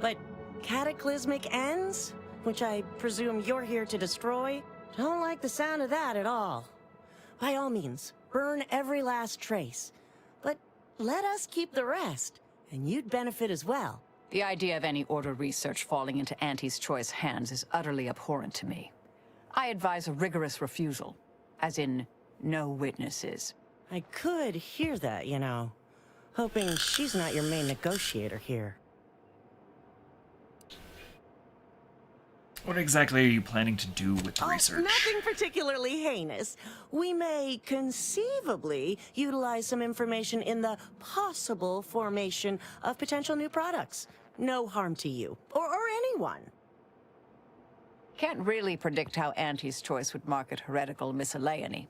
But cataclysmic ends, which I presume you're here to destroy, don't like the sound of that at all. By all means, burn every last trace. But let us keep the rest, and you'd benefit as well. The idea of any Order research falling into Auntie's Choice hands is utterly abhorrent to me. I advise a rigorous refusal, as in no witnesses. I could hear that, you know. Hoping she's not your main negotiator here. What exactly are you planning to do with the research? Nothing particularly heinous. We may conceivably utilize some information in the possible formation of potential new products. No harm to you, or anyone. Can't really predict how Auntie's Choice would market heretical miscellany,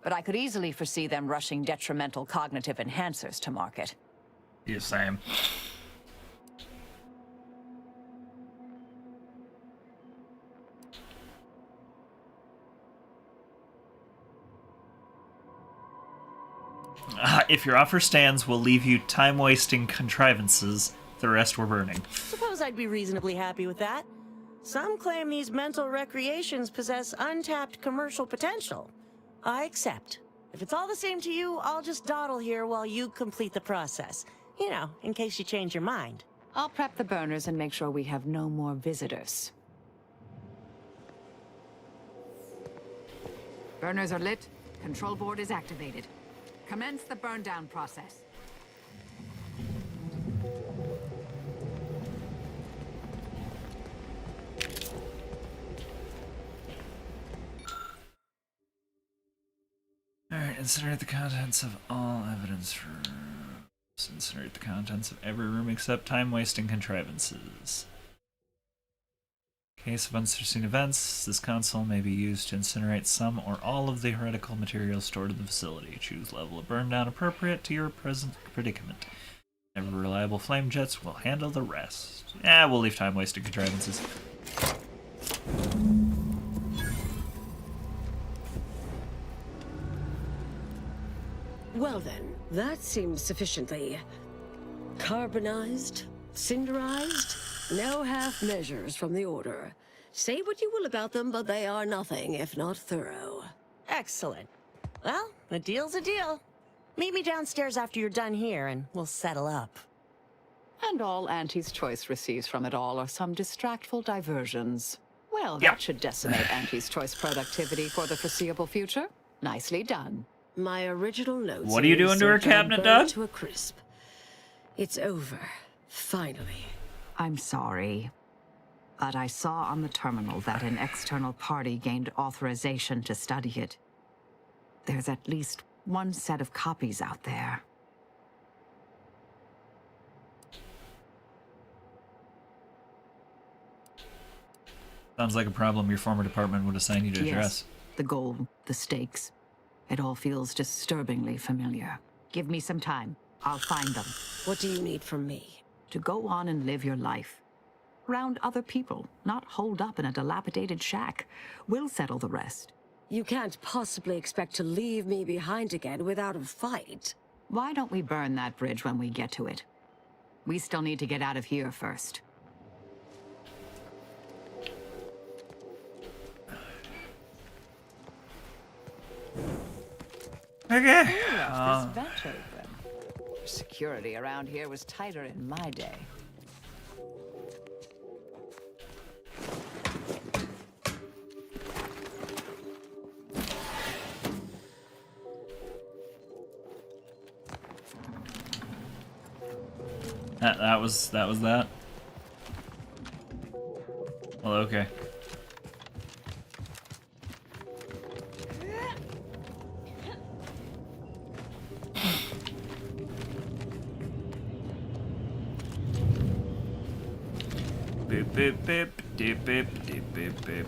but I could easily foresee them rushing detrimental cognitive enhancers to market. Yeah, same. If your offer stands, we'll leave you time-wasting contrivances. The rest we're burning. Suppose I'd be reasonably happy with that. Some claim these mental recreations possess untapped commercial potential. I accept. If it's all the same to you, I'll just dawdle here while you complete the process. You know, in case you change your mind. I'll prep the burners and make sure we have no more visitors. Burners are lit. Control board is activated. Commence the burn down process. Alright, incinerate the contents of all evidence for... Incinerate the contents of every room except time-wasting contrivances. In case of unforeseen events, this console may be used to incinerate some or all of the heretical materials stored in the facility. Choose level of burn down appropriate to your present predicament. Ever reliable flame jets will handle the rest. Yeah, we'll leave time-wasting contrivances. Well then, that seems sufficiently carbonized, cinderized. No half measures from the Order. Say what you will about them, but they are nothing if not thorough. Excellent. Well, a deal's a deal. Meet me downstairs after you're done here, and we'll settle up. And all Auntie's Choice receives from it all are some distractful diversions. Well, Yep. that should decimate Auntie's Choice productivity for the foreseeable future. Nicely done. My original notes. What are you doing to her cabinet, Doug? To a crisp. It's over. Finally. I'm sorry, but I saw on the terminal that an external party gained authorization to study it. There's at least one set of copies out there. Sounds like a problem your former department would assign you to address. Yes, the goal, the stakes. It all feels disturbingly familiar. Give me some time. I'll find them. What do you need from me? To go on and live your life. Around other people, not holed up in a dilapidated shack. We'll settle the rest. You can't possibly expect to leave me behind again without a fight. Why don't we burn that bridge when we get to it? We still need to get out of here first. Okay. Who left this vent open? Security around here was tighter in my day. That was that. Well, okay. Beep beep beep deep beep deep beep beep.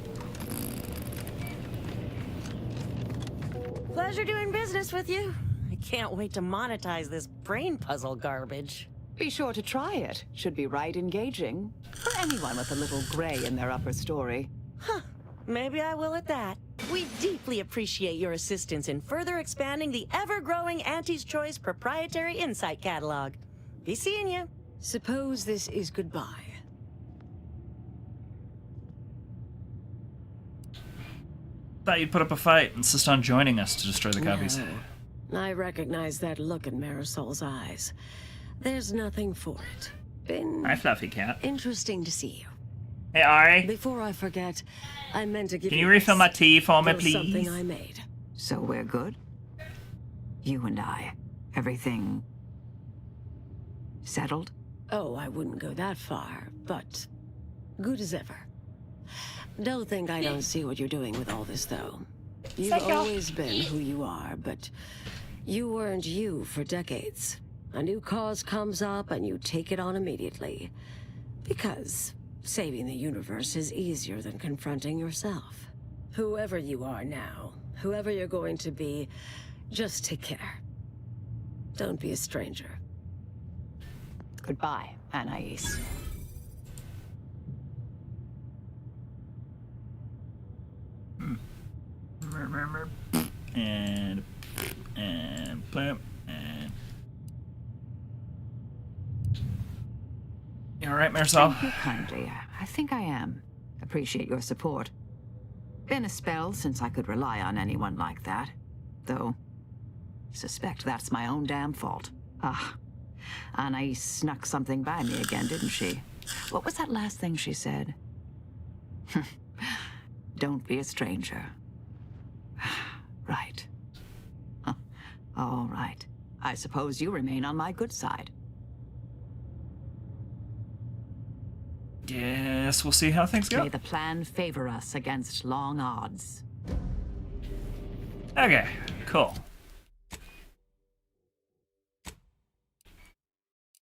Pleasure doing business with you. I can't wait to monetize this brain puzzle garbage. Be sure to try it. Should be right engaging. For anyone with a little gray in their upper story. Huh. Maybe I will at that. We deeply appreciate your assistance in further expanding the ever-growing Auntie's Choice proprietary insight catalog. Be seeing you. Suppose this is goodbye. Thought you'd put up a fight, insist on joining us to destroy the copies. No. I recognize that look in Marisol's eyes. There's nothing for it. Been Hi, Fluffy Cat. interesting to see you. Hey, Ari. Before I forget, I meant to give Can you refill my tea for me, please? Something I made. So we're good? You and I. Everything... settled? Oh, I wouldn't go that far, but good as ever. Don't think I don't see what you're doing with all this, though. You've always been who you are, but you weren't you for decades. A new cause comes up and you take it on immediately. Because saving the universe is easier than confronting yourself. Whoever you are now, whoever you're going to be, just take care. Don't be a stranger. Goodbye, Anais. And blam, and you all right, Marisol? Thank you kindly. I think I am. Appreciate your support. Been a spell since I could rely on anyone like that. Though, suspect that's my own damn fault. Ah, Anais snuck something by me again, didn't she? What was that last thing she said? Don't be a stranger. Right. Huh. All right. I suppose you remain on my good side. Yes, we'll see how things go. May the plan favor us against long odds. Okay, cool.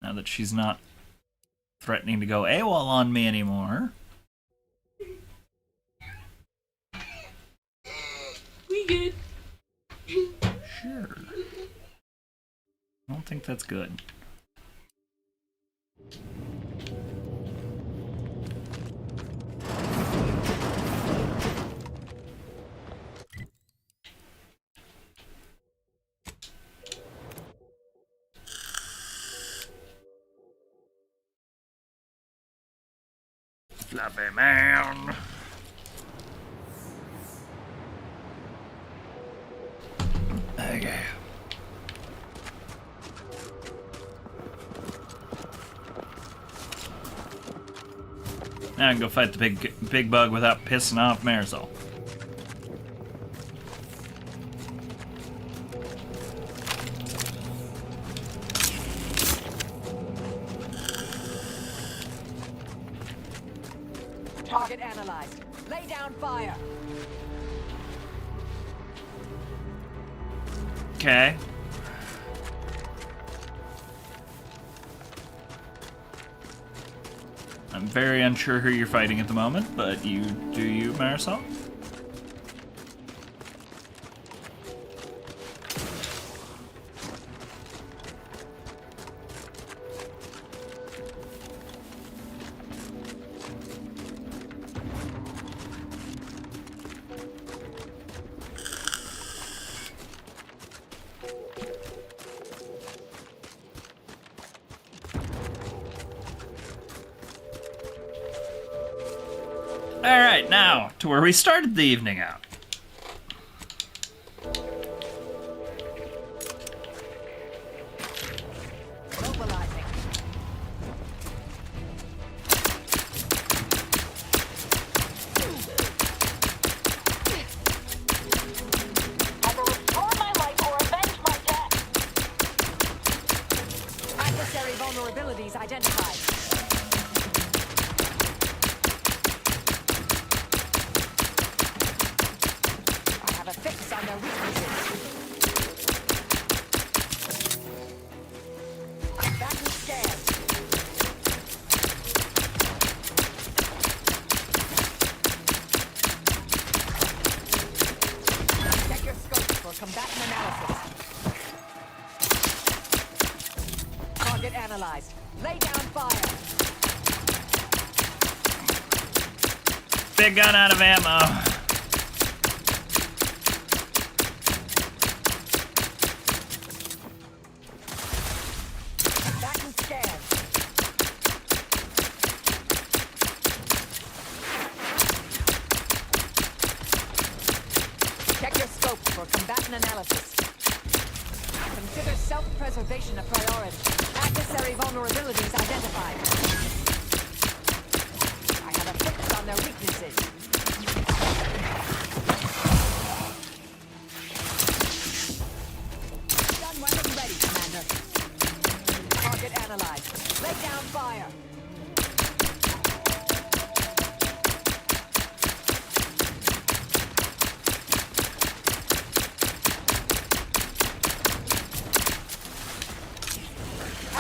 Now that she's not threatening to go AWOL on me anymore. We good. Sure. I don't think that's good. Fluffy man. Okay. Now I can go fight the big bug without pissing off Marisol. Target analyzed. Lay down fire. Okay. I'm very unsure who you're fighting at the moment, but you do you, Marisol? Alright, now to where we started the evening out. Mobilizing. Either restore my life or avenge my death. Adversary vulnerabilities identified. I have a fix on their weaknesses. Back and scan. Check your scope for combatant analysis. Target analyzed. Lay down fire. Big gun out of ammo. Back and scan. Check your scope for combatant analysis. Consider self-preservation a priority. Adversary vulnerabilities identified. I have a fix on their weaknesses. Gun weapon ready, Commander. Target analyzed. Lay down fire.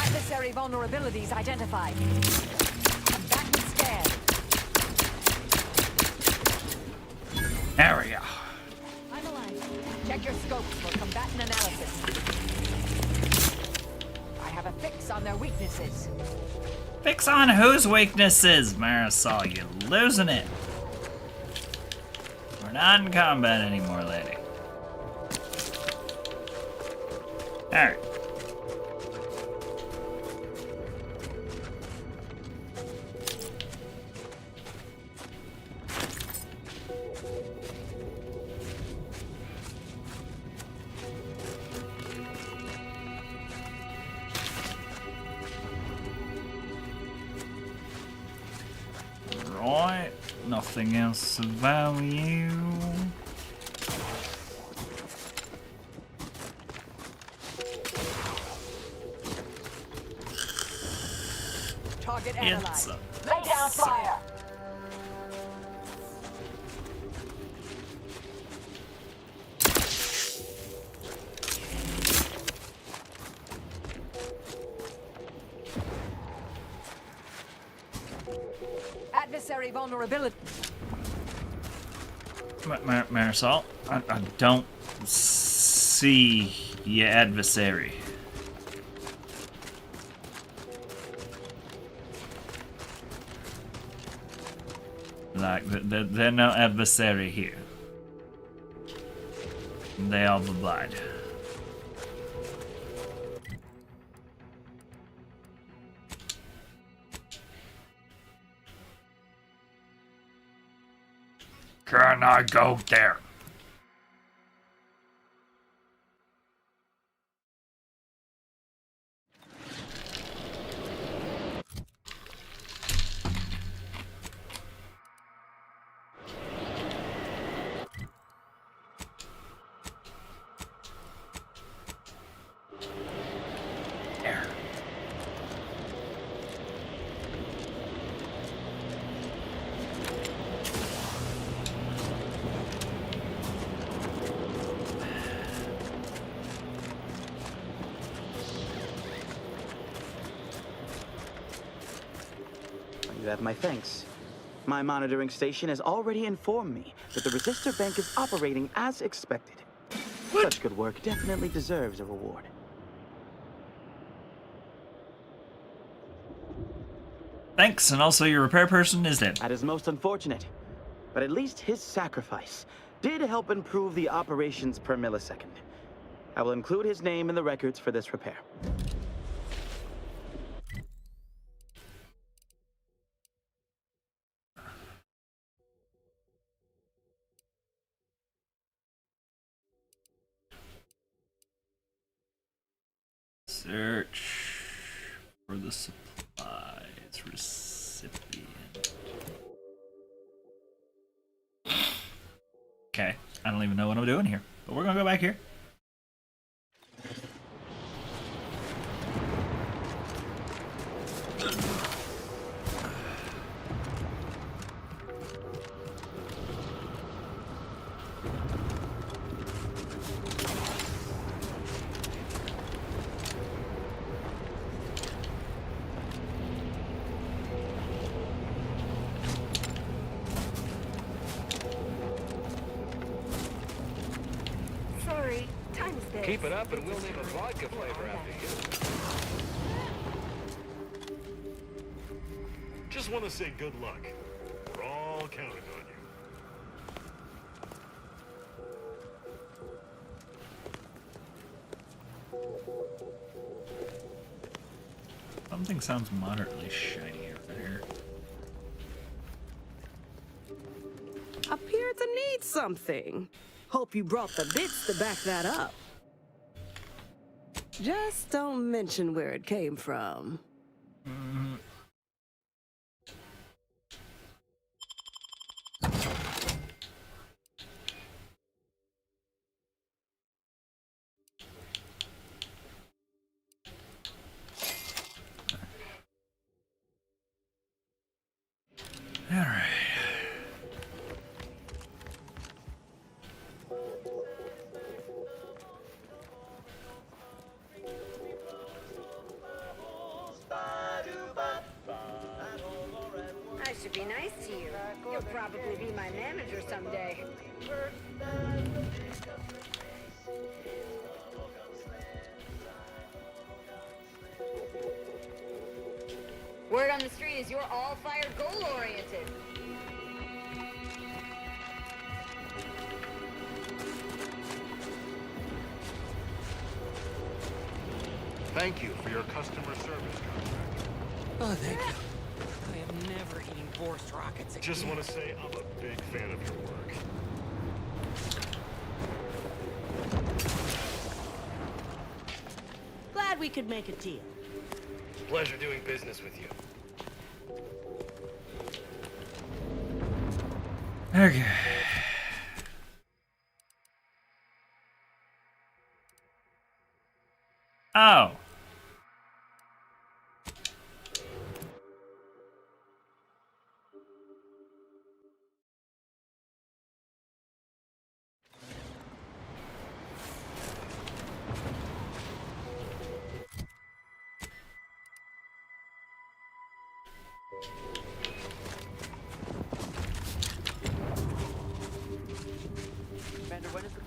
Adversary vulnerabilities identified. Combatant scan. There we go. I'm alive. Check your scope for combatant analysis. I have a fix on their weaknesses. Fix on whose weaknesses, Marisol? You're losing it. We're not in combat anymore, lady. Alright. Right, nothing else of value. Target It's analyzed. Lay down fire. Adversary vulnerability. Marisol, I don't see your adversary. Like, there's no adversary here. They all lied. Can I go there? There. You have my thanks. My monitoring station has already informed me that the resistor bank is operating as expected. Such good work definitely deserves a reward. Thanks, and also your repair person is dead. That is most unfortunate, but at least his sacrifice did help improve the operations per millisecond. I will include his name in the records for this repair. Search for the supplies recipient. Okay, I don't even know what I'm doing here, but we're gonna go back here. Sorry, time's this. Keep it up and we'll name a vodka flavor after you. Just want to say good luck. We're all counting on you. Something sounds moderately shiny over here. Appear to need something. Hope you brought the bits to back that up. Just don't mention where it came from. All right. I should be nice to you. You'll probably be my manager someday. Word on the street is you're all fired goal-oriented. Thank you for your customer service contract. Oh, thank you. I am never eating Borscht rockets again. Just want to say I'm a big fan of your work. Glad we could make a deal. Pleasure doing business with you. Okay. Oh.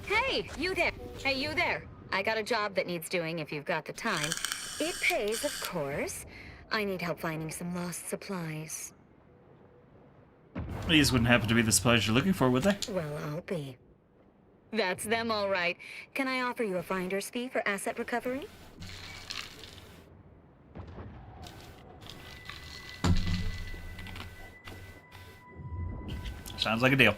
Hey, you there. Hey, you there. I got a job that needs doing if you've got the time. It pays, of course. I need help finding some lost supplies. These wouldn't happen to be the supplies you're looking for, would they? Well, I'll be. That's them, all right. Can I offer you a finder's fee for asset recovery? Sounds like a deal.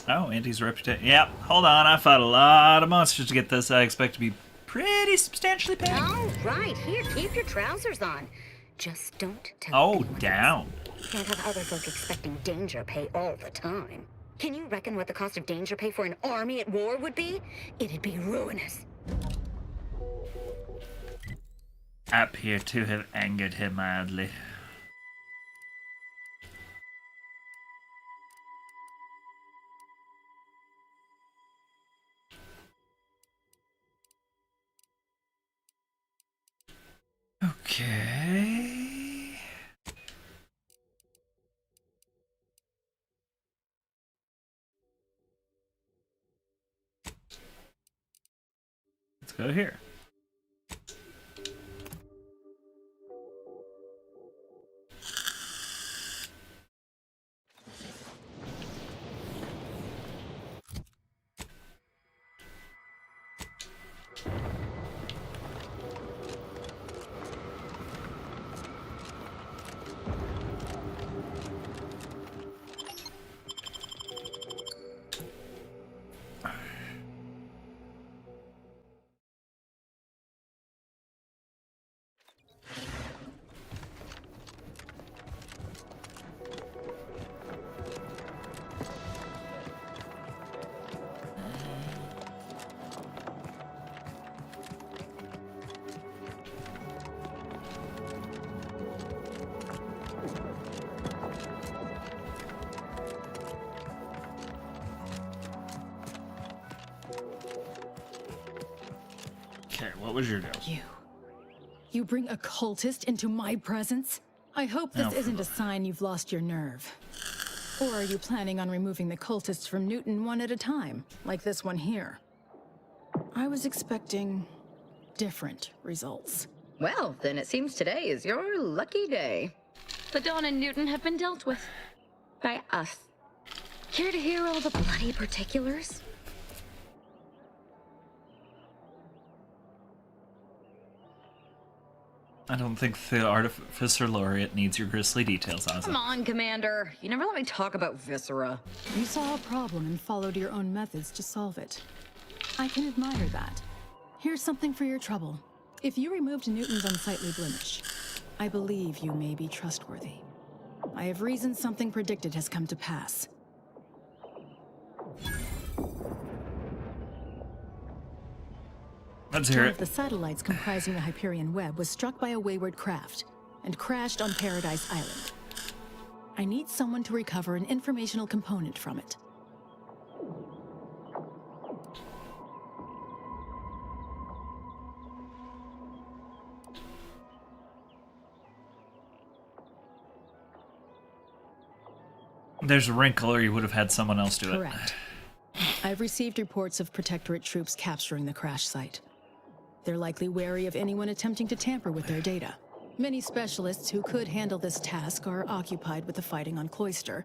Oh, Andy's reputation. Yep, hold on. I fought a lot of monsters to get this. I expect to be pretty substantially paid. All right, here, keep your trousers on. Just don't tell Oh, anyone down. else. Can't have other folk expecting danger pay all the time. Can you reckon what the cost of danger pay for an army at war would be? It'd be ruinous. Appear to have angered him mildly. Okay. Let's go here. What was your deal? You bring a cultist into my presence? I hope this Oh, for isn't a sign you've lost your nerve. Or are you planning on removing the cultists from Newton one at a time, like this one here? I was expecting different results. Well, then it seems today is your lucky day. The Dawn and Newton have been dealt with. By us. Care to hear all the bloody particulars? I don't think the Artificer Laureate needs your grisly details, Ozzy. Come on, Commander. You never let me talk about Viscera. You saw a problem and followed your own methods to solve it. I can admire that. Here's something for your trouble. If you removed Newton's unsightly blemish, I believe you may be trustworthy. I have reasons something predicted has come to pass. Let's hear One it. of the satellites comprising the Hyperion web was struck by a wayward craft and crashed on Paradise Island. I need someone to recover an informational component from it. There's a wrinkle, or you would have had someone else do it. Correct. I've received reports of Protectorate troops capturing the crash site. They're likely wary of anyone attempting to tamper with their data. Many specialists who could handle this task are occupied with the fighting on Cloister,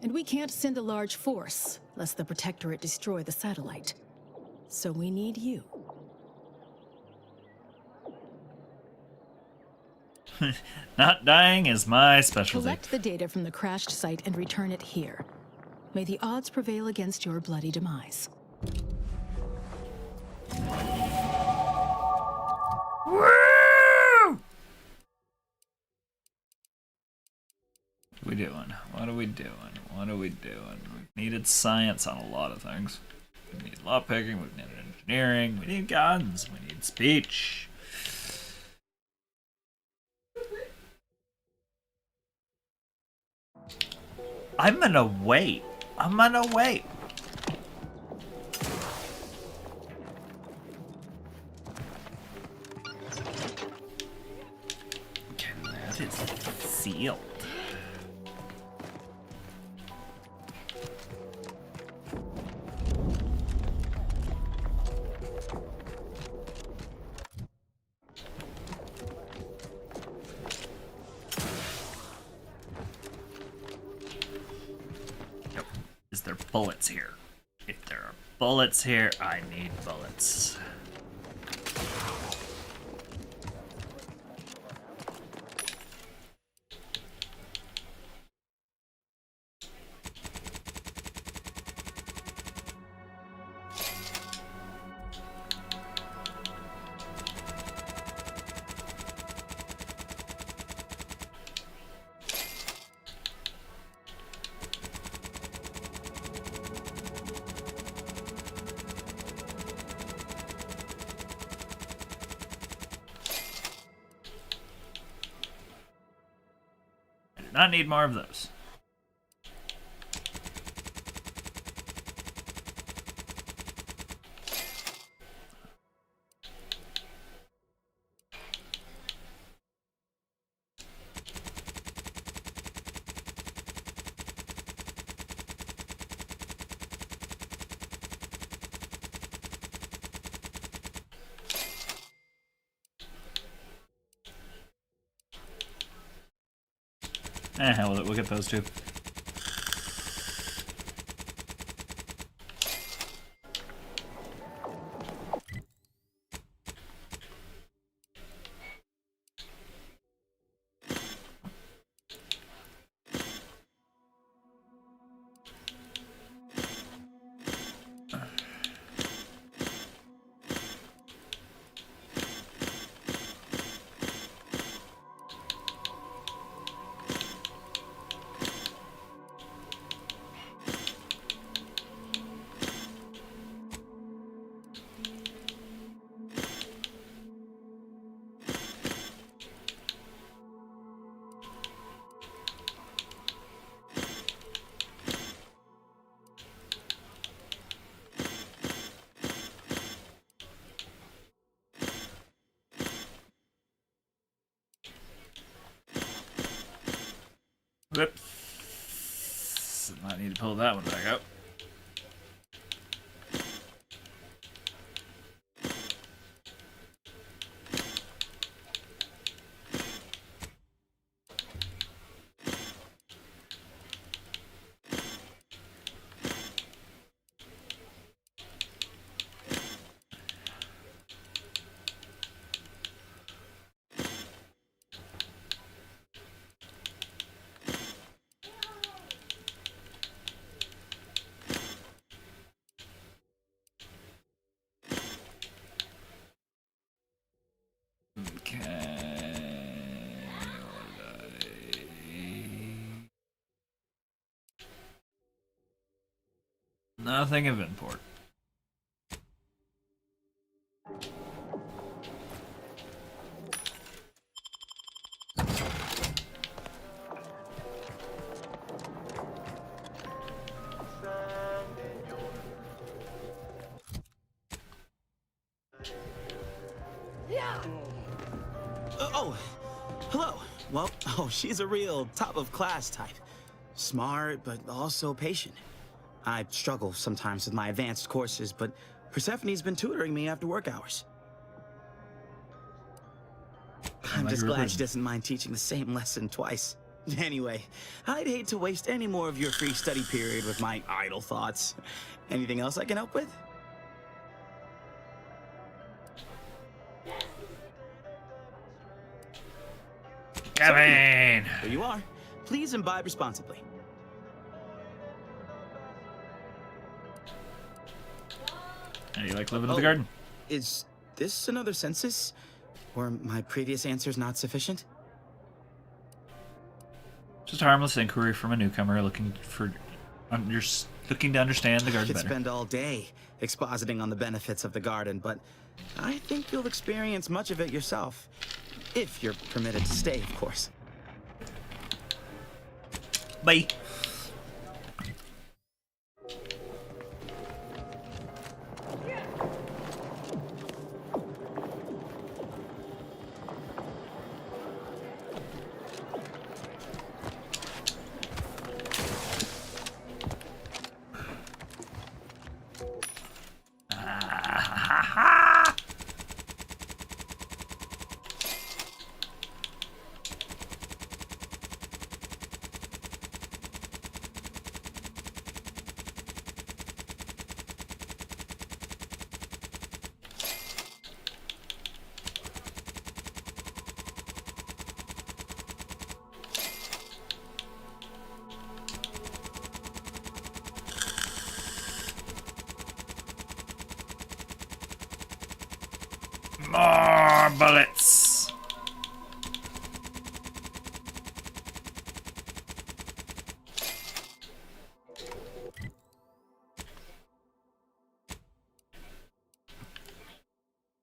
and we can't send a large force lest the Protectorate destroy the satellite. So we need you. Not dying is my specialty. Collect the data from the crashed site and return it here. May the odds prevail against your bloody demise. Woo! What are we doing? What are we doing? What are we doing? We needed science on a lot of things. We need lockpicking, we need engineering, we need guns, we need speech. I'm gonna wait. I'm gonna wait. Okay, that is sealed. Is there bullets here? If there are bullets here, I need bullets. Not need more of those. Hell with it, we'll get those two. Whoops. Might need to pull that one back up. Nothing of import. Oh, hello. Well, she's a real top-of-class type. Smart, but also patient. I struggle sometimes with my advanced courses, but Persephone's been tutoring me after work hours. I'm just glad she doesn't mind teaching the same lesson twice. Anyway, I'd hate to waste any more of your free study period with my idle thoughts. Anything else I can help with? Kevin! There you are. Please imbibe responsibly. How do you like living in the garden? Is this another census? Were my previous answers not sufficient? Just a harmless inquiry from a newcomer looking to understand the garden I could better. spend all day expositing on the benefits of the garden, but I think you'll experience much of it yourself. If you're permitted to stay, of course. Bye. More bullets.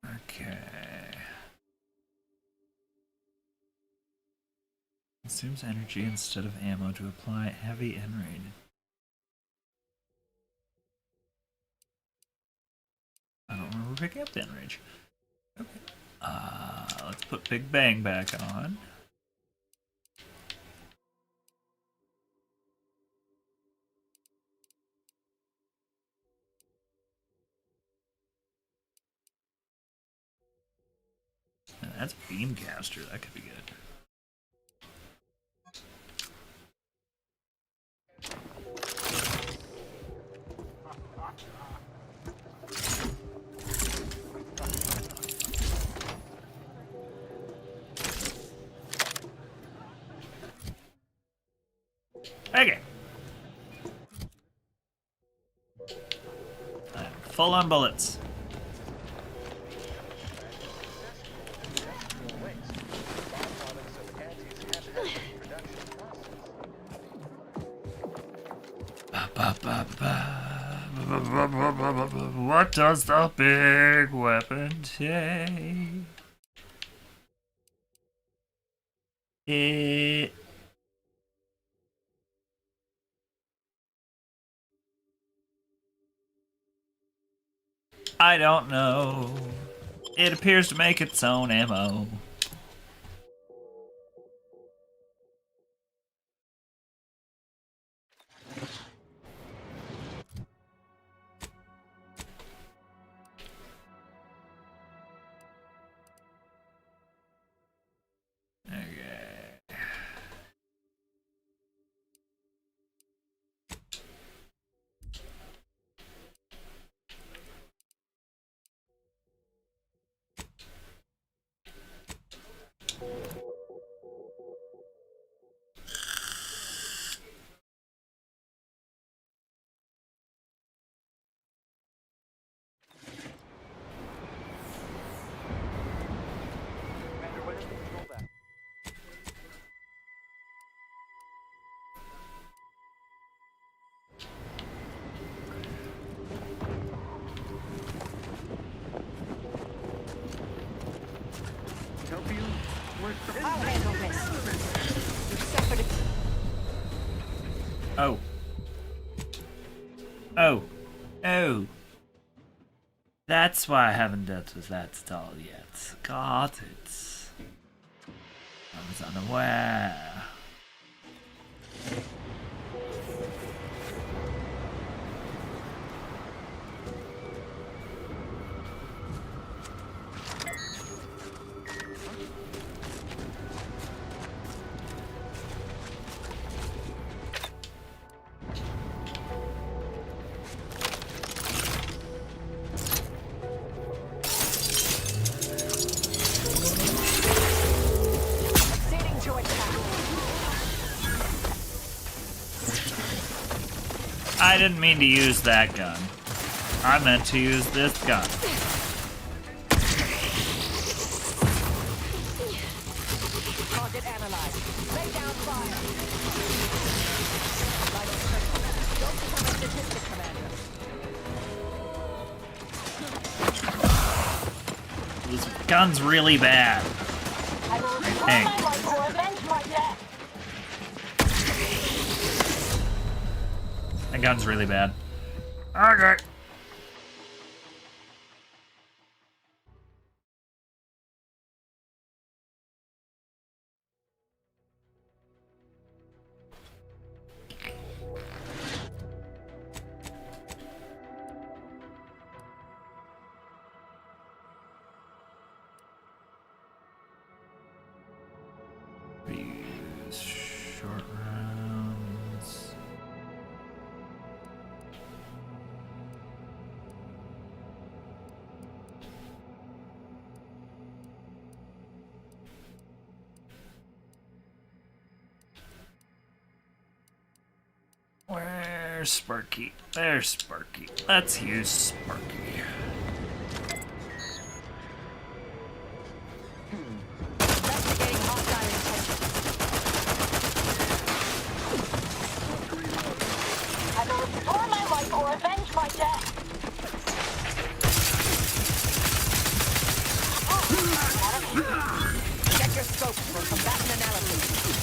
Okay. Consumes energy instead of ammo to apply heavy and rated. I don't remember picking up the end range. Okay. Let's put Big Bang back on. And that's Beamcaster. That could be good. Okay. I'm full on bullets. What does the big weapon take? I don't know. It appears to make its own ammo. Oh. Oh. Oh. That's why I haven't dealt with that at all yet. Got it. I was unaware. I didn't mean to use that gun. I meant to use this gun. Target analyzed. Lay down fire. Vital critical. Don't become a statistic, Commander. This gun's really bad. I will restore my life or avenge my death. That gun's really bad. Okay. These short rounds. Where's Sparky? There's Sparky. Let's use Sparky. Investigating hostile intentions. I will restore my life or avenge my death. Check your scope for combatant analysis.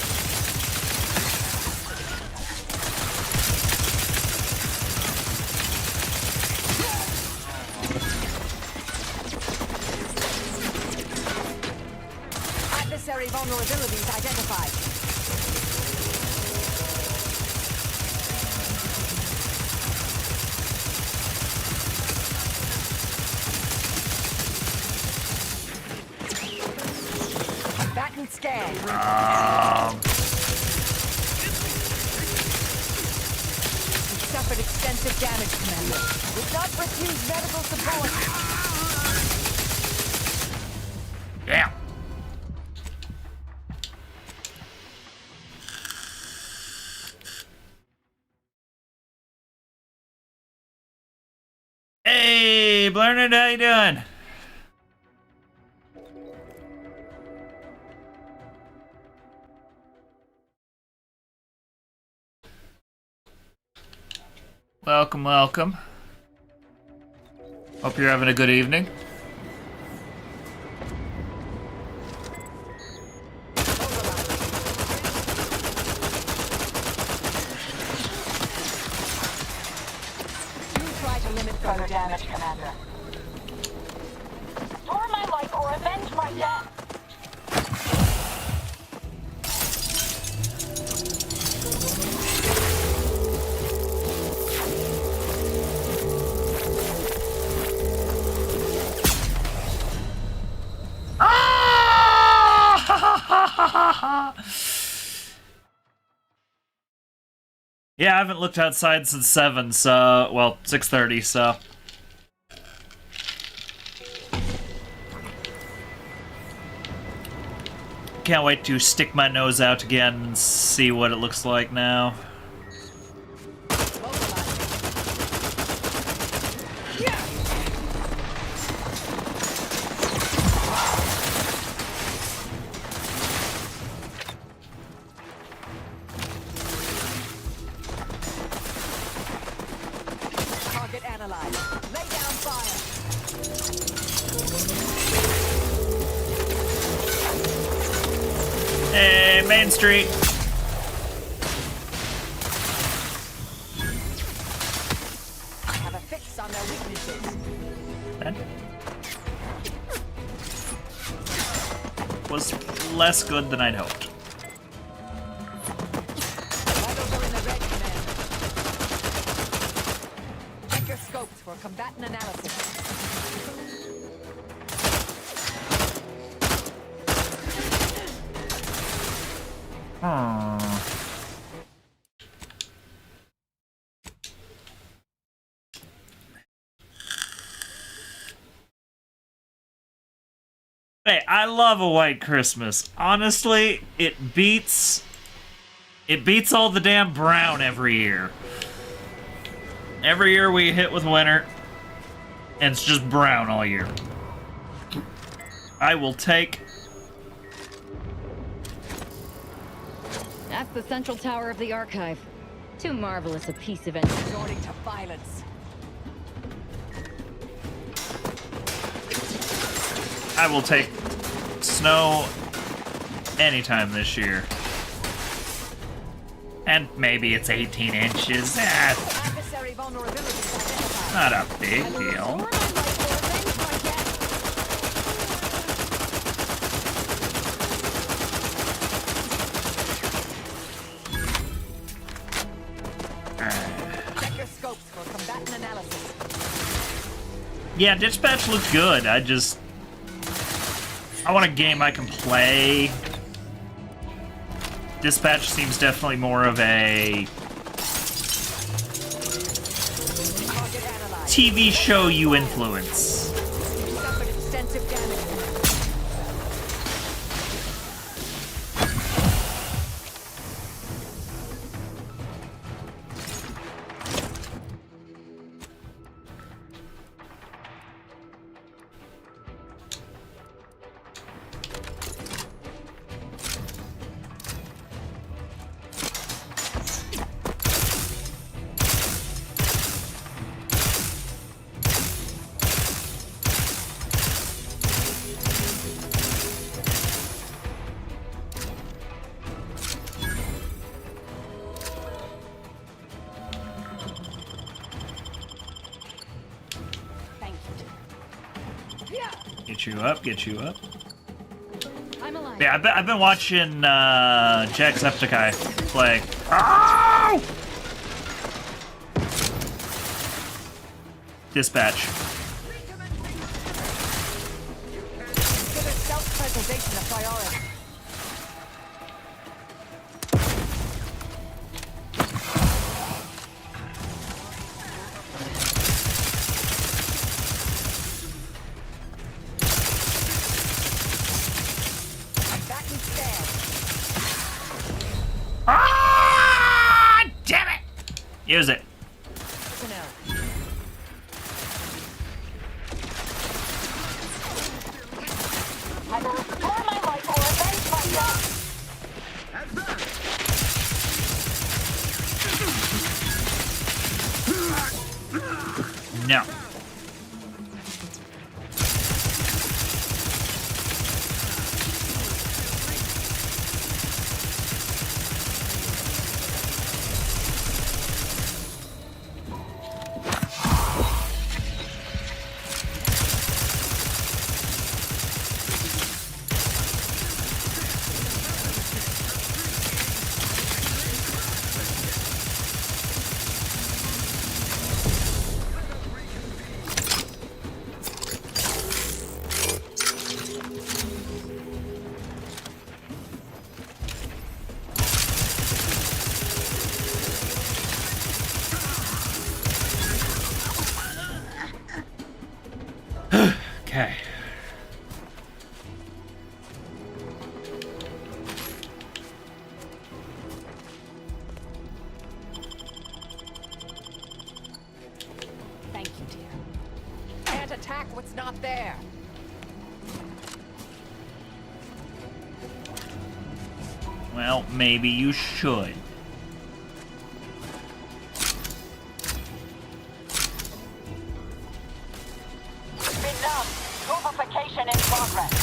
Adversary vulnerabilities identified. Combatant scan. You suffered extensive damage, Commander. Would not refuse medical support. Yeah. Hey, Bernard, how you doing? Welcome, welcome. Hope you're having a good evening. Try to limit Further damage, Commander. Restore my life or avenge my death. Yeah, I haven't looked outside since 7, so, well, 6:30, so. Can't wait to stick my nose out again and see what it looks like now. Target analyzed. Lay down fire. Hey, Main Street. fix on their weaknesses. That was less good than I'd hoped. Vitals are in the red, Commander. Check your scopes for combatant analysis. Hey, I love a white Christmas. Honestly, it beats all the damn brown every year. Every year we hit with winter, and it's just brown all year. I will take. That's the central tower of the archive. Too marvelous a piece of it. Resorting to violence. I will take snow anytime this year. And maybe it's 18 inches. Adversary vulnerabilities identified. Not a big deal. Check your scopes for combatant analysis. Yeah, Dispatch looks good. I want a game I can play. Dispatch seems definitely more of a TV show you influence. You suffered extensive damage. Get you up. I'm alive. Yeah, I've been watching Jacksepticeye play. Oh! Dispatch. Consider self-preservation a priority. Ah! Damn it! Use it. I will restore my life or avenge myself. No. Okay. Thank you, dear. Can't attack what's not there. Well, maybe you should. Purification in progress.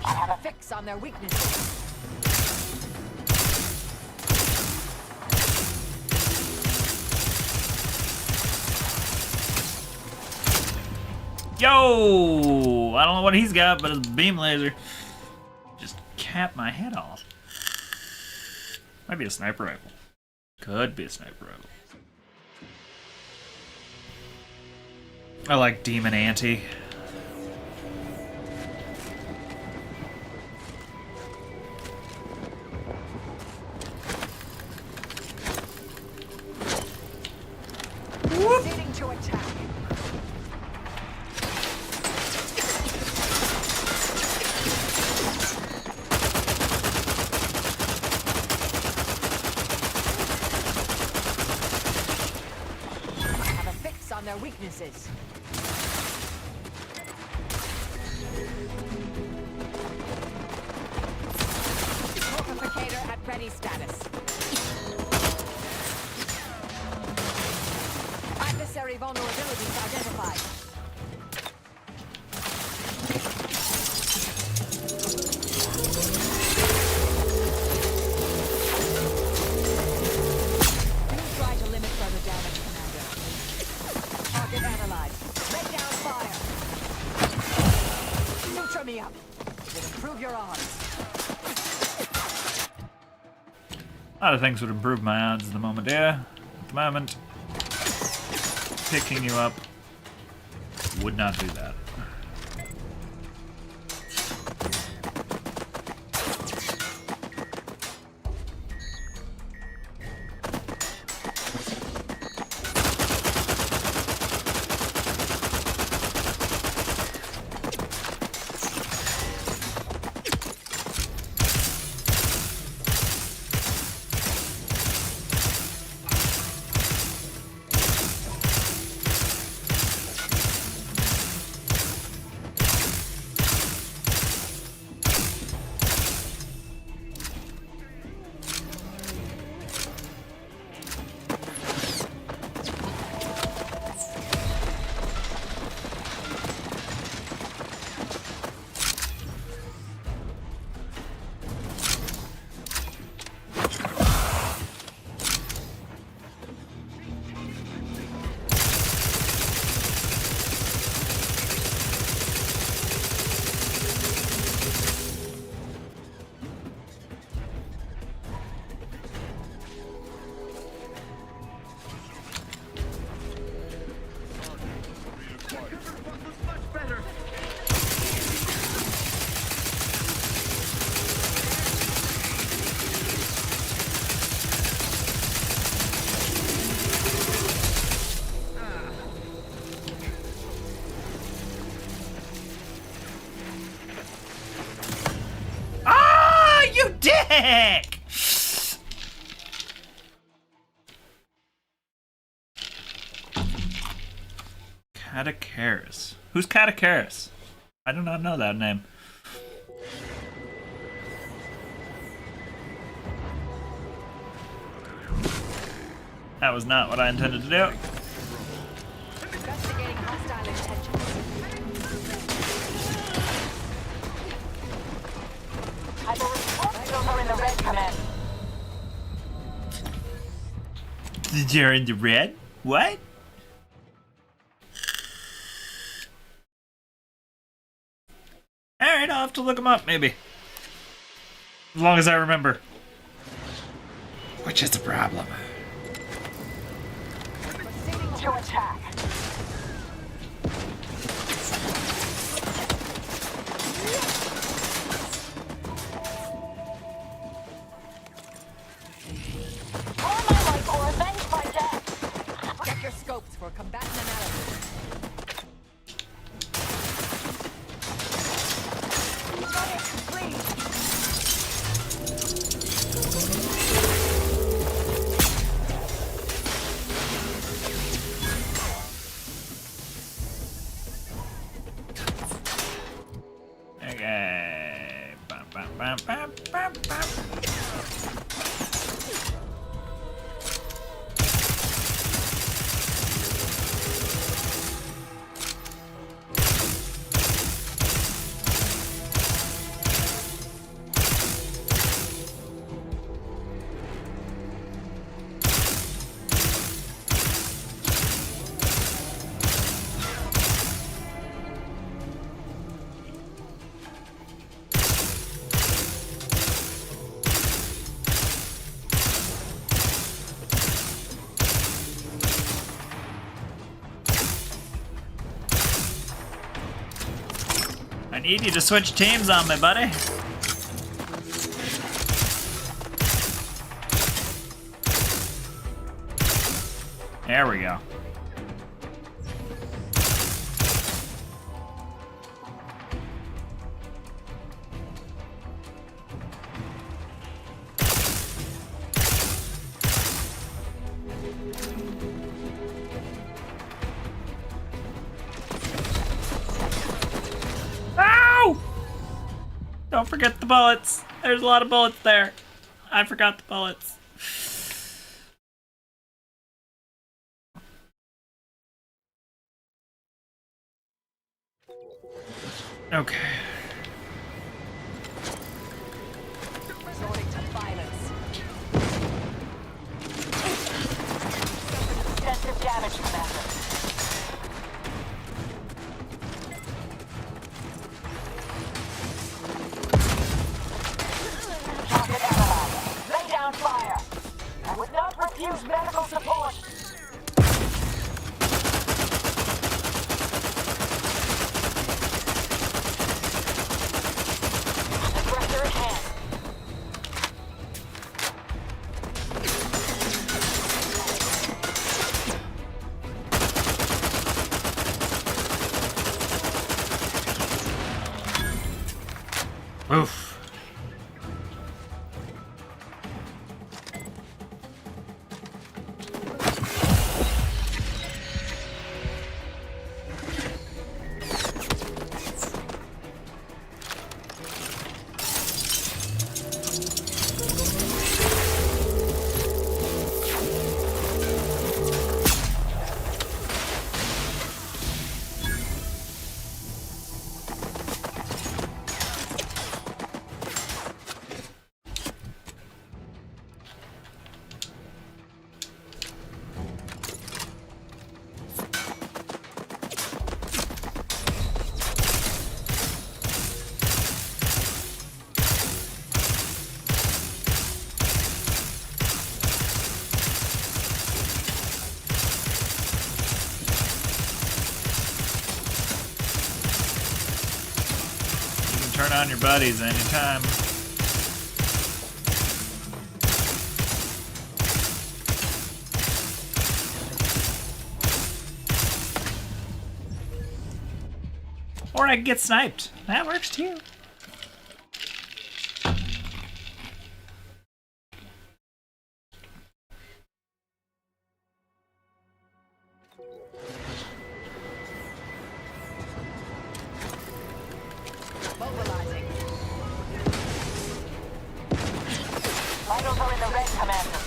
I have a fix on their weaknesses. go! I don't know what he's got, but it's a beam laser. Just cap my head off. Might be a sniper rifle. Could be a sniper rifle. I like Demon Ante. Proceeding to attack. I have a fix on their weaknesses. Torpificator at ready status. Adversary vulnerabilities identified. Do try to limit further damage, Commander. Target analyzed. Lay down fire. Suture me up. It will improve your odds. A lot of things would improve my odds at the moment, yeah. At the moment, picking you up would not do that. Dick! Catacaris. Who's Catacaris? I do not know that name. That was not what I intended to do. Investigating hostile intentions. I will report over in the red command. You're in the red? What? Alright, I'll have to look them up, maybe. As long as I remember. Which is the problem. Proceeding to attack. Pour my life or avenge my death. Check your scopes for combatant analysis. Please. Okay. Bam, bam, bam, bam, bam, bam. Need you to switch teams on me, buddy. There we go. Ow! Don't forget the bullets. There's a lot of bullets there. I forgot the bullets. Okay. Resorting to violence. Extensive damage, Commander. Target analyzed. Lay down fire. I would not refuse medical support. Aggressor at hand. Oof. Turn on your buddies anytime. Or I can get sniped. That works too. Mobilizing. Vitals are in the red, Commander.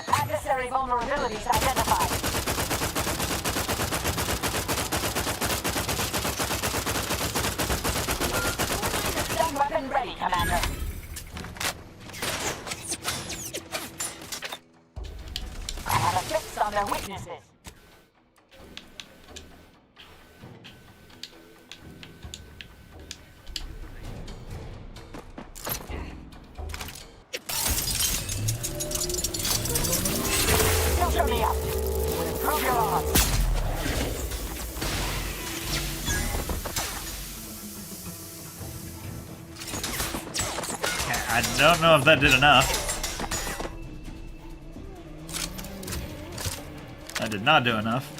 Adversary vulnerabilities identified. Stun weapon ready, Commander. I have a fix on their weaknesses. Filter me up. Improve your odds. I don't know if that did enough. I did not do enough.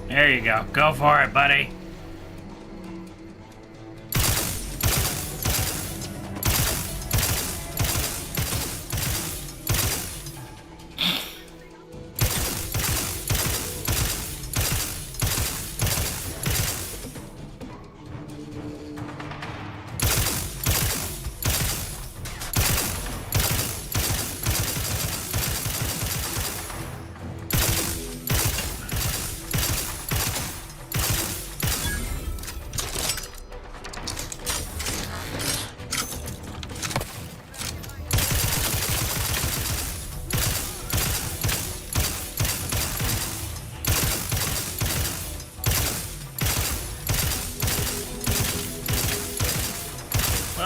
There you go. Go for it, buddy.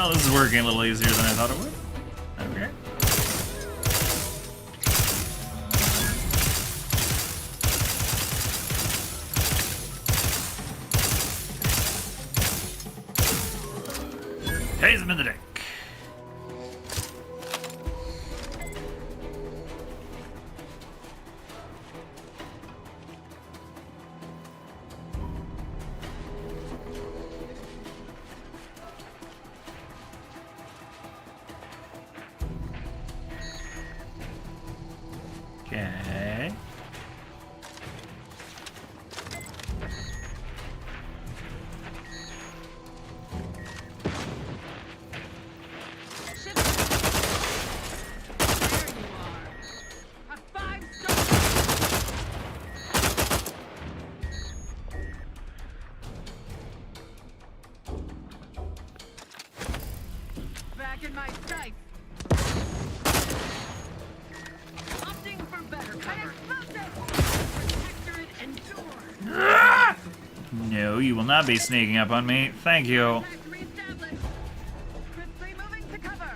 Well, this is working a little easier than I thought it would. Okay. Tase him in the dick. Okay. Back in my sights. Opting for better cover. Protectorate endure. No, you will not be sneaking up on me. Thank you. Crisply moving to cover.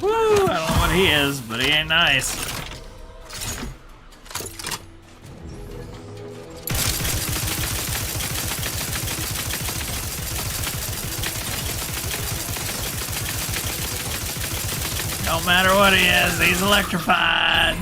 Woo! I don't know what he is, but he ain't nice. No matter what he is, he's electrified.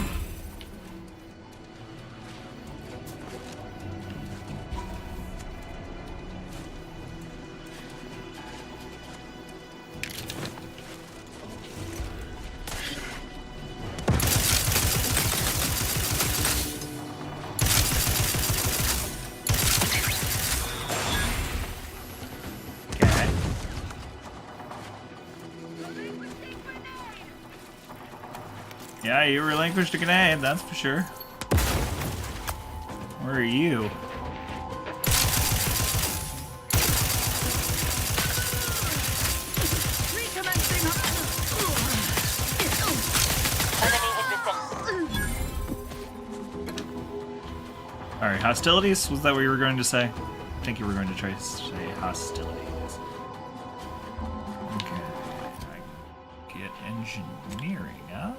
Yeah, you relinquished a grenade, that's for sure. Where are you? Alright, hostilities? Was that what you were going to say? I think you were going to try to say hostilities. Okay. I get engineering up.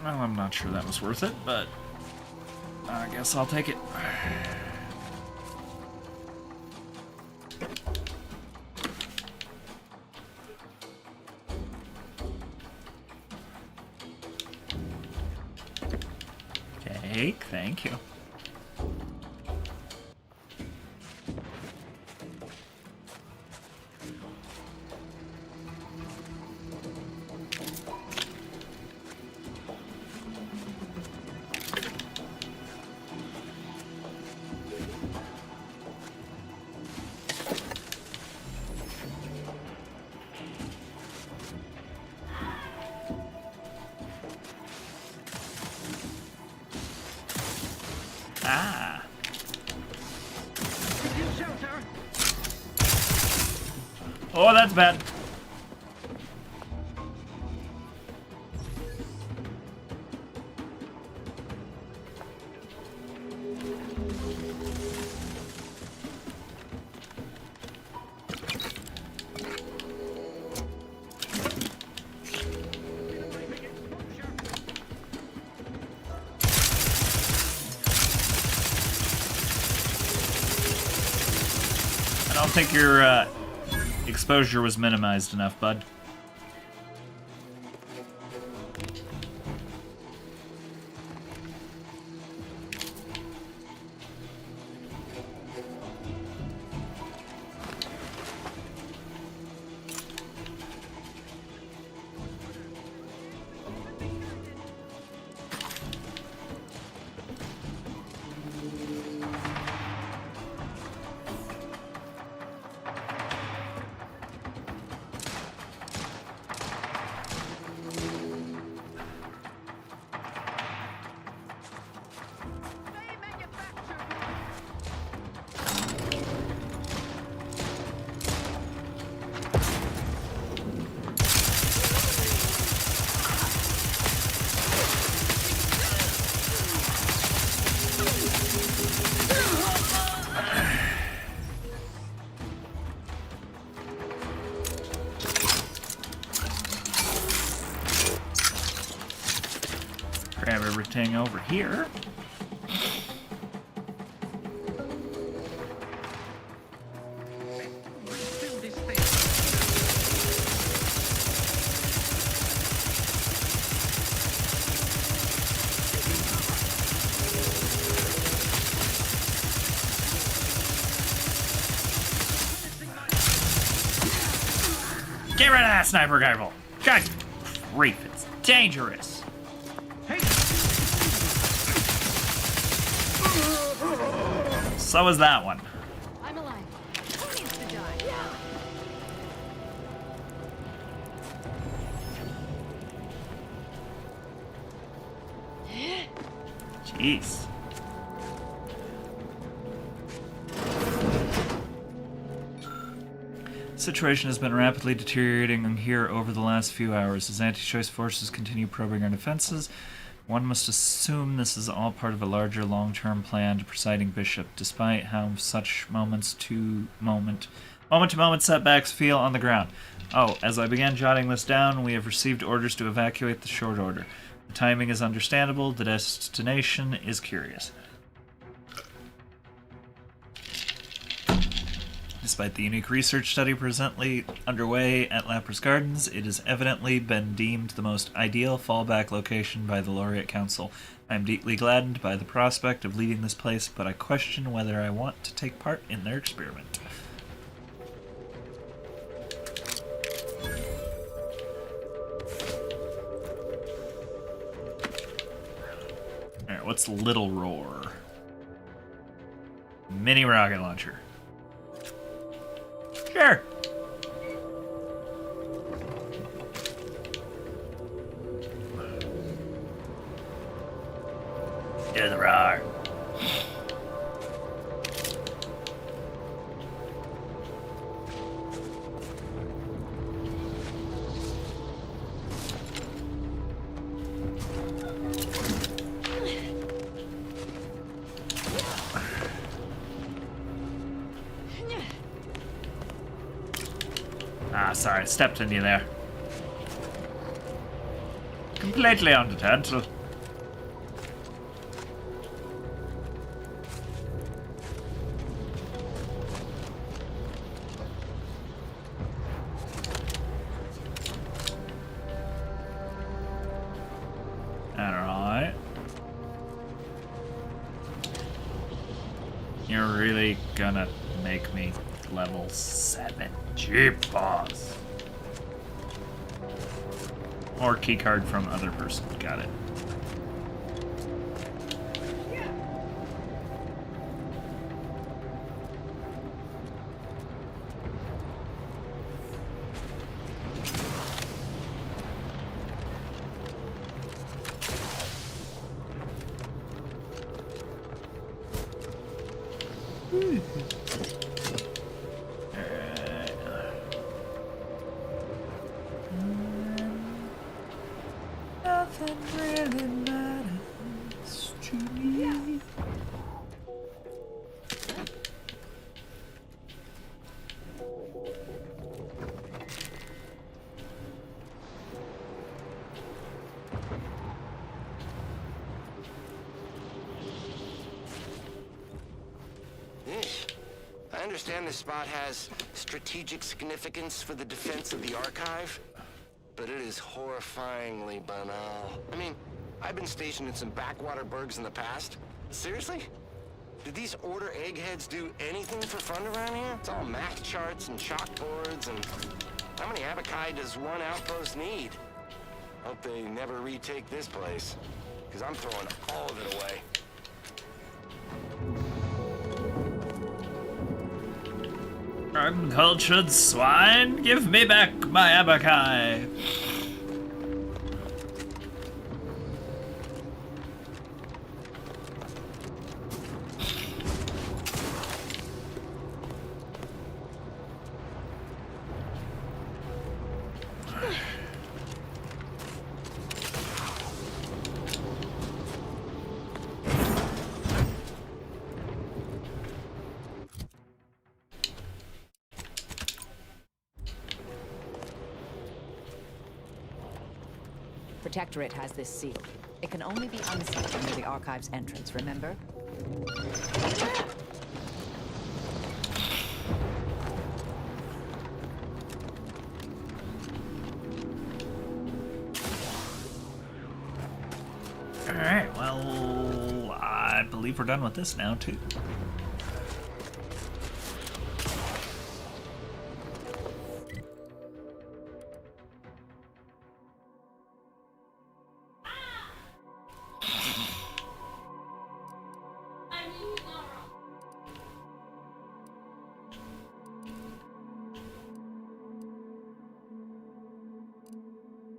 Well, I'm not sure that was worth it, but I guess I'll take it. Take, thank you. Ah. Oh, that's bad. think your exposure was minimized enough, bud. Grab everything over here. Get rid of that sniper rifle! God grief, it's dangerous! So was that one. I'm alive. Who needs to die? Jeez. The situation has been rapidly deteriorating here over the last few hours. As anti-choice forces continue probing our defenses, one must assume this is all part of a larger long-term plan to presiding bishop, despite how such moment-to-moment setbacks feel on the ground. Oh, as I began jotting this down, we have received orders to evacuate the short order. The timing is understandable, the destination is curious. Despite the unique research study presently underway at Lapras Gardens, it has evidently been deemed the most ideal fallback location by the Laureate Council. I am deeply gladdened by the prospect of leading this place, but I question whether I want to take part in their experiment. Alright, what's Little Roar? Mini rocket launcher. Sure. Do the roar. Ah, sorry, I stepped in you there. Completely unintentional. Alright. You're really gonna make me level 7. Jeepers. Or keycard from other person. Got it. Nothing really matters to me. I understand this spot has strategic significance for the defense of the archive, but it is horrifyingly banal. I mean, I've been stationed in some backwater burgs in the past. Seriously? Did these Order eggheads do anything for fun around here? It's all map charts and chalkboards, and how many abakai does one outpost need? Hope they never retake this place, because I'm throwing all of it away. Uncultured swine, give me back my abakai. Protectorate has this sealed. It can only be unsealed near the Archive's entrance, remember? Alright, well, I believe we're done with this now, too.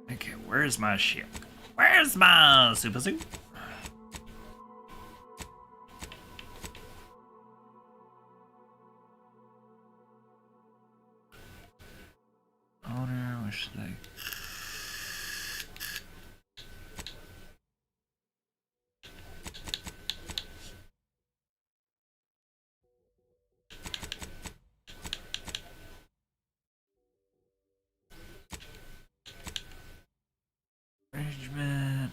Okay, where's my ship? Where's my super suit? Owner, what should I? Arrangement.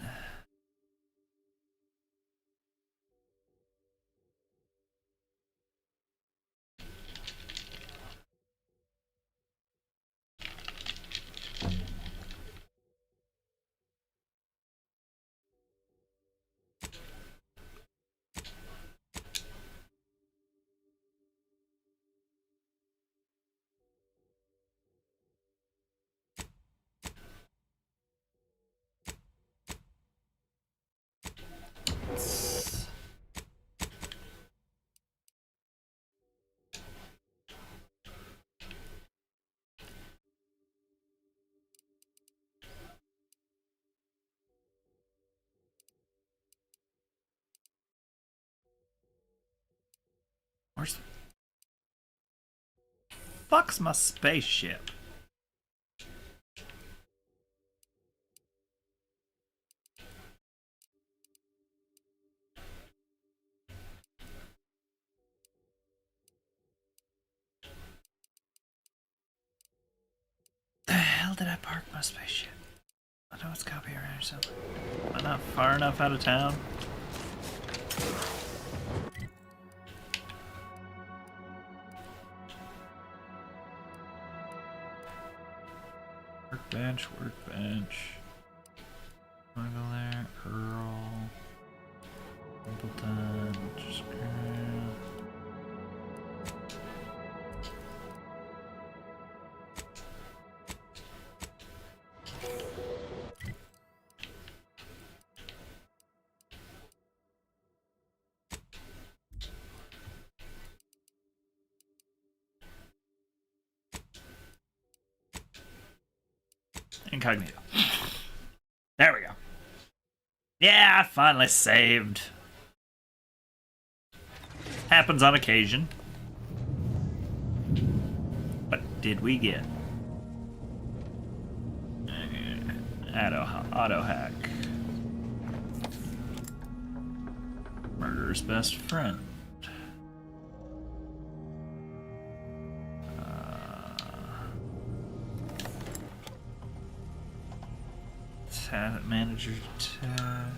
Where's fuck's my spaceship? The hell did I park my spaceship? I know it's copyright or something. Am I not far enough out of town? Workbench, workbench. Wanna go there? Earl. Wimbledon. Screw. Incognito. There we go. Yeah, I finally saved. Happens on occasion. What did we get? Auto hack. Murderer's best friend. Talent manager tab.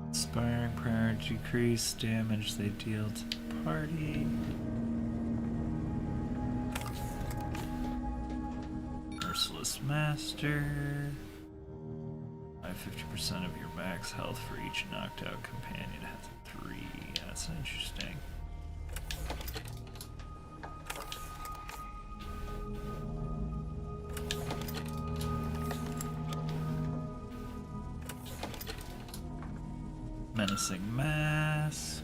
Inspiring prayer, decrease damage they deal to the party. Fearless Master. 50% of your max health for each knocked out companion has 3. That's interesting. Menacing Mask.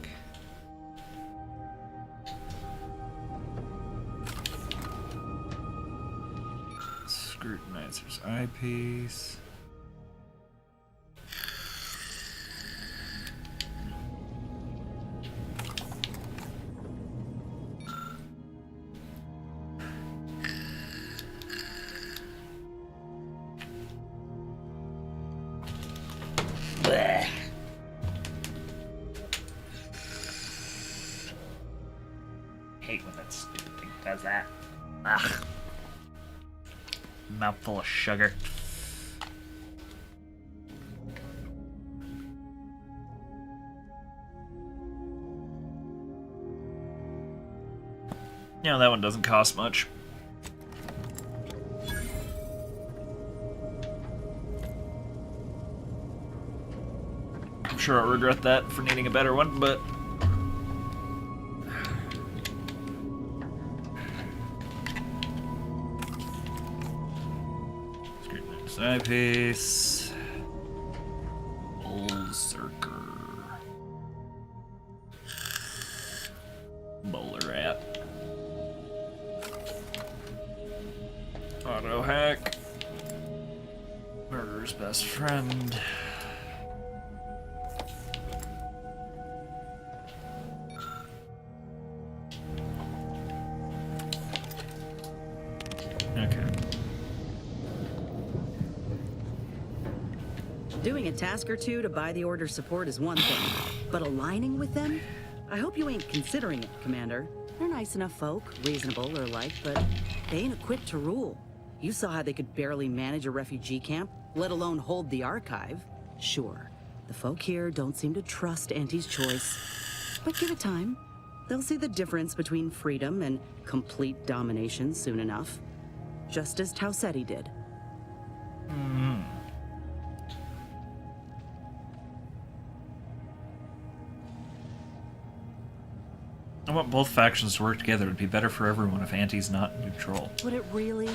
Scrutinizer's Eyepiece. Blech. Hate when that stupid thing does that. Ugh. Mouthful of sugar. You know, that one doesn't cost much. I'm sure I'll regret that for needing a better one, but... Eyepiece. Berserker. Bowler Rat. Auto hack. Murderer's best friend. Okay. Doing a task or two to buy the Order's support is one thing, but aligning with them? I hope you ain't considering it, Commander. They're nice enough folk, reasonable or like, but they ain't equipped to rule. You saw how they could barely manage a refugee camp, let alone hold the archive. Sure, the folk here don't seem to trust Auntie's choice, but give it time. They'll see the difference between freedom and complete domination soon enough. Just as Tausetti did. I want both factions to work together. It'd be better for everyone if Auntie's not neutral. Would it really?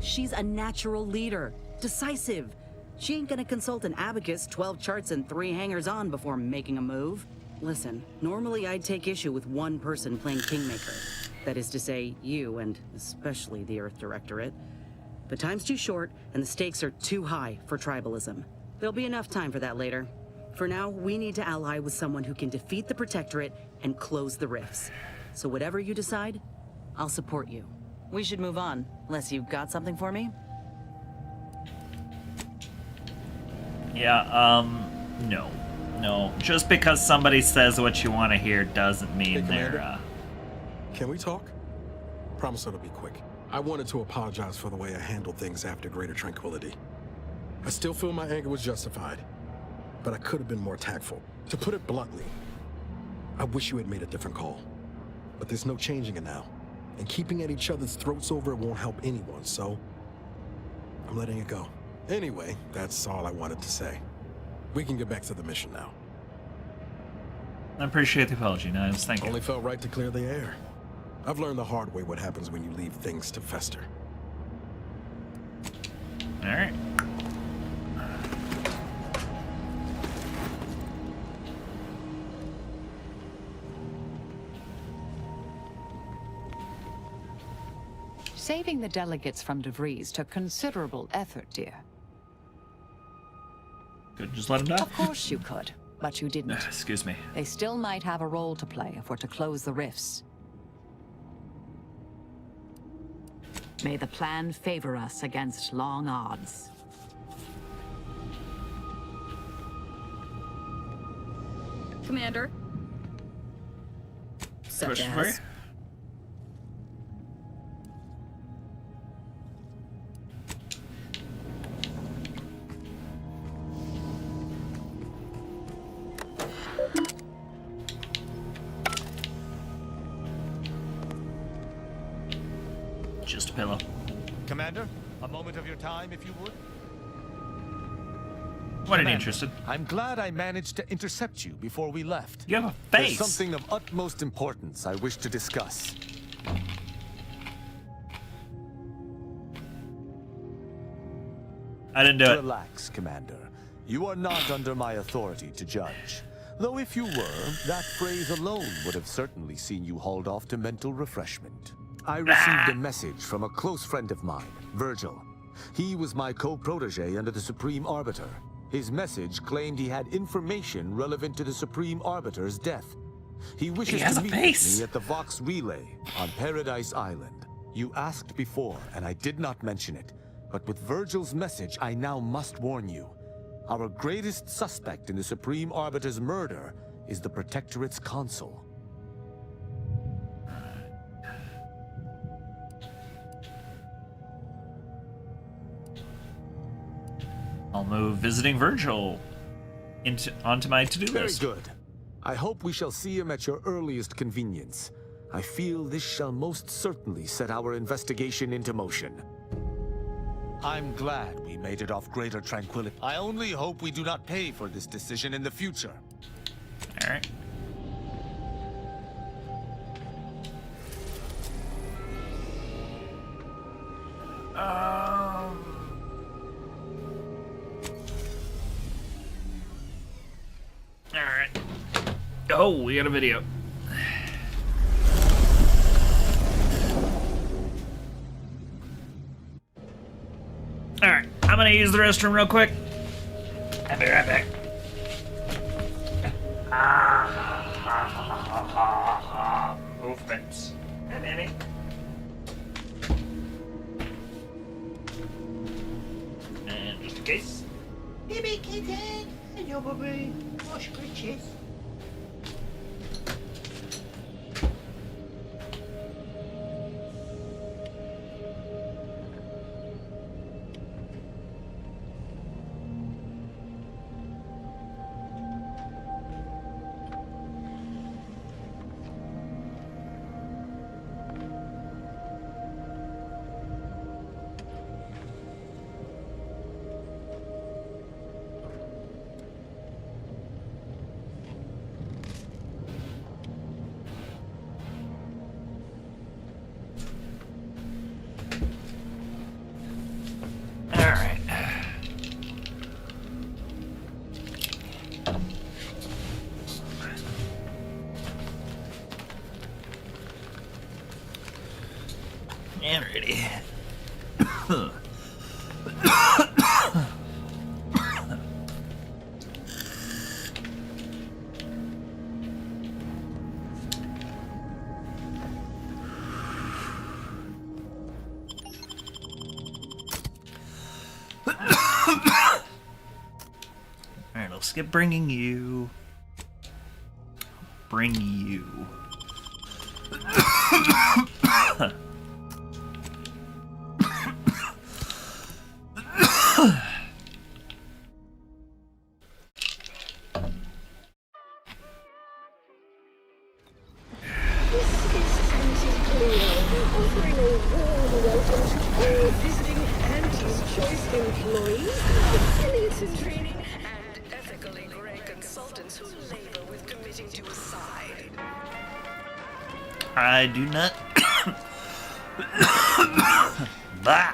She's a natural leader. Decisive. She ain't gonna consult an abacus, 12 charts, and 3 hangers-on before making a move. Listen, normally I'd take issue with one person playing Kingmaker. That is to say, you, and especially the Earth Directorate. But time's too short, and the stakes are too high for tribalism. There'll be enough time for that later. For now, we need to ally with someone who can defeat the Protectorate and close the rifts. So whatever you decide, I'll support you. We should move on, unless you've got something for me? Yeah, no. No. Just because somebody says what you want to hear doesn't mean they're, Can we talk? Promise it'll be quick. I wanted to apologize for the way I handled things after Greater Tranquility. I still feel my anger was justified, but I could have been more tactful. To put it bluntly, I wish you had made a different call. But there's no changing it now. And keeping at each other's throats over it won't help anyone, so I'm letting it go. Anyway, that's all I wanted to say. We can get back to the mission now. I appreciate the apology, Niles. Thank you. Only felt right to clear the air. I've learned the hard way what happens when you leave things to fester. All right. Saving the delegates from DeVries took considerable effort, dear. Could just let him die? Of course you could, but you didn't. Excuse me. They still might have a role to play if we're to close the rifts. May the plan favor us against long odds. Commander. Such as? Just a pillow. Commander, A moment of your time, if you would. What an Commander, interested. I'm glad I managed to intercept you before we left. You have a There's face. something of utmost importance I wish to discuss. I didn't do it. Relax, Commander. You are not under my authority to judge. Though if you were, that phrase alone would have certainly seen you hauled off to mental refreshment. I received a message from a close friend of mine, Virgil. He was my co-protege under the Supreme Arbiter. His message claimed he had information relevant to the Supreme Arbiter's death. He wishes to meet with me at the Vox Relay on Paradise Island. You asked before, and I did not mention it. But with Virgil's message, I now must warn you. Our greatest suspect in the Supreme Arbiter's murder is the Protectorate's consul. I'll move visiting Virgil onto my to-do list. Very good. I hope we shall see him at your earliest convenience. I feel this shall most certainly set our investigation into motion. I'm glad we made it off greater tranquility. I only hope we do not pay for this decision in the future. All right. All right. Oh, we got a video. Alright, I'm gonna use the restroom real quick. I'll be right back. Movements. Hey, baby. And just in case. Baby kitten, hello baby, oh scratches. And ready. Alright, I'll skip bringing you. Bring you. Offering a warm welcome to all visiting Auntie's Choice employees, affiliates in training, and ethically gray consultants who labor with committing to a side. I do not. Bah!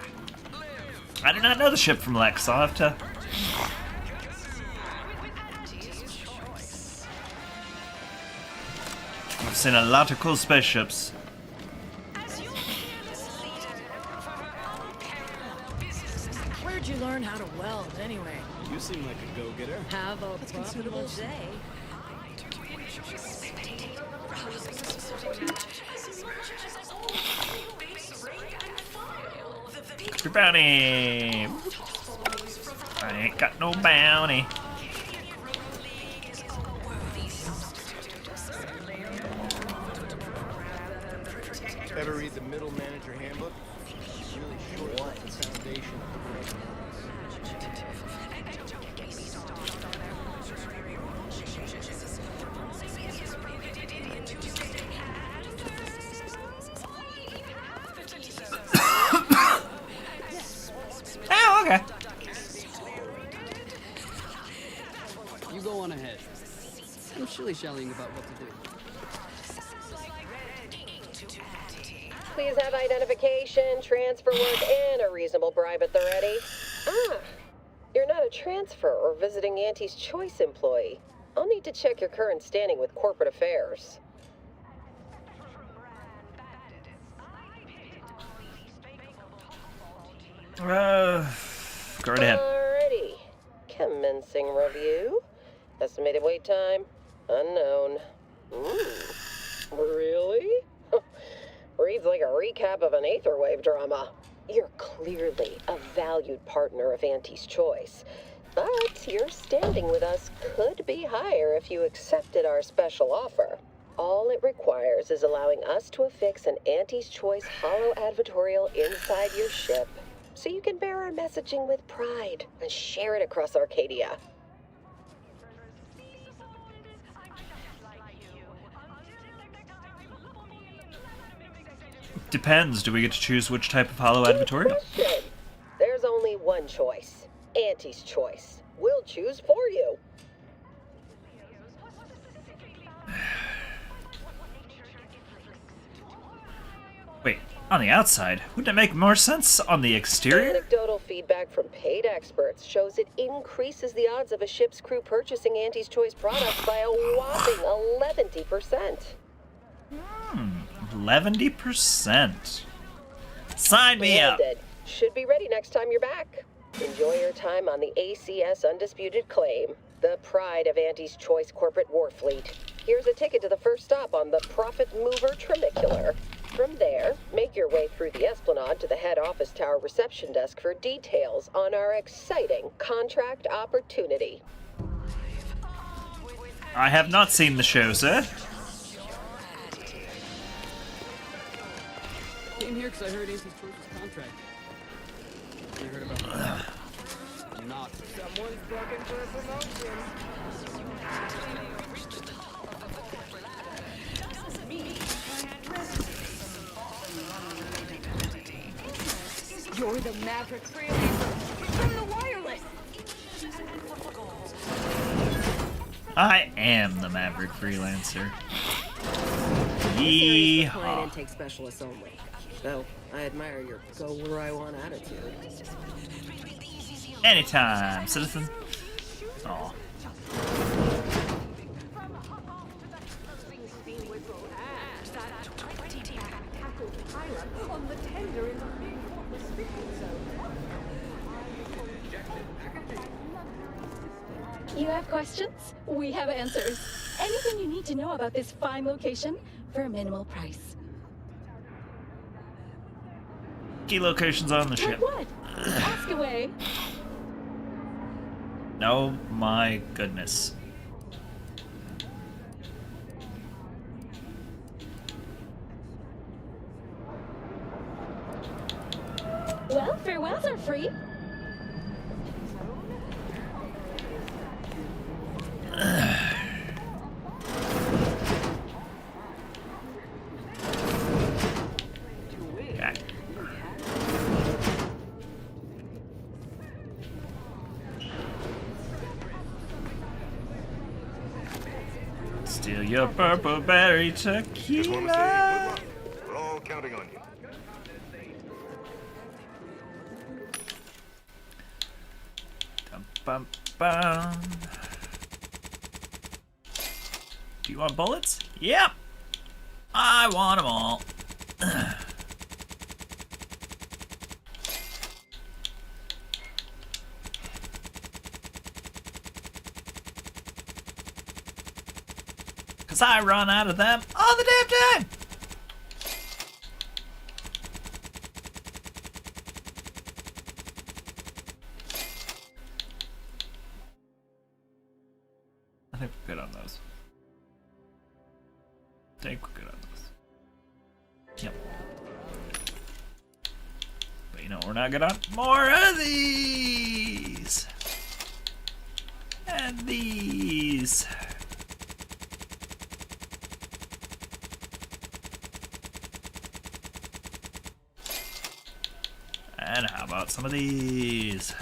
I do not know the ship from Lex. I'll have to. I've seen a lot of cool spaceships. Where'd you learn how to weld, anyway? You seem like a go-getter. Have a profitable day. Your bounty! I ain't got no bounty. Ever read the Middle Manager Handbook? It's really short. It's the foundation of the brain. You go on ahead. I'm shilly-shallying about what to do. Please have identification, transfer work, and a reasonable bribe at the ready. Ah, you're not a transfer or visiting Auntie's Choice employee. I'll need to check your current standing with corporate affairs. Go right ahead. Alrighty. Commencing review. Estimated wait time? Unknown. Really? Reads like a recap of an Aetherwave drama. You're clearly a valued partner of Auntie's Choice, but your standing with us could be higher if you accepted our special offer. All it requires is allowing us to affix an Auntie's Choice holo advertorial inside your ship, so you can bear our messaging with pride and share it across Arcadia. Depends. Do we get to choose which type of holo advertorial? There's only one choice. Auntie's Choice. We'll choose for you. Wait, on the outside? Wouldn't it make more sense on the exterior? Anecdotal feedback from paid experts shows it increases the odds of a ship's crew purchasing Auntie's Choice products by a whopping 11%. 11%. Sign me up. Landed. Should be ready next time you're back. Enjoy your time on the ACS Undisputed Claim, the pride of Auntie's Choice corporate war fleet. Here's a ticket to the first stop on the Profit Mover Trimicular. From there, make your way through the Esplanade to the head office tower reception desk for details on our exciting contract opportunity. I have not seen the show, sir. Came here because I heard Auntie's Choice's contract. You heard about that? Not. Someone's looking for a promotion. You're the Maverick freelancer from the wireless. I am the Maverick freelancer. Plan Yeehaw. intake specialists only. Though I admire your go where I want attitude. Anytime, citizen. Aw. On the tender in the big restricted zone. You have questions? We have answers. Anything you need to know about this fine location for a minimal price. Key locations on the ship. What? Ask away. Oh my goodness. Well, farewells are free. Steal your purple berry tequila. We're all counting on you. Bum, bum. Do you want bullets? Yep. I want them all. Cause I run out of them all the damn time. I think we're good on those. I think we're good on those. Yep. But you know what we're not good on? More of these! And these. And how about some of these?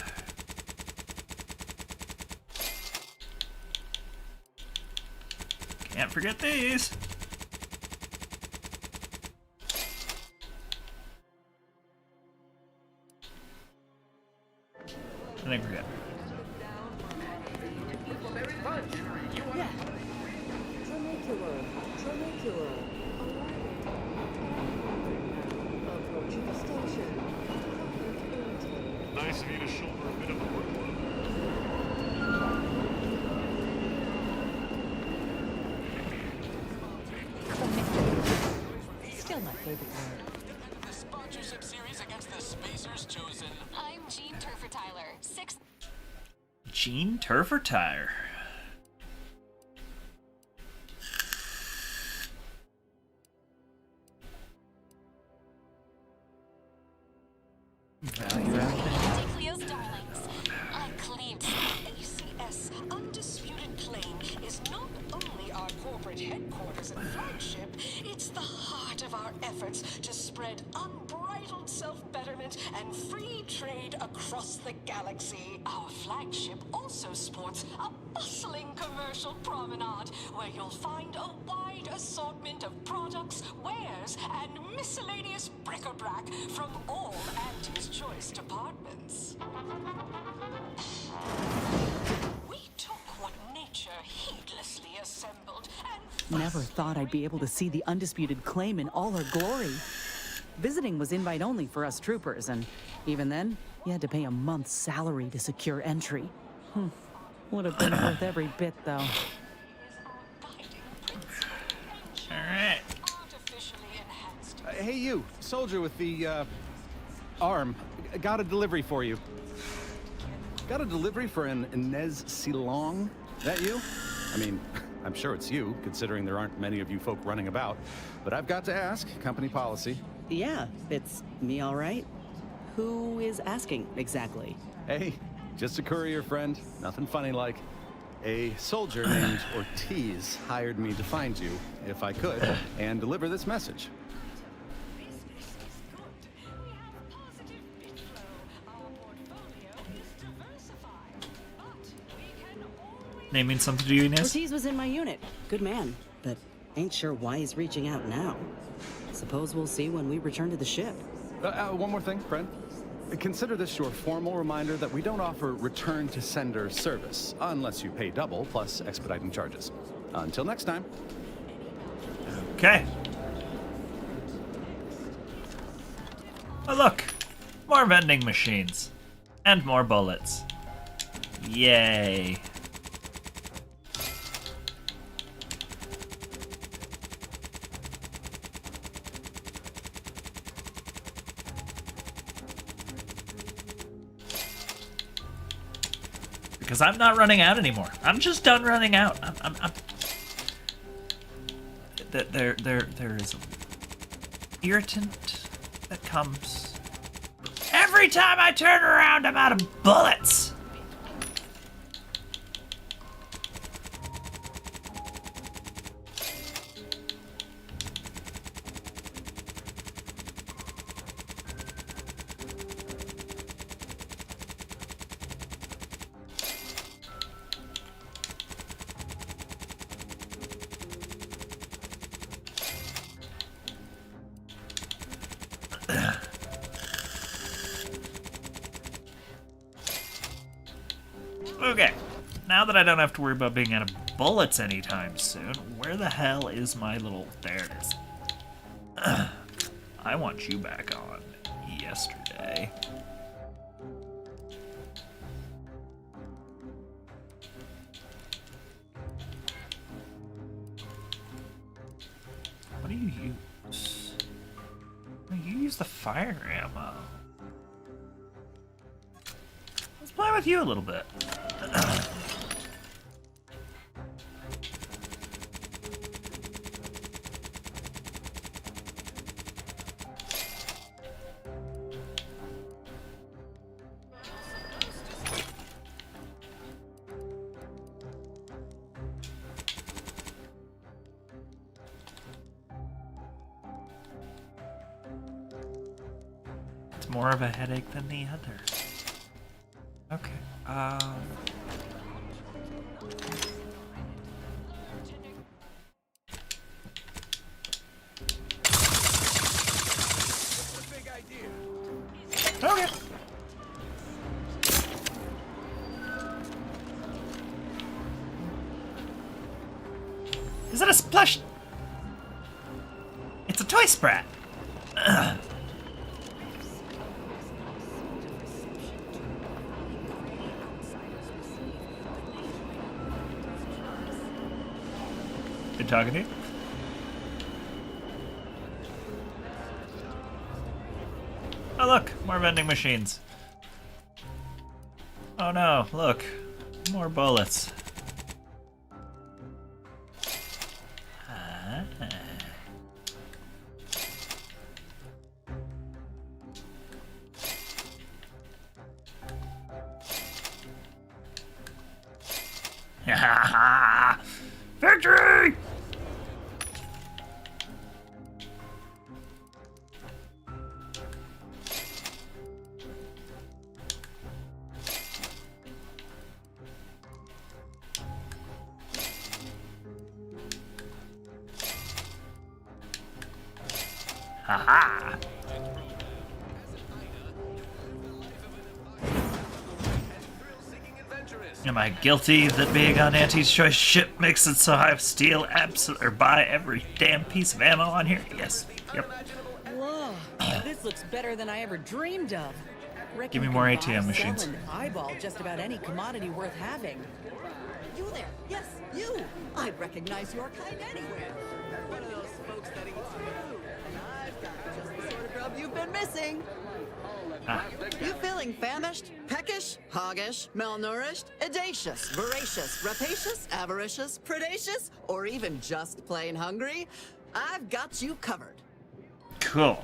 Can't forget these. I think we're good. Nice of you to shoulder a bit of the workload. Still my favorite word. The sponsorship series against the Spacers chosen. I'm Jean Turfer-Tyler, 6th. Jean Turfer-Tyler. Value add. Cleo's darlings. I claim ACS undisputed claim is not only our corporate headquarters and flagship, it's the heart of our efforts to spread unbridled self-betterment and free trade across the galaxy. Our flagship also sports a bustling commercial promenade where you'll find a wide assortment of products, wares, and miscellaneous bric-a-brac from all Auntie's Choice departments. We took what nature heedlessly assembled and Never thought I'd be able to see the undisputed claim in all her glory. Visiting was invite only for us troopers, and even then, you had to pay a month's salary to secure entry. Would have been worth every bit, though. Alright. Hey, you, soldier with the, arm. Got a delivery for you. Got a delivery for an Inez Silong? That you? I mean, I'm sure it's you, considering there aren't many of you folk running about. But I've got to ask, company policy. Yeah, it's me all right. Who is asking, exactly? Hey, just a courier friend. Nothing funny like. A soldier named Ortiz hired me to find you, if I could, and deliver this message. Naming something to you, Inez? Ortiz was in my unit. Good man, but ain't sure why he's reaching out now. Suppose we'll see when we return to the ship. One more thing, friend. Consider this your formal reminder that we don't offer return to sender service, unless you pay double plus expediting charges. Until next time. Okay. Oh, look. More vending machines. And more bullets. Yay. Because I'm not running out anymore. I'm just done running out. There is an irritant that comes every time I turn around. I'm out of bullets. Okay, now that I don't have to worry about being out of bullets anytime soon, where the hell is my little... There it is. I want you back on yesterday. What do you use? Oh, you use the fire ammo. Let's play with you a little bit. It's more of a headache than the other. Okay, Is that a splash? It's a toy sprat. Ugh. Good talking to you. Oh look, more vending machines. Oh no, look, more bullets. Ah. Victory! Haha! Am I guilty that being on Auntie's Choice ship makes it so I have to steal or buy every damn piece of ammo on here? Yes. Yep. Whoa, this looks better than I ever dreamed of. Reckon Give me you more can ATM buy, machines. sell, and eyeball just about any commodity worth having. You there? Yes, you. I'd recognize your kind anywhere. One of those folks that eats food, and I've got just the sort of grub you've been missing. You feeling famished, peckish, hoggish, malnourished, audacious, voracious, rapacious, avaricious, predacious, or even just plain hungry? I've got you covered. Cool.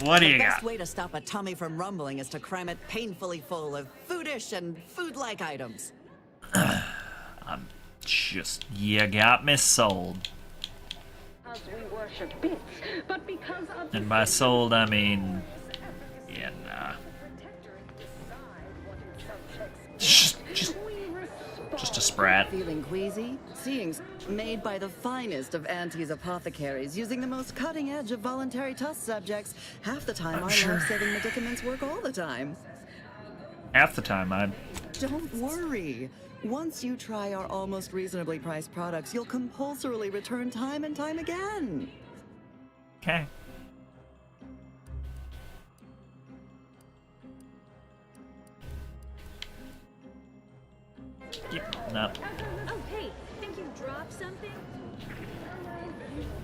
What do you The got? best way to stop a tummy from rumbling is to cram it painfully full of foodish and food-like items. You got me sold. We worship bits, but because of And by sold, I mean, yeah, nah. Just a sprat. Feeling queasy? Seeing made by the finest of Auntie's apothecaries, using the most cutting edge of voluntary test subjects. Half the time, I'm our sure. life-saving medicaments work all the time. Half the time, Don't worry. Once you try our almost reasonably priced products, you'll compulsorily return time and time again. Okay. No. Oh, hey, think you dropped something?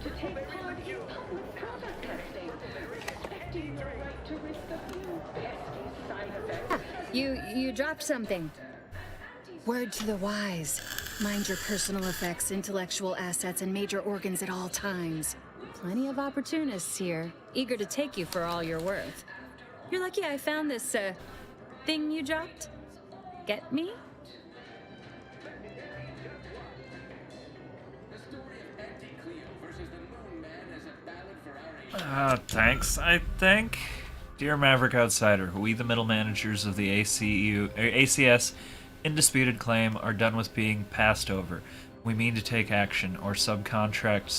To take part in public product testing, respecting your right to risk a few pesky side effects. You dropped something. Word to the wise. Mind your personal effects, intellectual assets, and major organs at all times. Plenty of opportunists here, eager to take you for all you're worth. You're lucky I found this, thing you dropped. Get me? Thanks, I think. Dear Maverick Outsider, we the middle managers of the ACS indisputed claim are done with being passed over. We mean to take action. Our subcontract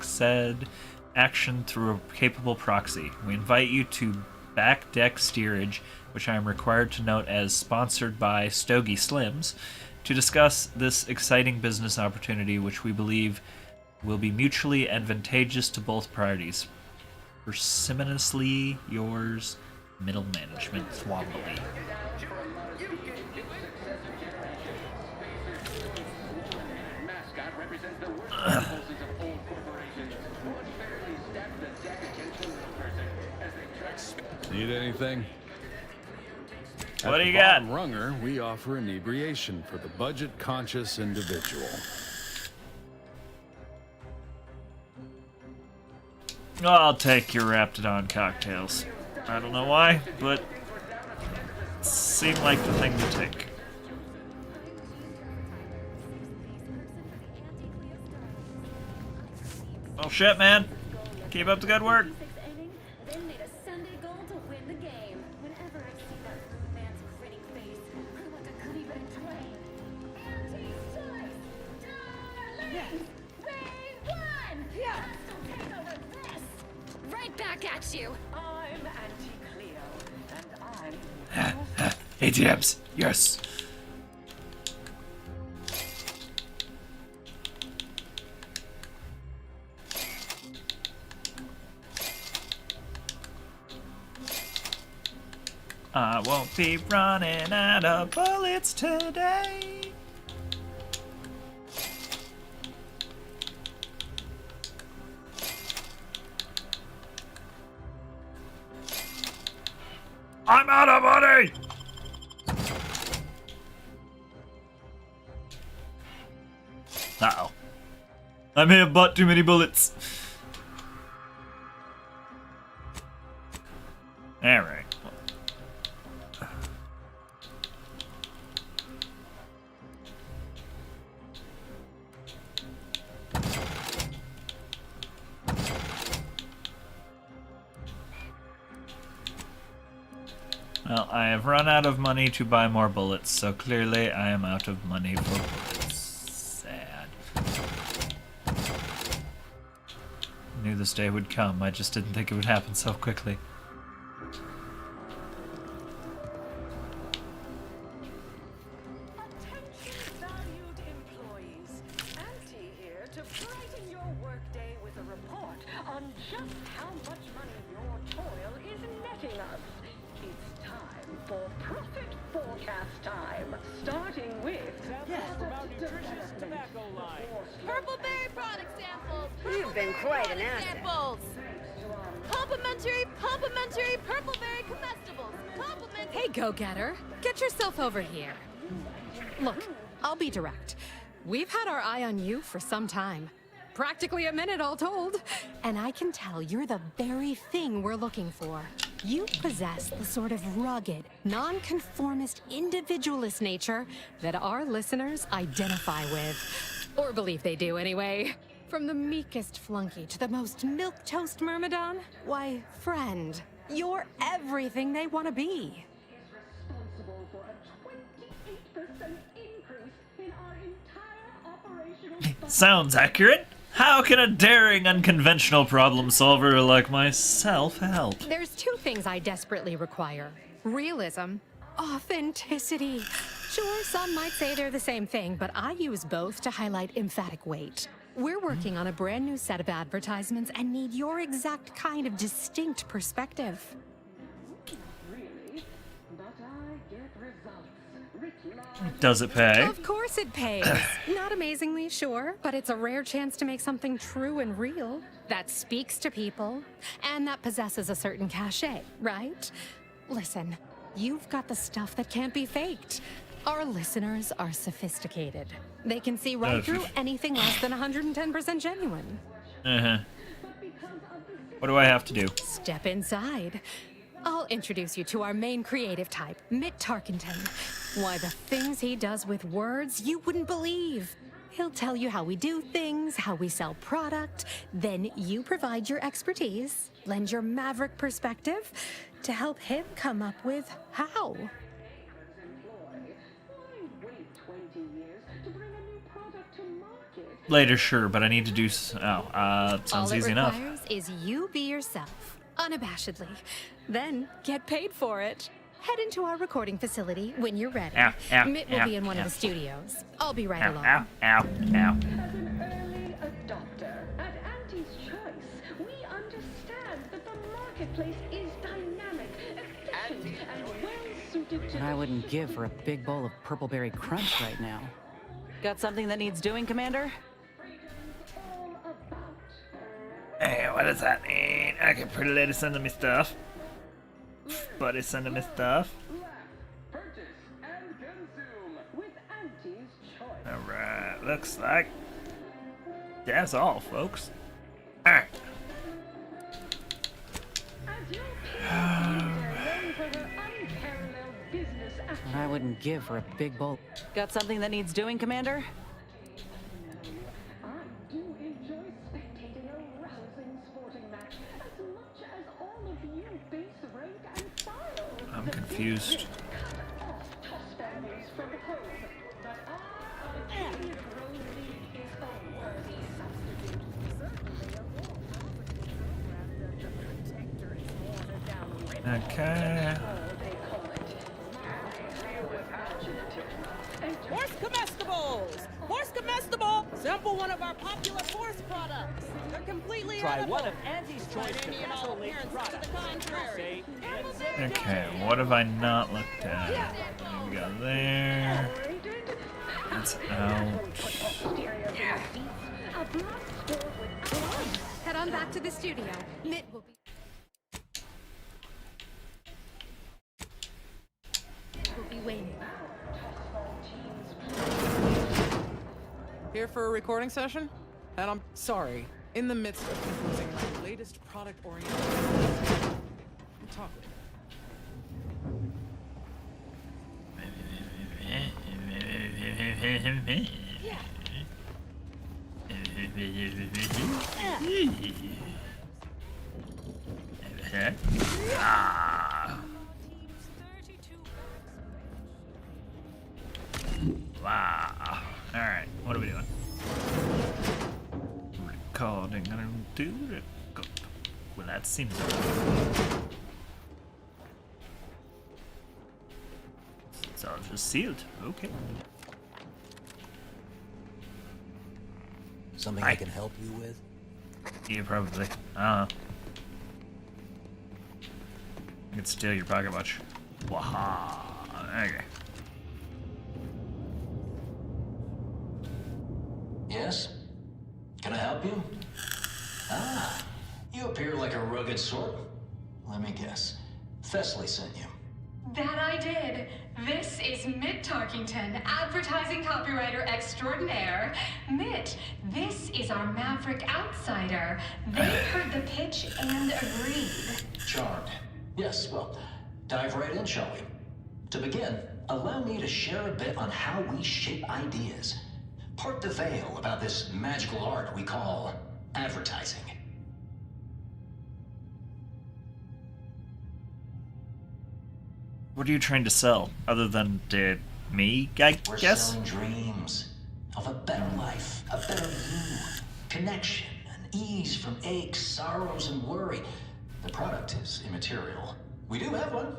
said action through a capable proxy. We invite you to Back Deck Steerage, which I am required to note as sponsored by Stogie Slims, to discuss this exciting business opportunity which we believe will be mutually advantageous to both parties. Precipitously yours, middle management Thwombly. Need anything? What do you got? got? Runger, we offer inebriation for the budget-conscious individual. I'll take your Raptidon cocktails. I don't know why, but seem like the thing to take. Oh shit, man. Keep up the good work. Then made a Sunday goal to win the game. Whenever I see that rude man's grinning face, I want to cleave it in twain. Auntie's choice! Darling! We won! Yeah. Let's take over this! Right back at you. I'm Auntie Cleo, and I'm... ATMs, yes. I won't be running out of bullets today. I'm out of money! Uh-oh. I may have bought too many bullets. Alright. Well, I have run out of money to buy more bullets, so clearly I am out of money for bullets. Sad. I knew this day would come, I just didn't think it would happen so quickly. Valued employees, Auntie here to brighten your workday with a report on just how much money your toil is netting us. It's time for profit forecast time, starting with Purple berry product samples. You've been quite an asset. Samples. Complimentary purple berry comestibles. Complimentary. Hey, go-getter. Get yourself over here. Look, I'll be direct. We've had our eye on you for some time. Practically a minute all told. And I can tell you're the very thing we're looking for. You possess the sort of rugged, nonconformist, individualist nature that our listeners identify with. Or believe they do anyway. From the meekest flunky to the most milquetoast myrmidon, why, friend, you're everything they want to be. Responsible for a 28% increase in our entire operational Sounds accurate. How can a daring, unconventional problem solver like myself help? There's two things I desperately require. Realism, authenticity. Sure, some might say they're the same thing, but I use both to highlight emphatic weight. We're working on a brand new set of advertisements and need your exact kind of distinct perspective. Really? But I get results. Does it pay? Of course it pays. Not amazingly, sure, but it's a rare chance to make something true and real that speaks to people and that possesses a certain cachet, right? Listen, you've got the stuff that can't be faked. Our listeners are sophisticated. They can see right through anything less than 110% genuine. Uh-huh. What do I have to do? Step inside. I'll introduce you to our main creative type, Mitt Tarkenton. Why, the things he does with words you wouldn't believe. He'll tell you how we do things, how we sell product, then you provide your expertise, lend your maverick perspective to help him come up with how. Later, sure, but I need to do. Sounds easy enough. All it requires is you be yourself, unabashedly. Then get paid for it. Head into our recording facility when you're ready. Mitt will be in one of the studios. I'll be right along. As an early adopter at Auntie's Choice, we understand that the marketplace is dynamic, efficient, and well-suited to... I wouldn't give for a big bowl of purpleberry crunch right now. Got something that needs doing, Commander? Hey, what does that mean? Okay, pretty lady sending me stuff. Buddy sending me stuff. Alright, looks like that's all, folks. Alright. I wouldn't give for a big bowl. Got something that needs doing, Commander? I'm confused. Okay. Horse comestibles! Horse comestible! Sample one of our popular horse products. They're completely Try edible. one of Auntie's choice Despite any and all tobacco-linked appearances to the products. contrary. Okay, what have I not looked at? We go there. That's out. Head on back to the studio. Mitt will be. Will be waiting. Here for a recording session? And I'm sorry, in the midst of composing my latest product-oriented... Talk with Wow. Alright, what are we doing? Recording and do record. Well, that seems it's all just sealed. Okay. Something I can help you with? Yeah, probably. I could steal your pocket watch. Waha. Okay. Yes? Can I help you? Ah, you appear like a rugged sort. Let me guess. Thessaly sent you. That I did. This is Mitt Tarkington, advertising copywriter extraordinaire. Mitt, this is our Maverick outsider. They heard the pitch and agreed. Charmed. Yes, well, dive right in, shall we? To begin, allow me to share a bit on how we shape ideas. Part the veil about this magical art we call advertising. What are you trying to sell, other than me, I We're guess? selling dreams of a better life, a better you, connection, and ease from aches, sorrows, and worry. The product is immaterial. We do have one.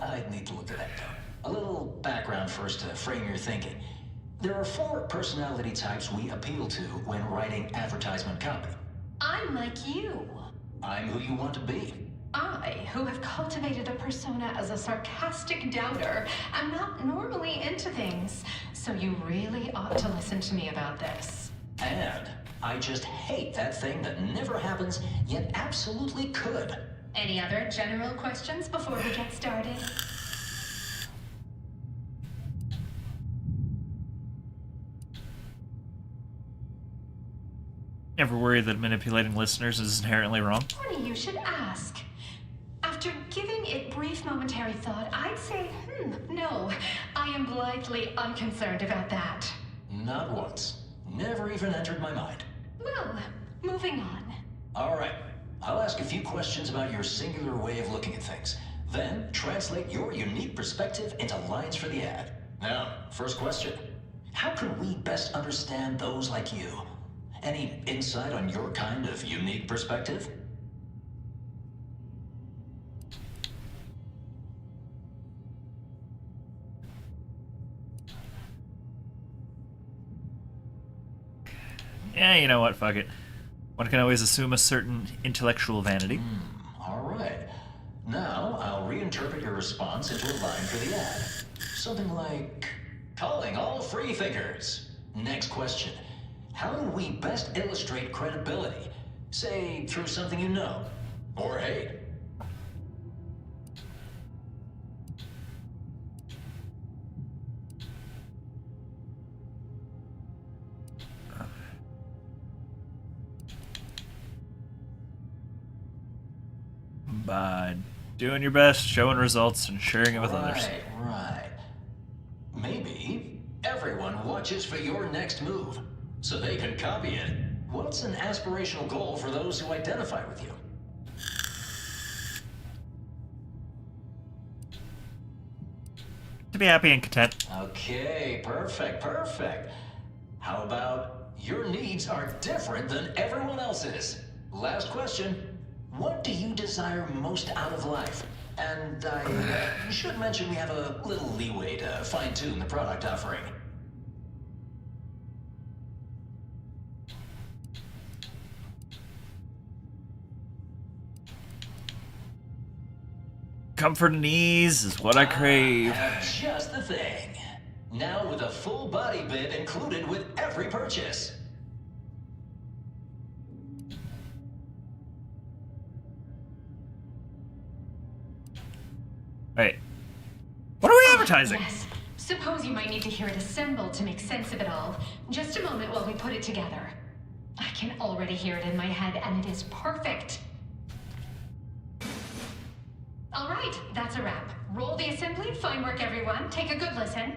I'd need to look at that though. A little background first to frame your thinking. There are 4 personality types we appeal to when writing advertisement copy. I'm like you. I'm who you want to be. I, who have cultivated a persona as a sarcastic doubter, am not normally into things. So you really ought to listen to me about this. And I just hate that thing that never happens, yet absolutely could. Any other general questions before we get started? Ever worry that manipulating listeners is inherently wrong? Funny you should ask. After giving it brief momentary thought, I'd say, no. I am blithely unconcerned about that. Not once. Never even entered my mind. Well, moving on. All right. I'll ask a few questions about your singular way of looking at things. Then translate your unique perspective into lines for the ad. Now, first question. How can we best understand those like you? Any insight on your kind of unique perspective? Yeah, you know what, fuck it. One can always assume a certain intellectual vanity. All right. Now, I'll reinterpret your response into a line for the ad. Something like, calling all free thinkers. Next question. How do we best illustrate credibility? Say, through something you know, or hate. By doing your best, showing results, and sharing it with others. Right. Maybe everyone watches for your next move, so they can copy it. What's an aspirational goal for those who identify with you? To be happy and content. Okay, perfect. How about your needs are different than everyone else's? Last question. What do you desire most out of life? And I should mention we have a little leeway to fine-tune the product offering. Comfort and ease is what I crave. Just the thing. Now with a full body bib included with every purchase. Wait. What are we advertising? Yes. Suppose you might need to hear it assembled to make sense of it all. Just a moment while we put it together. I can already hear it in my head, and it is perfect. All right, that's a wrap. Roll the assembly. Fine work, everyone. Take a good listen.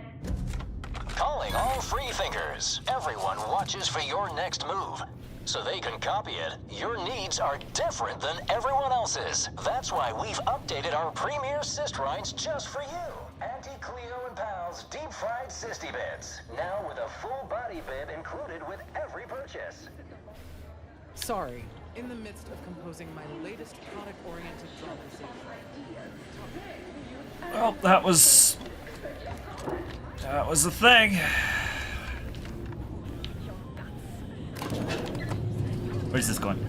Calling all free thinkers. Everyone watches for your next move. So they can copy it. Your needs are different than everyone else's. That's why we've updated our premier cyst rinds just for you. Anti-Cleo and Pal's deep-fried cysty bits. Now with a full body bib included with every purchase. Sorry, in the midst of composing my latest product-oriented dramatization. Well, that was the thing. Where's this going?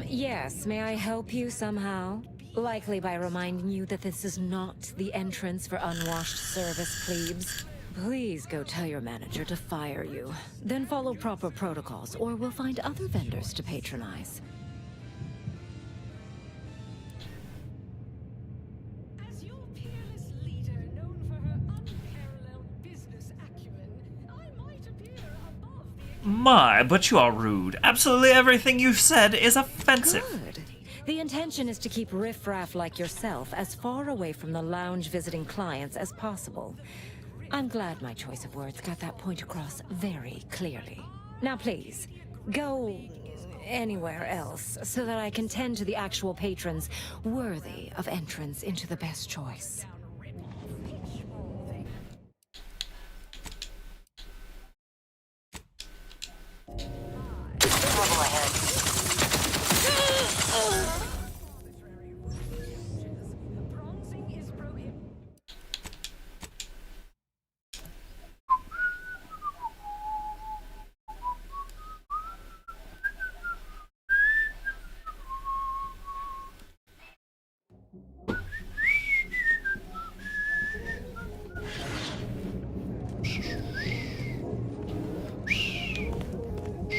Yes, may I help you somehow? Likely by reminding you that this is not the entrance for unwashed service plebes. Please go tell your manager to fire you. Then follow proper protocols, or we'll find other vendors to patronize. As your peerless leader, known for her unparalleled business acumen, I might appear above the... My, but you are rude. Absolutely everything you've said is offensive. Good. The intention is to keep riffraff like yourself as far away from the lounge visiting clients as possible. I'm glad my choice of words got that point across very clearly. Now please, go anywhere else so that I can tend to the actual patrons worthy of entrance into the best choice. Trouble ahead.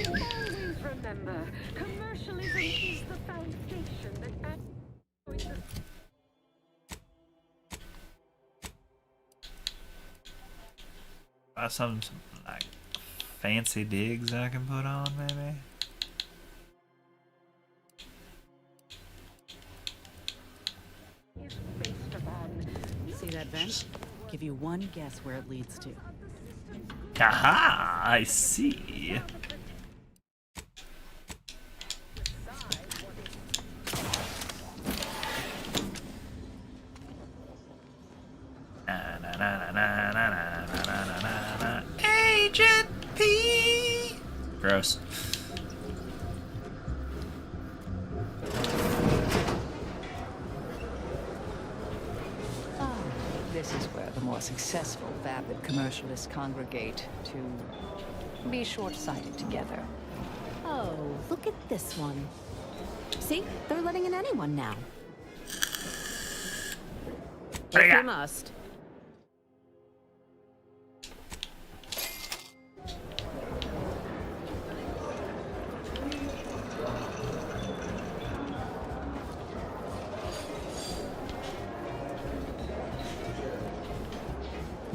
Always remember, commercialism is the foundation that... Some like fancy digs I can put on, maybe. See that vent? Give you one guess where it leads to. Aha! I see. Agent P. Gross. This is where the more successful vapid commercialists congregate to be short-sighted together. Oh, look at this one. See? They're letting in anyone now. If you must.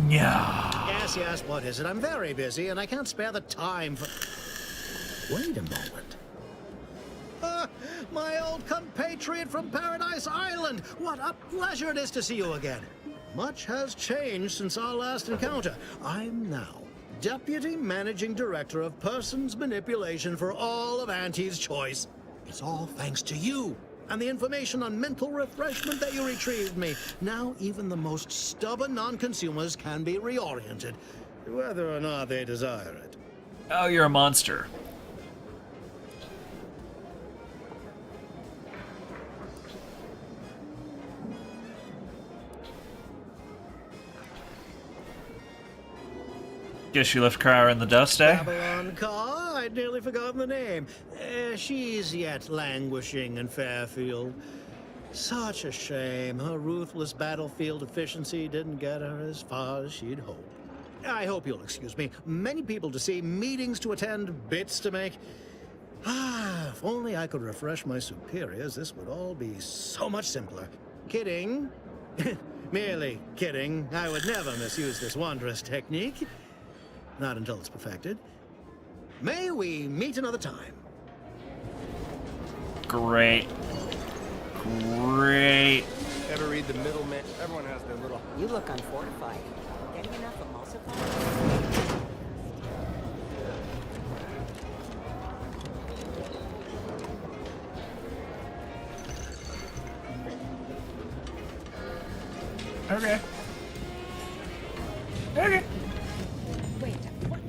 Yeah. Yes, what is it? I'm very busy and I can't spare the time for... Wait a moment. My old compatriot from Paradise Island! What a pleasure it is to see you again. Much has changed since our last encounter. I'm now Deputy Managing Director of Persons Manipulation for all of Auntie's Choice. It's all thanks to you and the information on mental refreshment that you retrieved me. Now even the most stubborn non-consumers can be reoriented, whether or not they desire it. Oh, you're a monster. Guess you left Kara in the dust, eh? Babylon Carr? I'd nearly forgotten the name. She's yet languishing in Fairfield. Such a shame. Her ruthless battlefield efficiency didn't get her as far as she'd hoped. I hope you'll excuse me. Many people to see, meetings to attend, bits to make. If only I could refresh my superiors, this would all be so much simpler. Kidding. Merely kidding. I would never misuse this wondrous technique. Not until it's perfected. May we meet another time? Great. Great. Ever read The Middleman? Everyone has their little... You look unfortified. Getting enough emulsifier? Okay. Okay. Wait, what?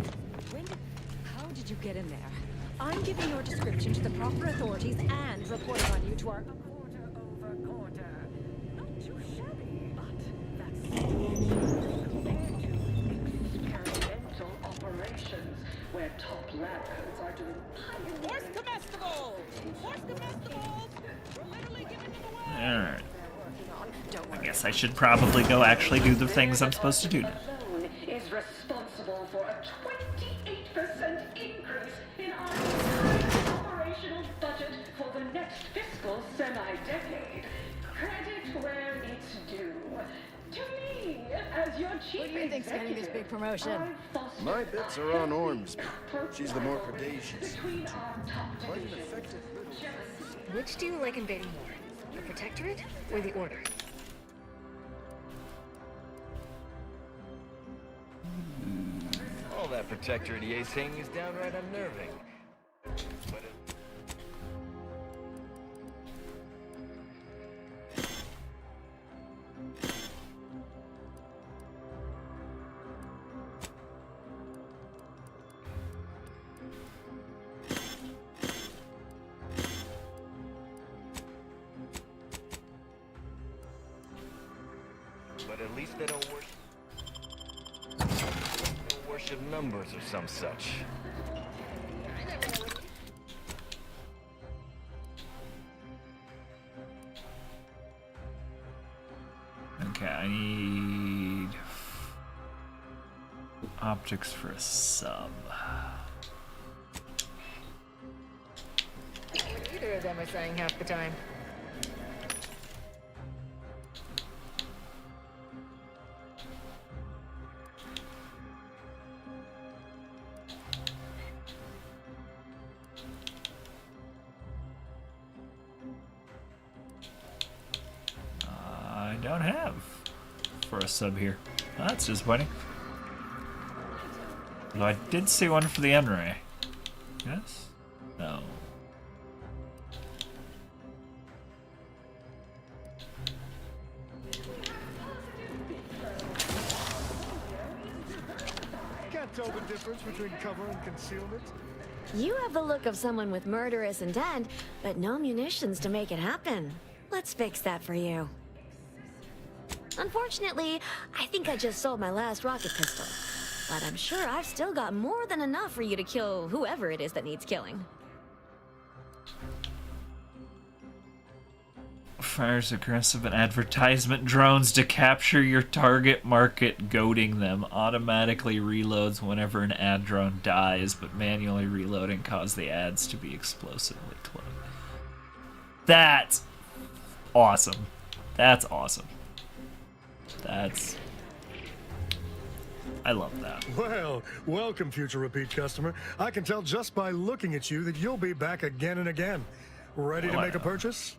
How did you get in there? I'm giving your description to the proper authorities and reporting on you to our... Quarter over quarter. Not too shabby, but that's... Experimental operations, where top lab coats are doing Force comestibles! Force comestibles! We're literally giving them away! Alright. I guess I should probably go actually do the things I'm supposed to do now. alone is responsible for a 28% increase in our operational budget for the next fiscal semi-decade. Credit where it's due. To me, as your chief What do you think's getting this big promotion? My bets are on Ormsby. She's the more predacious. Quite an effective little... Which do you like invading more? The Protectorate or the Order? All that Protectorate EA saying is downright unnerving. But at least they don't worship numbers or some such. Okay, I need optics for a sub. Neither of them are saying half the time. I don't have for a sub here. Oh, that's disappointing. Although I did see one for the N-Ray. Yes? No. Can't tell the difference between cover and concealment. You have the look of someone with murderous intent, but no munitions to make it happen. Let's fix that for you. Unfortunately, I think I just sold my last rocket pistol. But I'm sure I've still got more than enough for you to kill whoever it is that needs killing. Fires aggressive and advertisement drones to capture your target market, goading them. Automatically reloads whenever an ad drone dies, but manually reloading causes the ads to be explosively close. That's awesome. That's awesome. That's... I love that. Well, welcome, future repeat customer. I can tell just by looking at you that you'll be back again and again. Ready to make a purchase?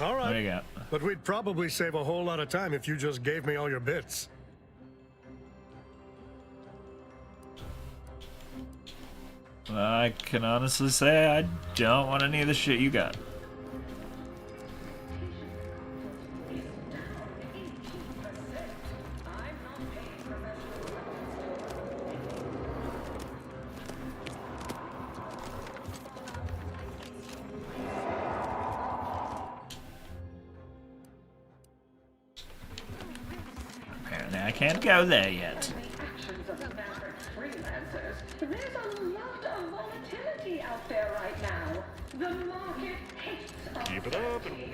All right. What do you got? But we'd probably save a whole lot of time if you just gave me all your bits. I can honestly say I don't want any of the shit you got. Apparently I can't go there yet. freelancers. There's a lot of volatility out there right now. The market hates us. Keep it up and we'll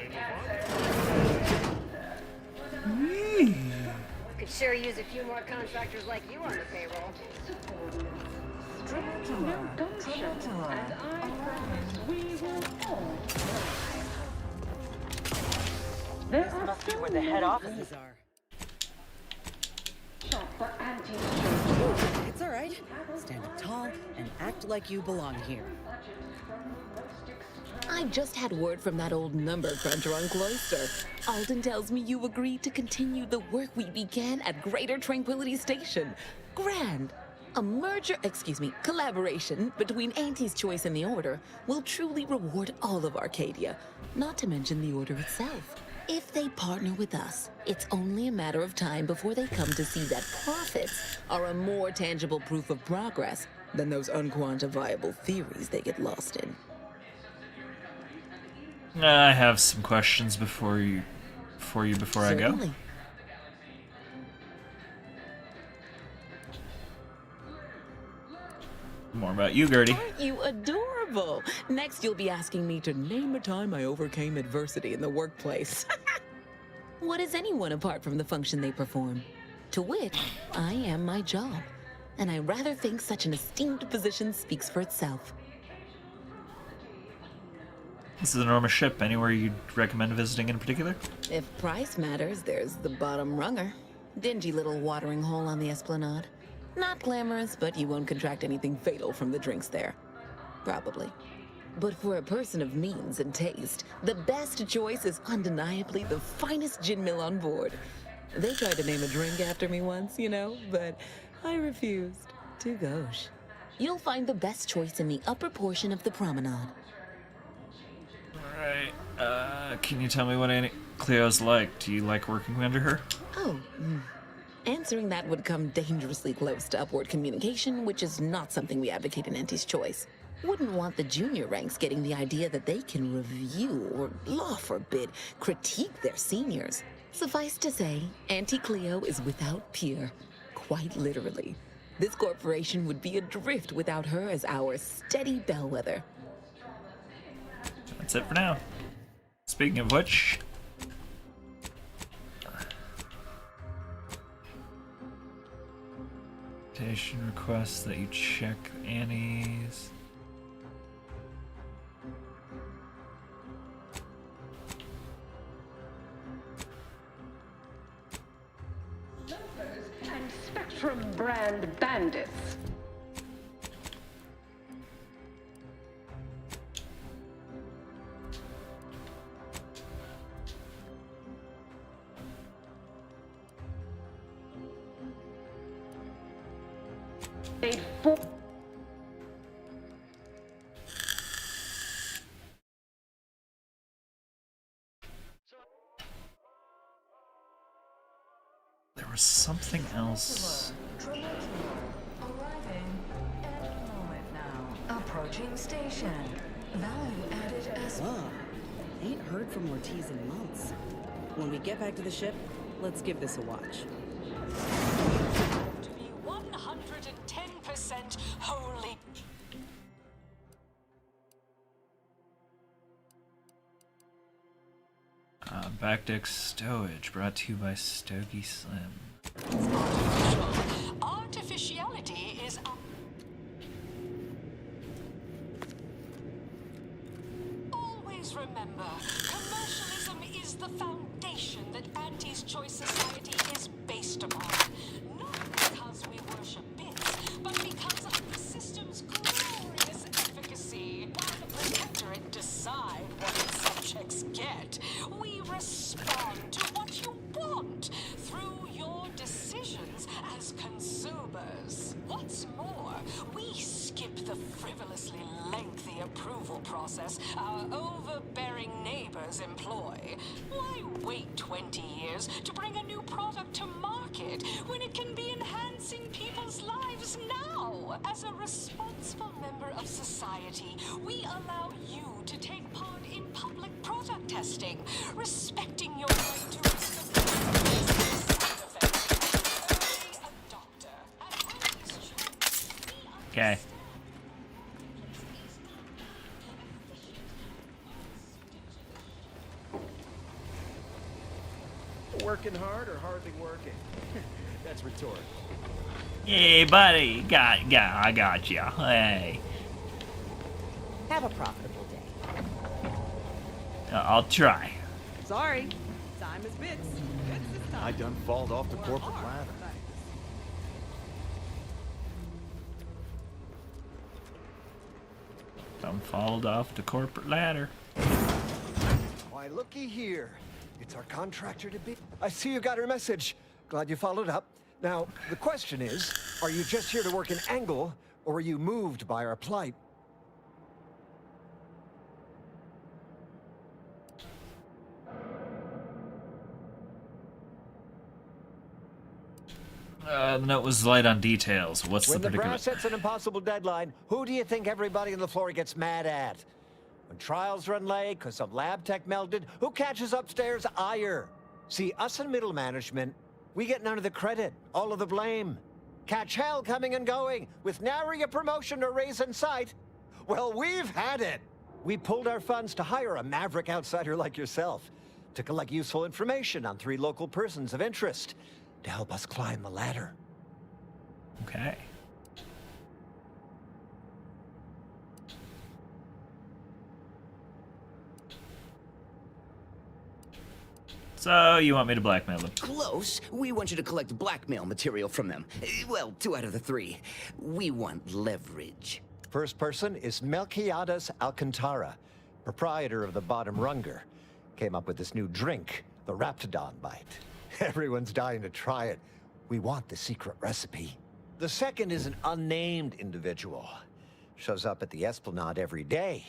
name Could sure use a few more contractors like you on the payroll. No gumption, and I promise we will all thrive. There This are must be so where the head many offices are. shop for anti-church. It's all right. Stand up tall and act like you belong here. I just had word from that old number cruncher on Cloister. Alden tells me you agreed to continue the work we began at Greater Tranquility Station. Grand. Collaboration between Auntie's Choice and the Order will truly reward all of Arcadia, not to mention the Order itself. If they partner with us, it's only a matter of time before they come to see that profits are a more tangible proof of progress than those unquantifiable theories they get lost in. I have some questions before I go. Certainly. More about you, Gertie. Aren't you adorable? Next, you'll be asking me to name a time I overcame adversity in the workplace. What is anyone apart from the function they perform? To wit, I am my job. And I rather think such an esteemed position speaks for itself. This is an enormous ship. Anywhere you'd recommend visiting in particular? If price matters, there's the bottom runger. Dingy little watering hole on the Esplanade. Not glamorous, but you won't contract anything fatal from the drinks there. Probably. But for a person of means and taste, the best choice is undeniably the finest gin mill on board. They tried to name a drink after me once, you know, but I refused. Too gauche. You'll find the best choice in the upper portion of the promenade. Alright, can you tell me what Aunt Cleo's like? Do you like working under her? Oh, answering that would come dangerously close to upward communication, which is not something we advocate in Auntie's Choice. Wouldn't want the junior ranks getting the idea that they can review or, law forbid, critique their seniors. Suffice to say, Auntie Cleo is without peer, quite literally. This corporation would be adrift without her as our steady bellwether. That's it for now. Speaking of which... Invitation requests that you check Annie's... And Spectrum brand bandits. There was something else. Arriving at moment now. Approaching station. Value added as Whoa. Ain't heard from Ortiz in months. When we get back to the ship, let's give this a watch. To be 110% wholly. Backdeck stowage, brought to you by Stogie Slim. Artificiality is always remember, commercialism is the foundation that Auntie's Choice Society is based upon. Not because we worship bits, but because of the system's glorious efficacy. While the Protectorate decide what its subjects get, we respond to what you want through your decisions as consumers. What's more, we skip the frivolously lengthy approval process our overbearing neighbors employ. Why wait 20 years to bring a new product to market when it can be enhancing people's lives now? As a responsible member of society, we allow you to take part in public product testing, respecting your right to risk of side effects. Early adopter. At Auntie's Choice, Okay. Working hard or hardly working? That's rhetorical. Hey, buddy. I got you. Hey. Have a profitable day. I'll try. Sorry. Time is bits. Bits this time. I done falled off the corporate ladder. I'm falled off the corporate ladder. Why, looky here. It's our contractor to be. I see you got her message. Glad you followed up. Now, the question is, are you just here to work an angle, or are you moved by our plight? The note was light on details. What's When the the predicament? brass sets an impossible deadline, who do you think everybody on the floor gets mad at? When trials run late because some lab tech melted, who catches upstairs ire? See, us in middle management, we get none of the credit, all of the blame. Catch hell coming and going, with nary a promotion or raise in sight. Well, we've had it. We pulled our funds to hire a maverick outsider like yourself, to collect useful information on 3 local persons of interest, to help us climb the ladder. Okay. So, you want me to blackmail them? Close. We want you to collect blackmail material from them. Well, 2 out of the 3. We want leverage. First person is Melquiades Alcantara, proprietor of the Bottom Runger. Came up with this new drink, the Raptidon Bite. Everyone's dying to try it. We want the secret recipe. The second is an unnamed individual. Shows up at the Esplanade every day,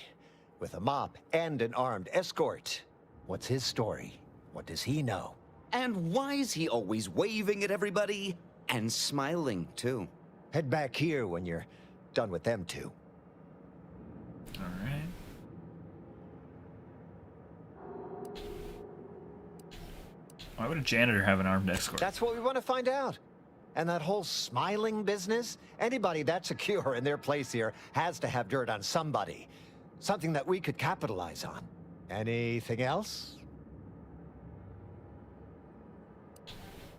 with a mop and an armed escort. What's his story? What does he know? And why is he always waving at everybody? And smiling, too. Head back here when you're done with them two. Alright. Why would a janitor have an armed escort? That's what we want to find out. And that whole smiling business, anybody that's secure in their place here has to have dirt on somebody. Something that we could capitalize on. Anything else?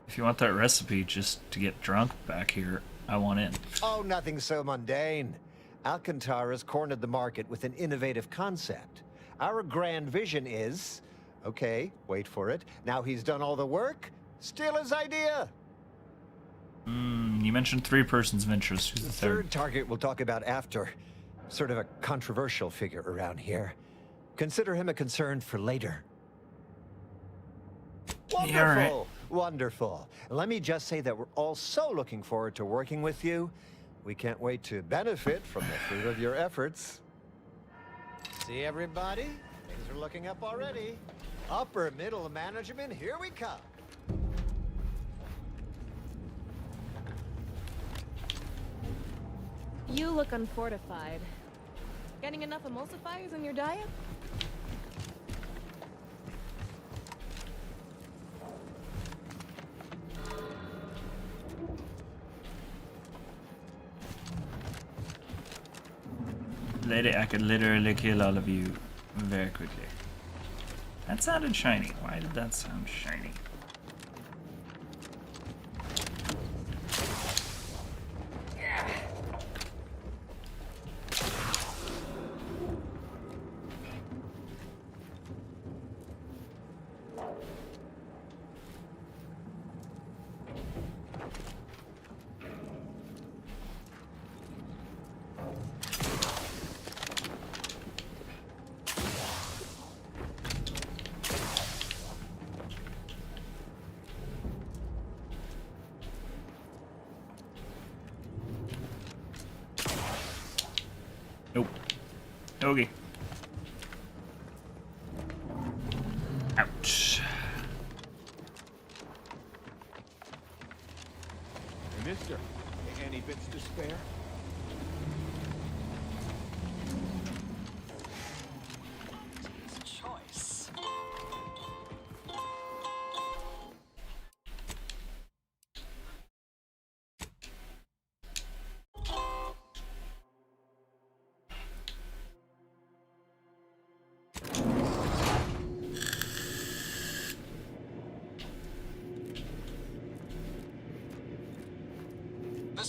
If you want that recipe just to get drunk back here, I want in. Oh, nothing so mundane. Alcantara's cornered the market with an innovative concept. Our grand vision is... Okay, wait for it. Now he's done all the work, steal his idea. You mentioned 3 persons of interest. Who's the Third target we'll talk about after. Sort of a controversial figure around here. Consider him a concern for later. Wonderful! Yeah, right. Wonderful. Let me just say that we're all so looking forward to working with you. We can't wait to benefit from the fruit of your efforts. See everybody? Things are looking up already. Upper middle management, here we come. You look unfortified. Getting enough emulsifiers in your diet? Lady, I could literally kill all of you very quickly. That sounded shiny. Why did that sound shiny? Nope. Okay. Ouch. Mister, any bits to spare? Choice.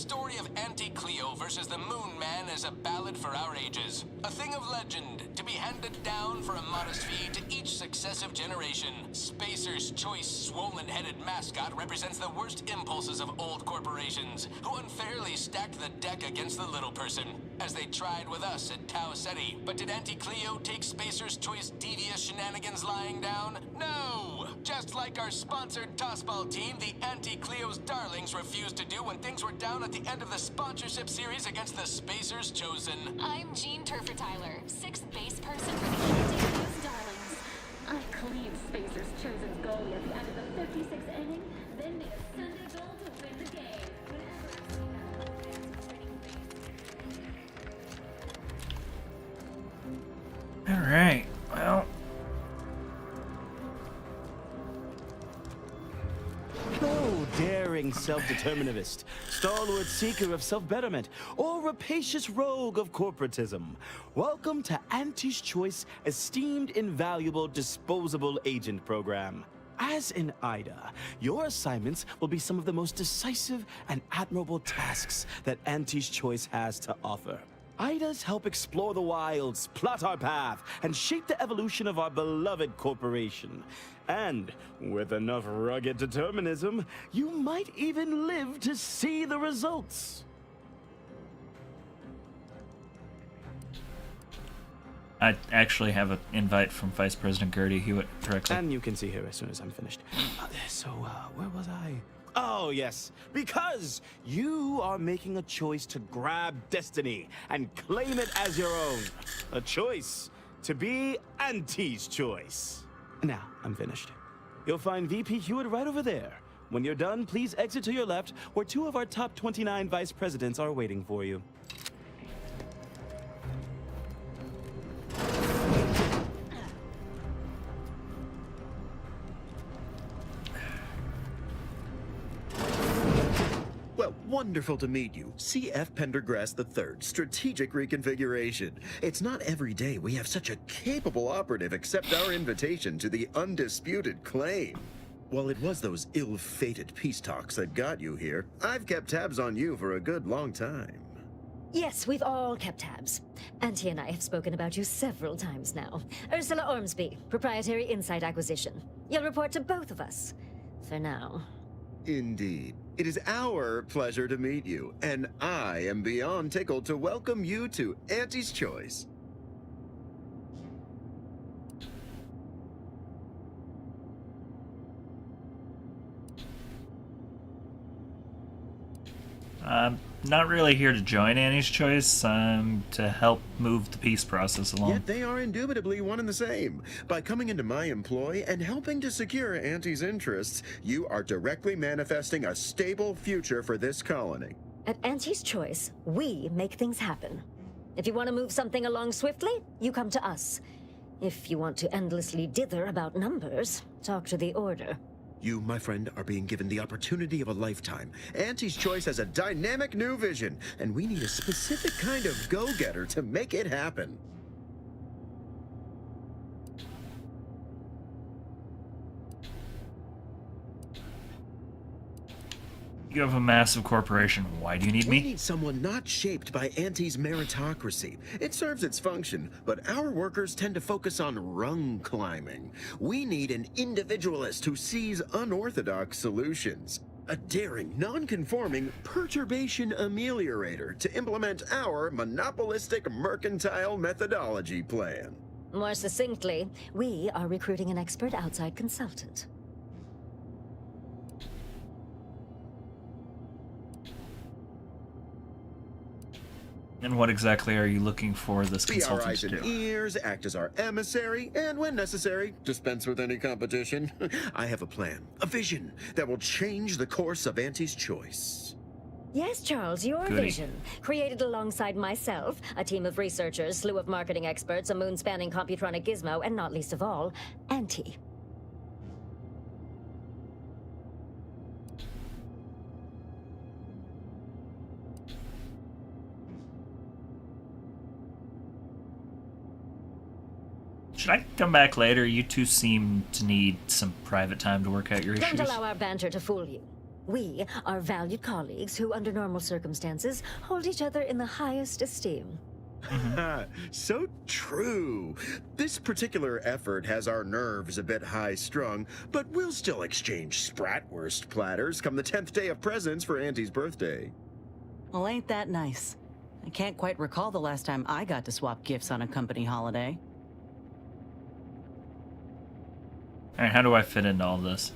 story of Anti-Cleo versus the Moon Man is a ballad for our ages. A thing of legend, to be handed down for a modest fee to each successive generation. Spacer's Choice swollen-headed mascot represents the worst impulses of old corporations, who unfairly stacked the deck against the little person, as they tried with us at Tau Ceti. But did Anti-Cleo take Spacer's Choice devious shenanigans lying down? No! Just like our sponsored tossball team, the Anti-Cleo's darlings refused to do when things were down at the end of the sponsorship series against the Spacers Chosen. I'm Jean Turfer-Tyler, 6th base person for the Anti-Cleo's Darlings. I cleaned Spacer's Chosen's goalie at the end of the 56th inning, then made a Sunday goal to win the game. Alright, well. Oh, daring self-determinist, stalwart seeker of self-betterment, or rapacious rogue of corporatism. Welcome to Auntie's Choice Esteemed Invaluable Disposable Agent Program. As in Ida, your assignments will be some of the most decisive and admirable tasks that Auntie's Choice has to offer. Idas help explore the wilds, plot our path, and shape the evolution of our beloved corporation. And with enough rugged determinism, you might even live to see the results. I actually have an invite from Vice President Gertie Hewitt directly. And you can see her as soon as I'm finished. Where was I? Oh, yes. Because you are making a choice to grab destiny and claim it as your own. A choice to be Auntie's Choice. Now, I'm finished. You'll find VP Hewitt right over there. When you're done, please exit to your left, where 2 of our top 29 vice presidents are waiting for you. Well, wonderful to meet you. C.F. Pendergrass III, Strategic Reconfiguration. It's not every day we have such a capable operative accept our invitation to the undisputed claim. While it was those ill-fated peace talks that got you here, I've kept tabs on you for a good long time. Yes, we've all kept tabs. Auntie and I have spoken about you several times now. Ursula Ormsby, Proprietary Insight Acquisition. You'll report to both of us. For now. Indeed. It is our pleasure to meet you, and I am beyond tickled to welcome you to Auntie's Choice. I'm not really here to join Annie's Choice. I'm to help move the peace process along. Yet they are indubitably one and the same. By coming into my employ and helping to secure Auntie's interests, you are directly manifesting a stable future for this colony. At Auntie's Choice, we make things happen. If you want to move something along swiftly, you come to us. If you want to endlessly dither about numbers, talk to the Order. You, my friend, are being given the opportunity of a lifetime. Auntie's Choice has a dynamic new vision, and we need a specific kind of go-getter to make it happen. You have a massive corporation. Why do you need me? We need someone not shaped by Auntie's meritocracy. It serves its function, but our workers tend to focus on rung climbing. We need an individualist who sees unorthodox solutions. A daring, non-conforming perturbation ameliorator to implement our monopolistic mercantile methodology plan. More succinctly, we are recruiting an expert outside consultant. And what exactly are you looking for this Be our consultant eyes to and do? ears, act as our emissary, and when necessary, dispense with any competition. I have a plan, a vision that will change the course of Auntie's Choice. Yes, Charles, your Goody. vision. Created alongside myself, a team of researchers, slew of marketing experts, a moon-spanning computronic gizmo, and not least of all, Auntie. Should I come back later? You two seem to need some private time to work out your Don't issues. allow our banter to fool you. We are valued colleagues who, under normal circumstances, hold each other in the highest esteem. So true. This particular effort has our nerves a bit high-strung, but we'll still exchange Spratwurst platters come the 10th day of presents for Auntie's birthday. Well, ain't that nice? I can't quite recall the last time I got to swap gifts on a company holiday. Alright, how do I fit into all this?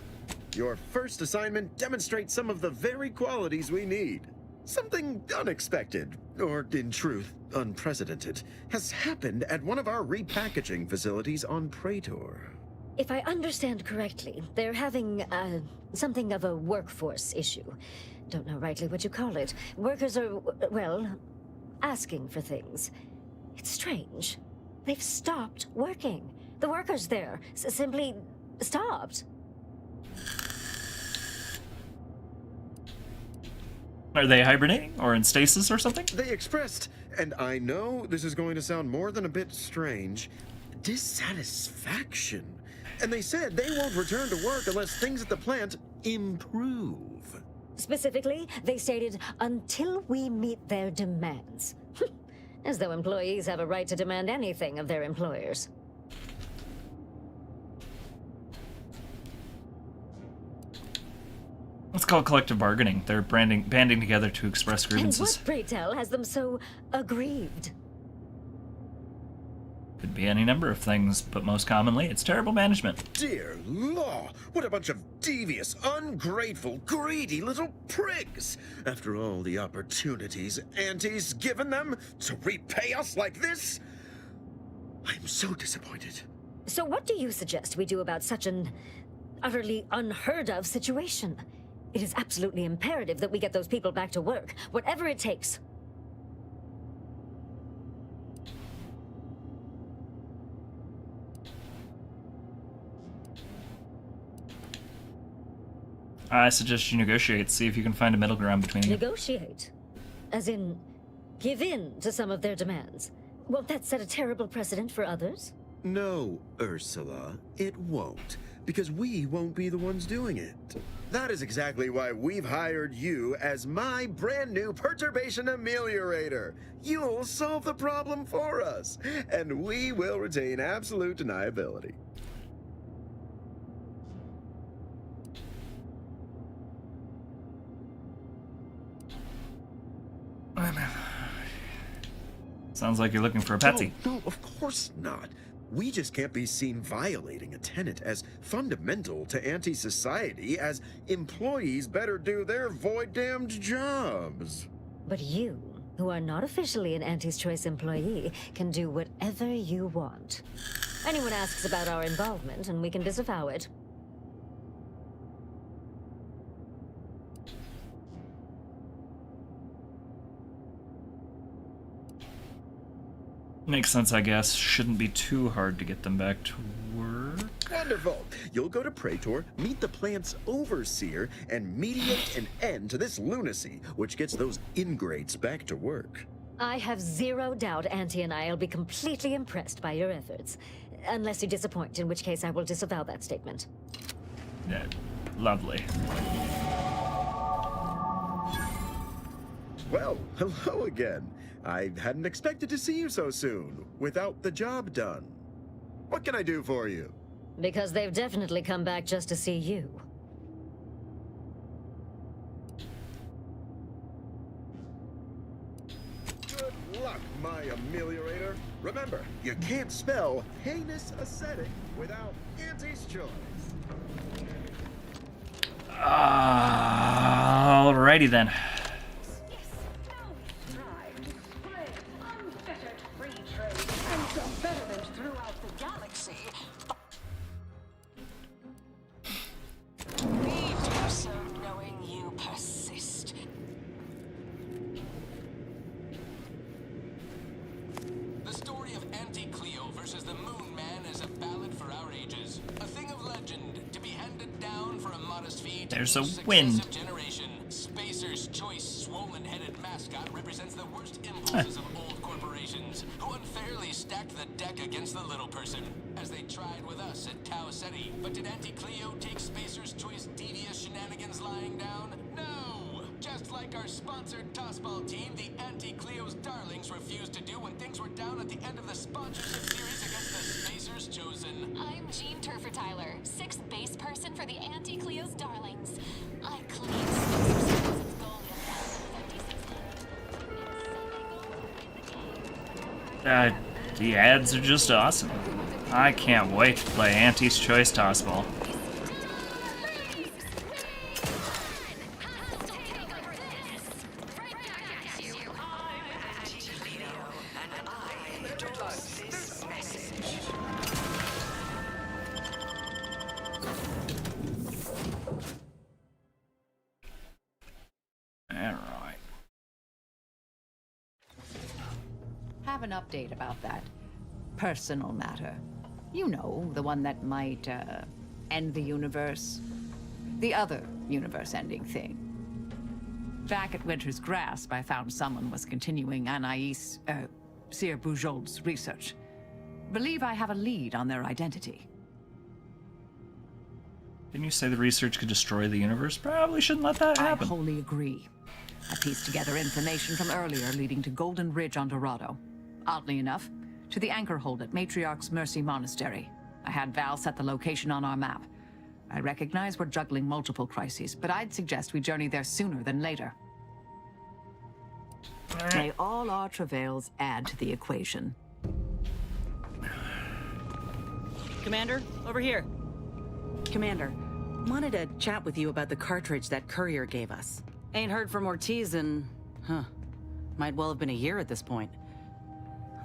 Your first assignment demonstrates some of the very qualities we need. Something unexpected, or in truth, unprecedented, has happened at one of our repackaging facilities on Praetor. If I understand correctly, they're having, something of a workforce issue. Don't know rightly what you call it. Workers are, well, asking for things. It's strange. They've stopped working. The workers there simply stopped. Are they hibernating or in stasis or something? They expressed, and I know this is going to sound more than a bit strange, dissatisfaction. And they said they won't return to work unless things at the plant improve. Specifically, they stated, until we meet their demands. As though employees have a right to demand anything of their employers. It's called collective bargaining. They're banding together to express grievances. And what, pray tell, has them so aggrieved? Could be any number of things, but most commonly, it's terrible management. Dear law, what a bunch of devious, ungrateful, greedy little prigs! After all the opportunities Auntie's given them to repay us like this, I'm so disappointed. So what do you suggest we do about such an utterly unheard of situation? It is absolutely imperative that we get those people back to work, whatever it takes. I suggest you negotiate, see if you can find a middle ground between them. Negotiate? As in, give in to some of their demands? Won't that set a terrible precedent for others? No, Ursula, it won't, because we won't be the ones doing it. That is exactly why we've hired you as my brand new perturbation ameliorator. You'll solve the problem for us, and we will retain absolute deniability. Sounds like you're looking for a patsy. No, of course not. We just can't be seen violating a tenet as fundamental to anti-society as employees better do their void-damned jobs. But you, who are not officially an Auntie's Choice employee, can do whatever you want. Anyone asks about our involvement, and we can disavow it. Makes sense, I guess. Shouldn't be too hard to get them back to work. Wonderful. You'll go to Praetor, meet the plant's overseer, and mediate an end to this lunacy, which gets those ingrates back to work. I have zero doubt Auntie and I will be completely impressed by your efforts. Unless you disappoint, in which case I will disavow that statement. Yeah, lovely. Well, hello again. I hadn't expected to see you so soon, without the job done. What can I do for you? Because they've definitely come back just to see you. Good luck, my ameliorator. Remember, you can't spell heinous ascetic without Auntie's Choice. Alrighty then. The story of Anti-Cleo versus the Moon Man is a ballad for our ages. A thing of legend to be handed down for a modest fee to There's each a wind. successive generation. Spacer's choice swollen-headed mascot represents the worst impulses of old corporations. operations, who unfairly stacked the deck against the little person, as they tried with us at Tau Ceti. But did Auntie Cleo take Spacer's Choice devious shenanigans lying down? No! Just like our sponsored tossball team, the Auntie Cleo's Darlings refused to do when things were down at the end of the sponsorship series against the Spacers Chosen. I'm Jean Turfer-Tyler, 6th base person for the Auntie Cleo's Darlings. I cleaned Spacer's goal The ads are just awesome. I can't wait to play Auntie's Choice Tossball. Alright. Have an update about that personal matter. You know, the one that might, end the universe. The other universe-ending thing. Back at Winter's Grasp, I found someone was continuing Anais, Sir Bujold's research. Believe I have a lead on their identity. Didn't you say the research could destroy the universe? Probably shouldn't let that happen. I wholly agree. I pieced together information from earlier leading to Golden Ridge on Dorado. Oddly enough, to the anchor hold at Matriarch's Mercy Monastery. I had Val set the location on our map. I recognize we're juggling multiple crises, but I'd suggest we journey there sooner than later. May all our travails add to the equation. Commander, over here. Commander, wanted to chat with you about the cartridge that courier gave us. Ain't heard from Ortiz in, might well have been a year at this point.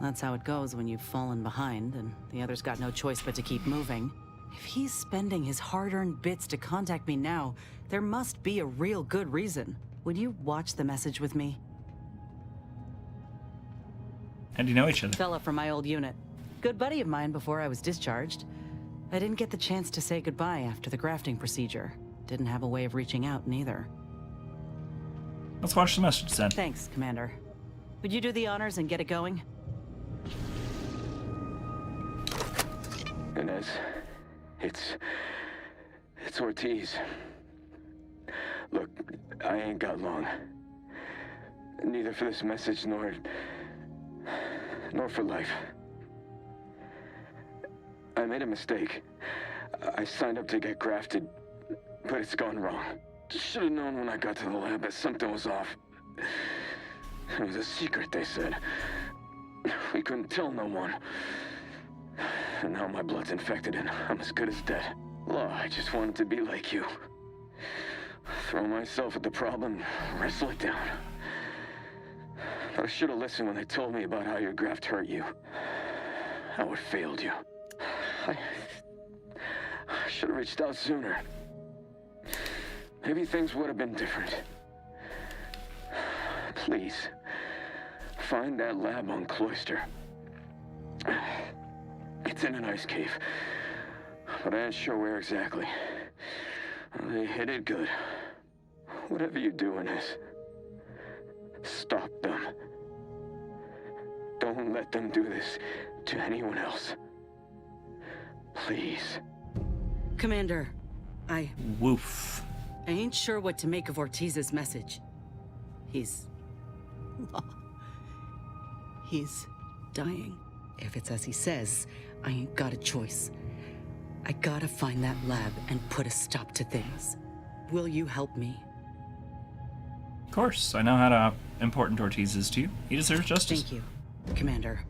That's how it goes when you've fallen behind, and the others got no choice but to keep moving. If he's spending his hard-earned bits to contact me now, there must be a real good reason. Would you watch the message with me? How do you know each other? Fella from my old unit. Good buddy of mine before I was discharged. I didn't get the chance to say goodbye after the grafting procedure. Didn't have a way of reaching out, neither. Let's watch the message then. Thanks, Commander. Would you do the honors and get it going? Inez, it's Ortiz. Look, I ain't got long. Neither for this message nor for life. I made a mistake. I signed up to get grafted, but it's gone wrong. Should have known when I got to the lab that something was off. It was a secret, they said. We couldn't tell no one. And now my blood's infected and I'm as good as dead. Law, I just wanted to be like you. Throw myself at the problem, wrestle it down. But I should have listened when they told me about how your graft hurt you. How it failed you. I should have reached out sooner. Maybe things would have been different. Please, find that lab on Cloister. It's in an ice cave, but I ain't sure where exactly. They hid it good. Whatever you're doing is, stop them. Don't let them do this to anyone else. Please. Commander, Woof. I ain't sure what to make of Ortiz's message. He's dying. If it's as he says, I ain't got a choice. I gotta find that lab and put a stop to things. Will you help me? Of course, I know how important Ortiz is to you. He deserves justice. Thank you, Commander.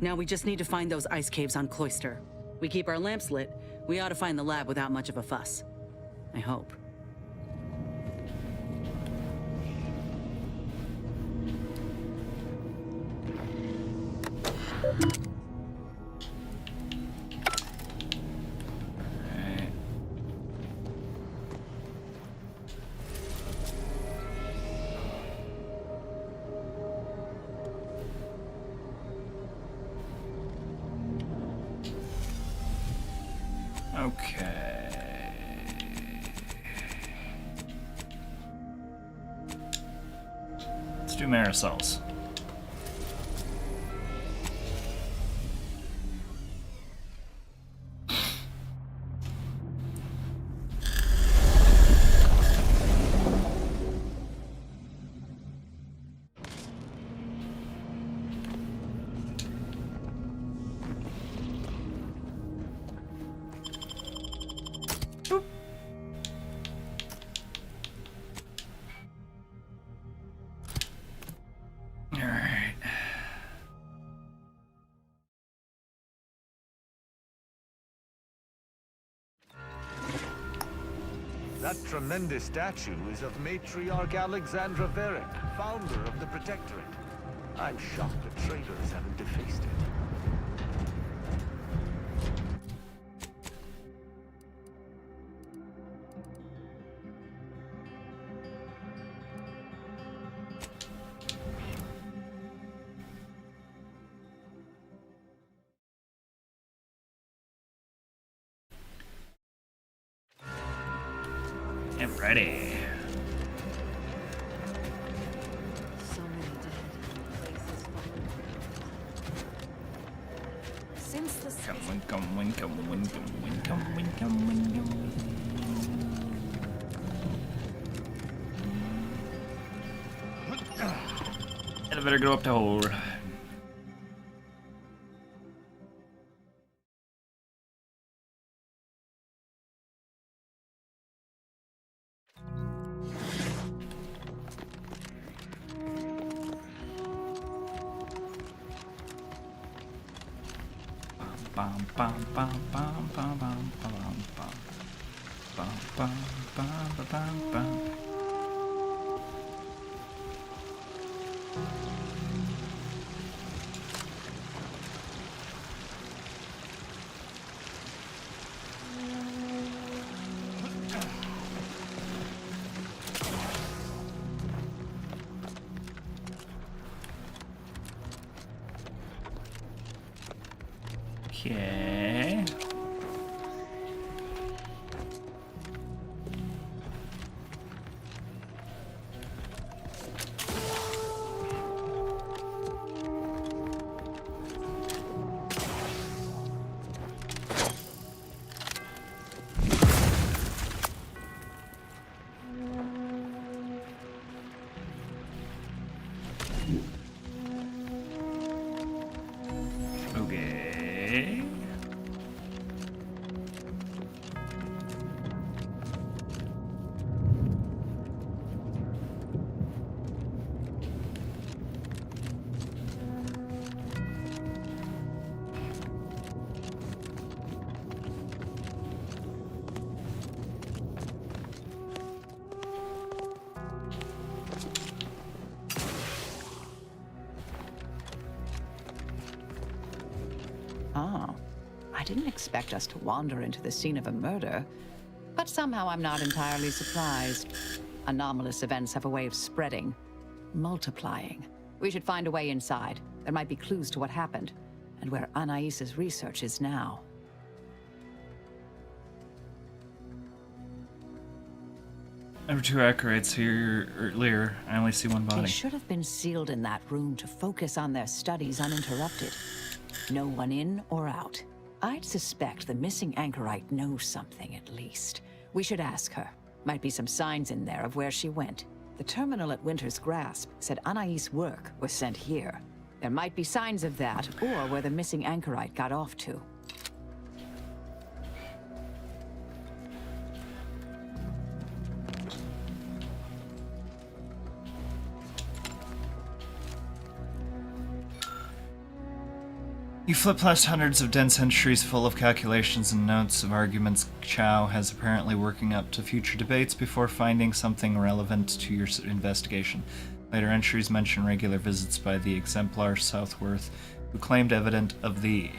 Now we just need to find those ice caves on Cloister. We keep our lamps lit, we ought to find the lab without much of a fuss. I hope. Okay. Let's do Marisol's. That tremendous statue is of Matriarch Alexandra Varric, founder of the Protectorate. I'm shocked the traitors haven't defaced it. I'm ready. So many dead. Places Since the Elevator go up to hold. Bum bum bum bum bum bum bum bum bum bum bum bum bum. Okay. Okay. Oh, I didn't expect us to wander into the scene of a murder, but somehow I'm not entirely surprised. Anomalous events have a way of spreading, multiplying. We should find a way inside. There might be clues to what happened, and where Anais's research is now. There were two acolytes here earlier. I only see one They body. should have been sealed in that room to focus on their studies uninterrupted. No one in or out. I'd suspect the missing anchorite knows something at least. We should ask her. Might be some signs in there of where she went. The terminal at Winter's Grasp said Anais' work was sent here. There might be signs of that, or where the missing anchorite got off to. You flip past hundreds of dense entries full of calculations and notes of arguments Chow has apparently working up to future debates before finding something relevant to your investigation. Later entries mention regular visits by the exemplar Southworth, who claimed evident of the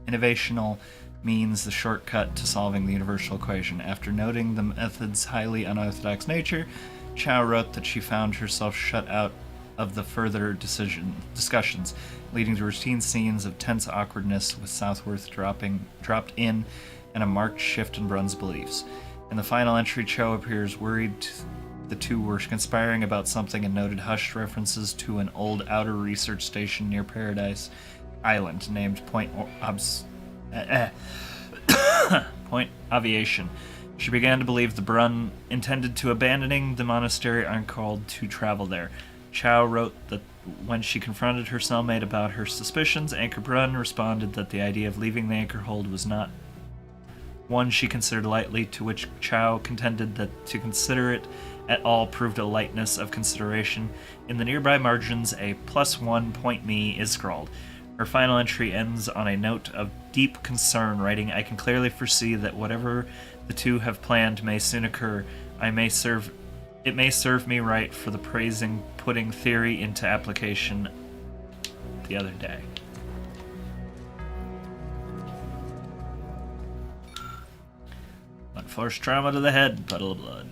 innovational means the shortcut to solving the universal equation. After noting the method's highly unorthodox nature, Chow wrote that she found herself shut out of the further discussions, leading to routine scenes of tense awkwardness with Southworth dropped in and a marked shift in Brun's beliefs. In the final entry, Cho appears worried the two were conspiring about something and noted hushed references to an old outer research station near Paradise Island named Point Aviation. She began to believe the Brun intended to abandoning the monastery uncalled to travel there. Chow wrote that when she confronted her cellmate about her suspicions, Anchor Brun responded that the idea of leaving the anchor hold was not one she considered lightly, to which Chow contended that to consider it at all proved a lightness of consideration. In the nearby margins, a +1 point me is scrawled. Her final entry ends on a note of deep concern, writing, "I can clearly foresee that whatever the two have planned may soon occur. It may serve me right for the praising putting theory into application the other day." Blunt force trauma to the head, puddle of blood.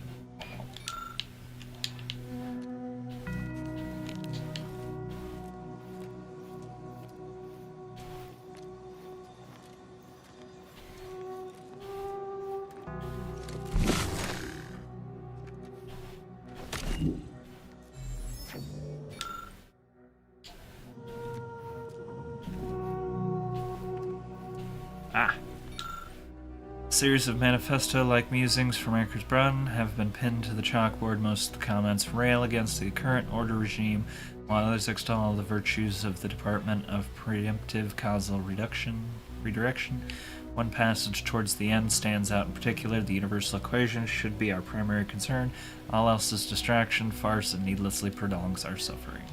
A series of manifesto-like musings from Anchor's Brun have been pinned to the chalkboard. Most of the comments rail against the current order regime, while others extol the virtues of the Department of Preemptive Causal Redirection. One passage towards the end stands out in particular. "The universal equation should be our primary concern. All else is distraction, farce, and needlessly prolongs our suffering."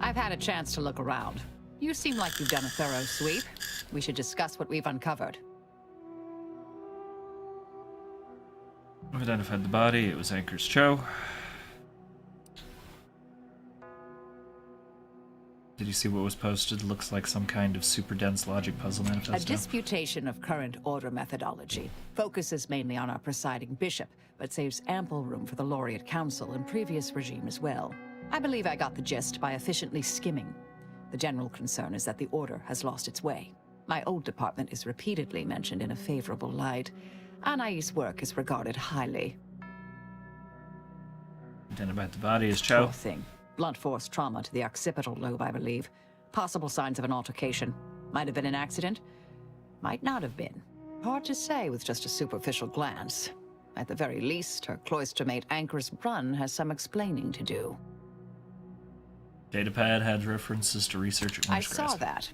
I've had a chance to look around. You seem like you've done a thorough sweep. We should discuss what we've uncovered. We've identified the body. It was Anchor's Cho. Did you see what was posted? Looks like some kind of super dense logic puzzle manifesto. A disputation of current order methodology focuses mainly on our presiding bishop, but saves ample room for the laureate council and previous regime as well. I believe I got the gist by efficiently skimming. The general concern is that the order has lost its way. My old department is repeatedly mentioned in a favorable light. Anais' work is regarded highly. Identified the body as Cho. Poor thing. Blunt force trauma to the occipital lobe, I believe. Possible signs of an altercation. Might have been an accident. Might not have been. Hard to say with just a superficial glance. At the very least, her cloistermate Anchor's Brun has some explaining to do. Datapad had references to research at I saw that.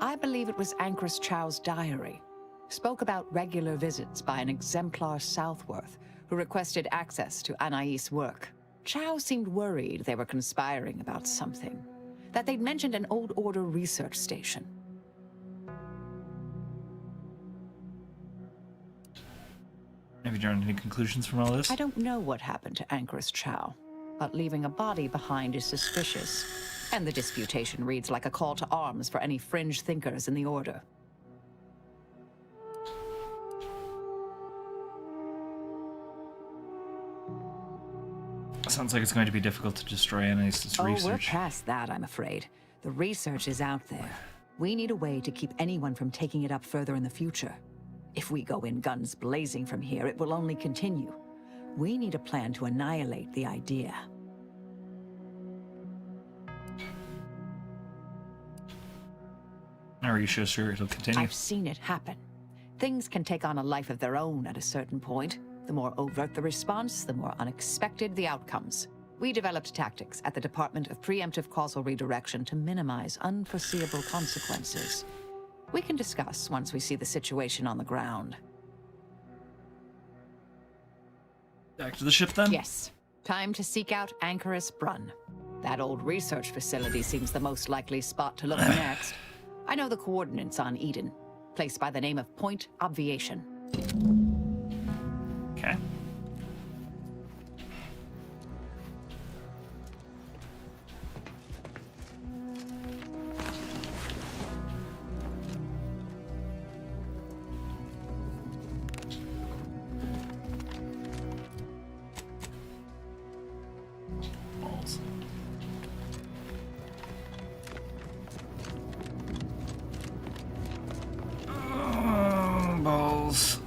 I believe it was Anchor's Chow's diary. Spoke about regular visits by an exemplar Southworth, who requested access to Anais' work. Chow seemed worried they were conspiring about something. That they'd mentioned an old order research station. Have you drawn any conclusions from all this? I don't know what happened to Anchor's Chow, but leaving a body behind is suspicious. And the disputation reads like a call to arms for any fringe thinkers in the Order. Sounds like it's going to be difficult to destroy Anais' research. We're past that, I'm afraid. The research is out there. We need a way to keep anyone from taking it up further in the future. If we go in guns blazing from here, it will only continue. We need a plan to annihilate the idea. Are you sure it'll continue? I've seen it happen. Things can take on a life of their own at a certain point. The more overt the response, the more unexpected the outcomes. We developed tactics at the Department of Preemptive Causal Redirection to minimize unforeseeable consequences. We can discuss once we see the situation on the ground. Back to the ship, then? Yes. Time to seek out Anchor's Brun. That old research facility seems the most likely spot to look next. I know the coordinates on Eden. Place by the name of Point Obviation. Okay. Balls. Balls.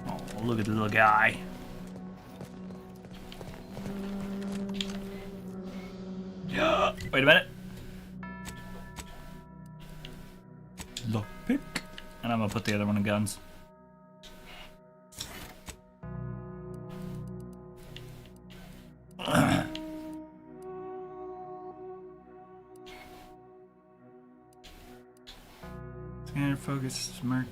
Oh, look at the little guy. Yeah. Wait a minute. Lockpick. And I'm gonna put the other one in guns. Standard focus, smart.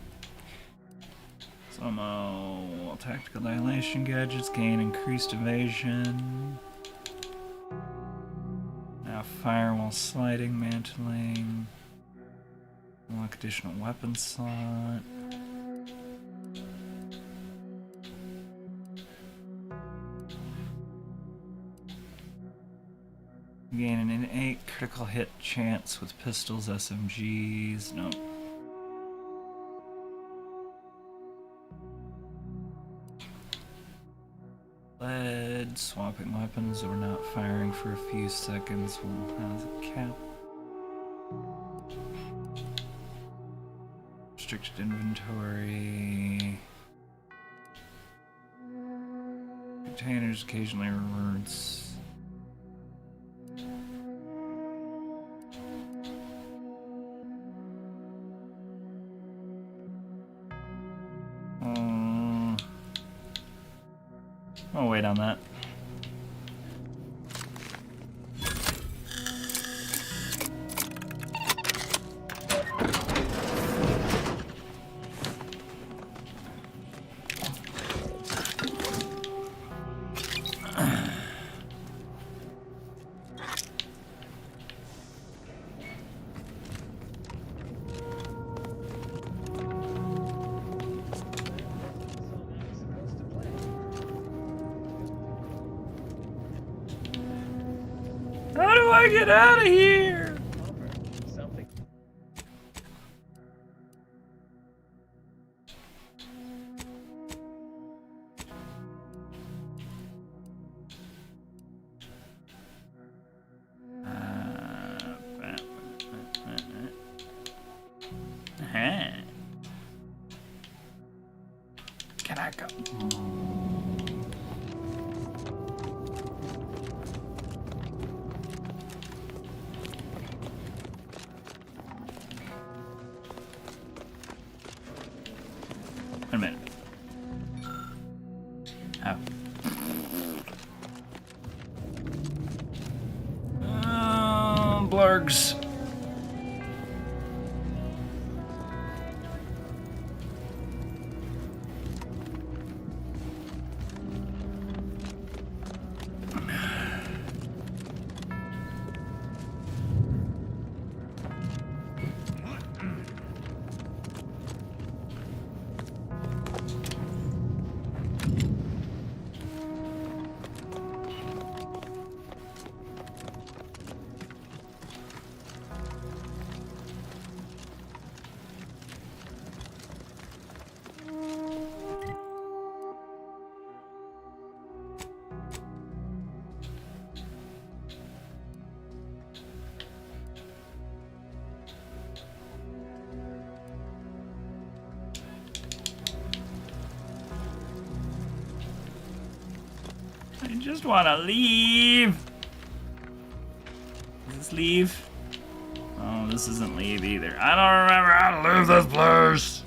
Slow-mo, tactical dilation gadgets gain increased evasion. Now fire while sliding, mantling. Unlock additional weapon slot. Gain an innate critical hit chance with pistols, SMGs. Nope. Lead, swapping weapons or not firing for a few seconds will have a cap. Restricted inventory. Containers occasionally rewards. I'll wait on that. How do I get out of here? Something. Can I go? Wait a minute. Oh. Blurgs. I just want to leave. Is this leave? Oh, this isn't leave either. I don't remember how to leave this place.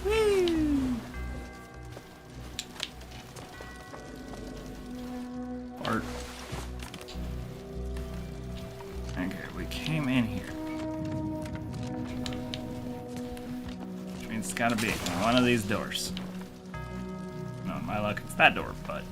Woo. Fart. Okay, we came in here. Which means it's gotta be one of these doors. No, my luck, it's that door, but...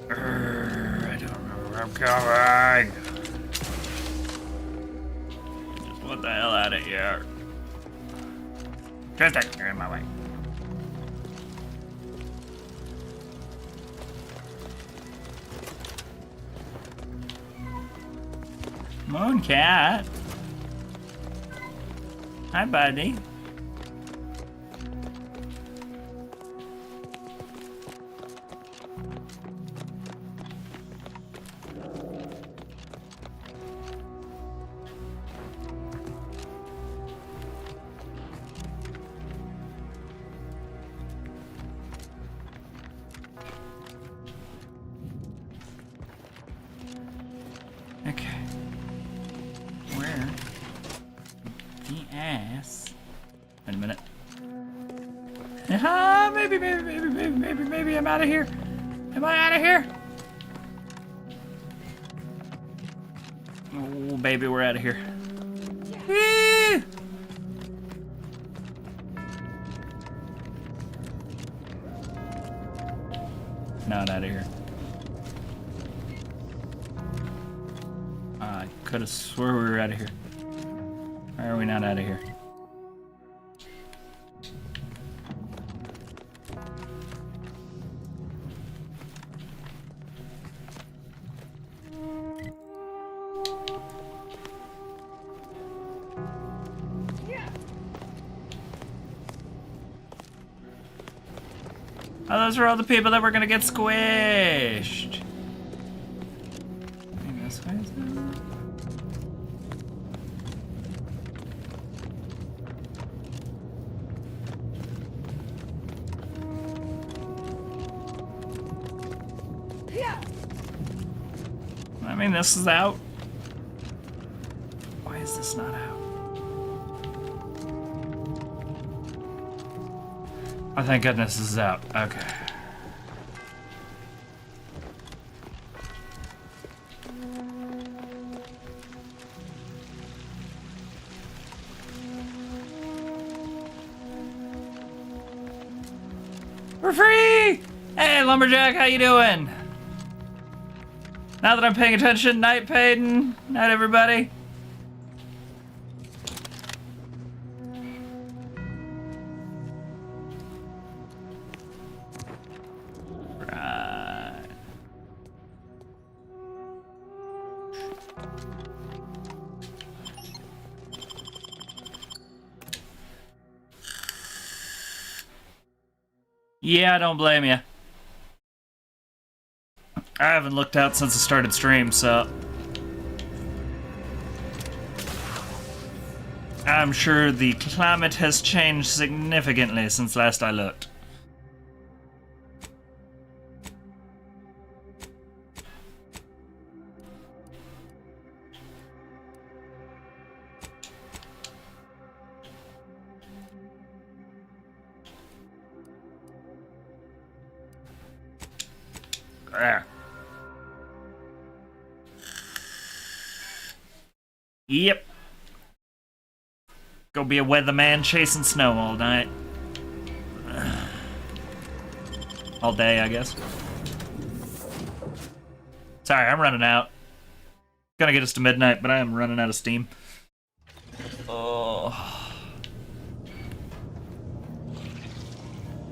I don't remember where I'm going. Just what the hell out of here. Just get in my way. Moon cat. Hi, buddy. ass. Wait a minute. Maybe I'm out of here. Am I out of here? Oh, baby, we're out of here. Whee! Not out of here. I could have swore we were out of here. Why are we not out of here? Oh, those are all the people that were gonna get squished. Maybe this way, is that? I mean, this is out. Why is this not out? Oh, thank goodness this is out. Okay. We're free! Hey, Lumberjack, how you doing? Now that I'm paying attention, night Payton, night everybody. Right. Yeah, I don't blame you. I haven't looked out since I started stream, so I'm sure the climate has changed significantly since last I looked. There. Yep. Go be a weatherman chasing snow all night. All day, I guess. Sorry, I'm running out. Gonna get us to midnight, but I am running out of steam. Oh.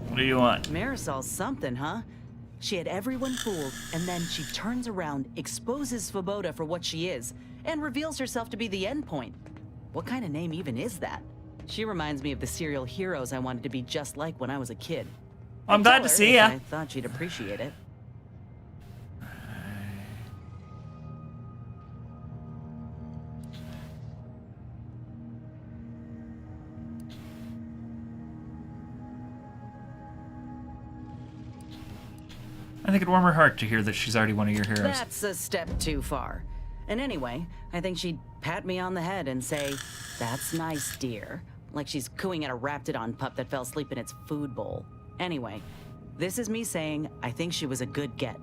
What do you want? Marisol's something, huh? She had everyone fooled, and then she turns around, exposes Svoboda for what she is, and reveals herself to be the endpoint. What kind of name even is that? She reminds me of the serial heroes I wanted to be just like when I was a kid. I'm glad to see ya. I thought she'd appreciate it. I think it'd warm her heart to hear that she's already one of your heroes. That's a step too far. And anyway, I think she'd pat me on the head and say, "That's nice, dear." Like she's cooing at a Raptidon pup that fell asleep in its food bowl. Anyway, this is me saying I think she was a good get.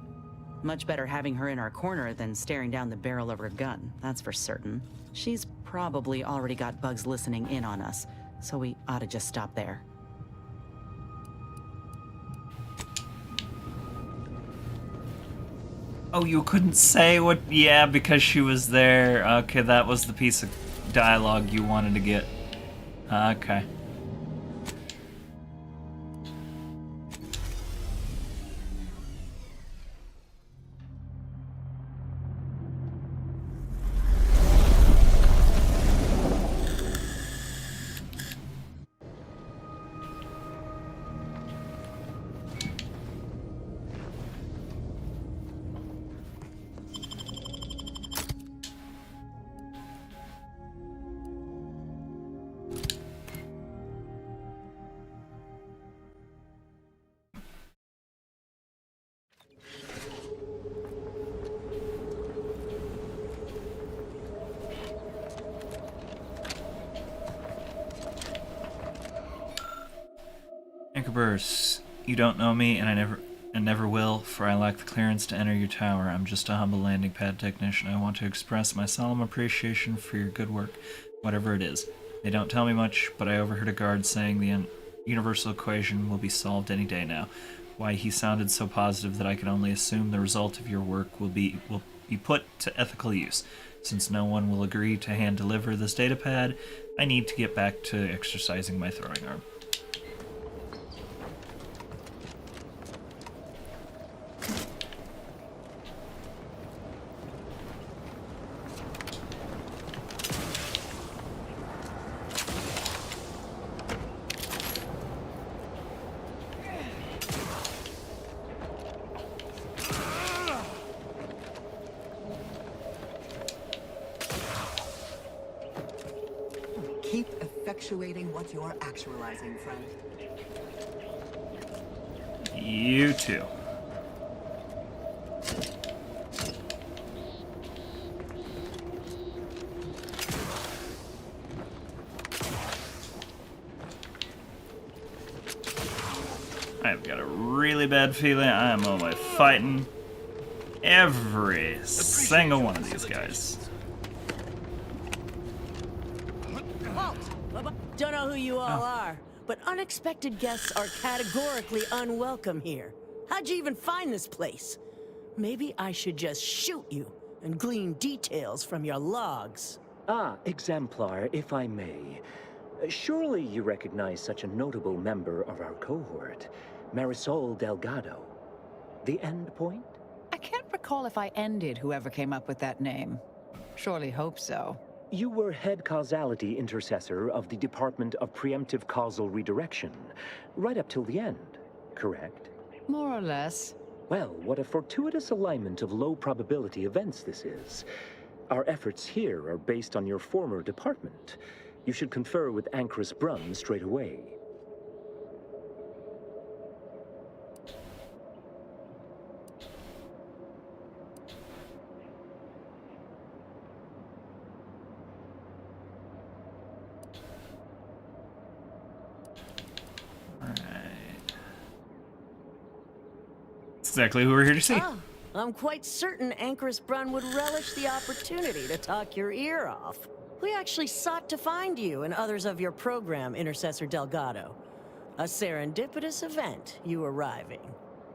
Much better having her in our corner than staring down the barrel of her gun, that's for certain. She's probably already got bugs listening in on us, so we ought to just stop there. Oh, you couldn't say what? Yeah, because she was there. Okay, that was the piece of dialogue you wanted to get. Okay. Anchorburst, you don't know me, and I never will, for I lack the clearance to enter your tower. I'm just a humble landing pad technician. I want to express my solemn appreciation for your good work, whatever it is. They don't tell me much, but I overheard a guard saying the universal equation will be solved any day now. Why he sounded so positive that I can only assume the result of your work will be put to ethical use. Since no one will agree to hand deliver this datapad, I need to get back to exercising my throwing arm. Keep effectuating what you're actualizing, friend. You too. I've got a really bad feeling I'm only fighting every single one of these guys. Don't know who you all are, but unexpected guests are categorically unwelcome here. How'd you even find this place? Maybe I should just shoot you and glean details from your logs. Ah, Exemplar, if I may. Surely you recognize such a notable member of our cohort, Marisol Delgado. The end point? I can't recall if I ended whoever came up with that name. Surely hope so. You were head causality intercessor of the Department of Preemptive Causal Redirection, right up till the end, correct? More or less. Well, what a fortuitous alignment of low probability events this is. Our efforts here are based on your former department. You should confer with Ancrus Brun straight away. Exactly who we're here to see. Oh, I'm quite certain Ancrus Brun would relish the opportunity to talk your ear off. We actually sought to find you and others of your program, Intercessor Delgado. A serendipitous event, you arriving.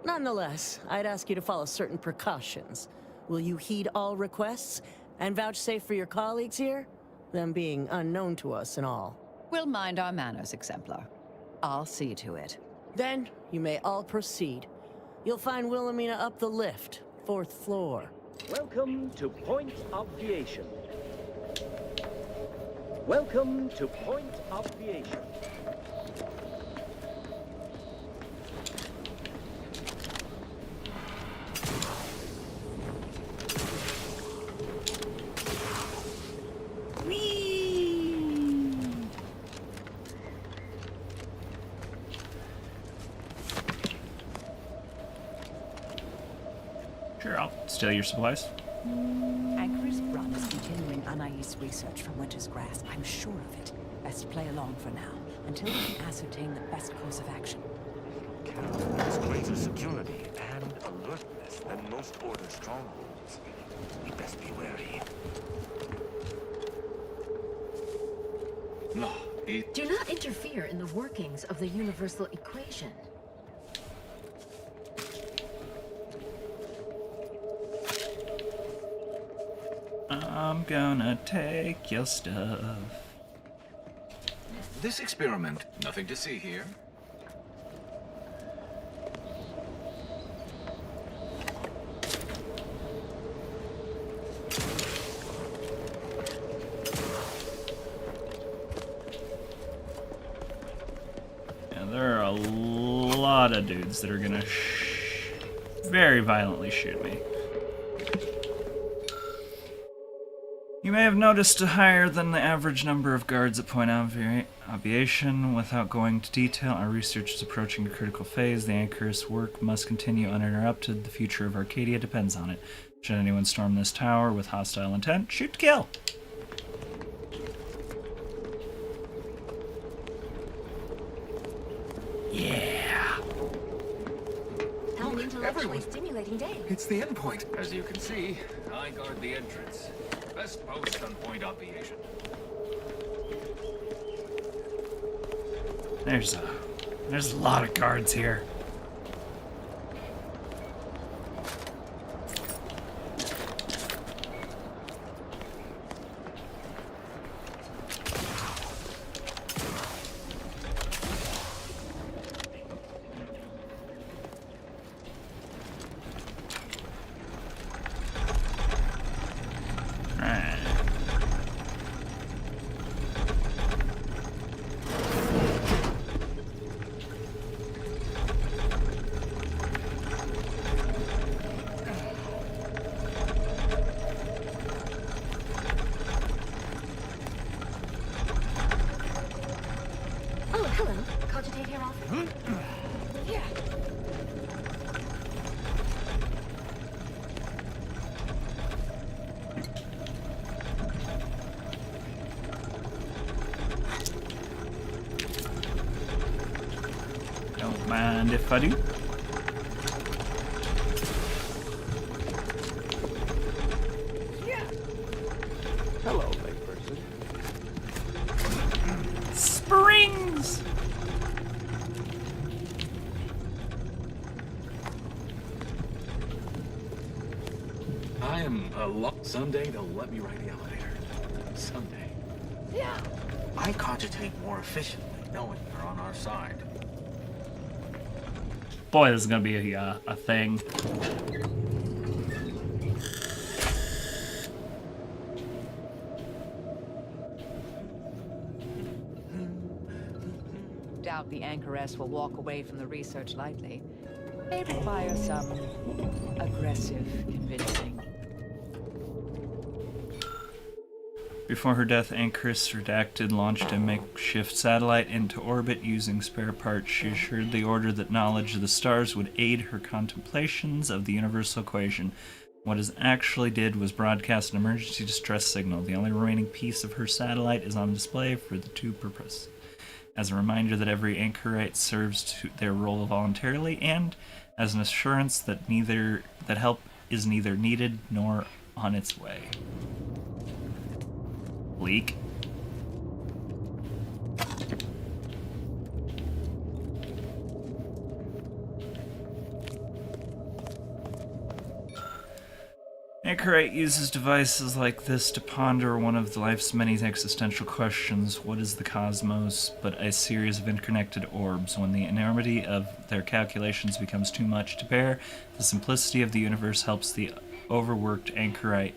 Nonetheless, I'd ask you to follow certain precautions. Will you heed all requests and vouchsafe for your colleagues here? Them being unknown to us and all. We'll mind our manners, Exemplar. I'll see to it. Then, you may all proceed. You'll find Wilhelmina up the lift, 4th floor. Welcome to Point Obviation. Welcome to Point Obviation. Sure, I'll steal your supplies. Ancrus Brun is continuing Anais' research from Winter's Grasp. I'm sure of it. Best play along for now, until we can ascertain the best course of action. Captain has greater security and alertness than most Order strongholds. We best be wary. No, Do not interfere in the workings of the universal equation. I'm gonna take your stuff. This experiment, nothing to see here. Yeah, there are a lot of dudes that are gonna very violently shoot me. You may have noticed a higher than the average number of guards at Point Obviation. Without going into detail, our research is approaching a critical phase. The Anchor's work must continue uninterrupted. The future of Arcadia depends on it. Should anyone storm this tower with hostile intent, shoot to kill. Yeah. really stimulating day. It's the endpoint. As you can see, I guard the entrance. Best post on point obviation. There's a lot of guards here. Oh, hello. Cogitate here often? Yeah. Don't mind if I do. Hello, big person. Springs! I am a luck. Someday they'll let me ride the elevator. Someday. Yeah. I cogitate more efficiently, knowing they're on our side. Boy, this is gonna be a thing. Doubt the Anchoress will walk away from the research lightly. May require some aggressive convincing. Before her death, Anchoress Redacted launched a makeshift satellite into orbit using spare parts. She assured the Order that knowledge of the stars would aid her contemplations of the universal equation. What it actually did was broadcast an emergency distress signal. The only remaining piece of her satellite is on display for the two purposes. As a reminder that every anchorite serves to their role voluntarily, and as an assurance that help is neither needed nor on its way. Leak. Anchorite uses devices like this to ponder one of life's many existential questions. What is the cosmos but a series of interconnected orbs? When the enormity of their calculations becomes too much to bear, the simplicity of the universe helps the overworked Anchorite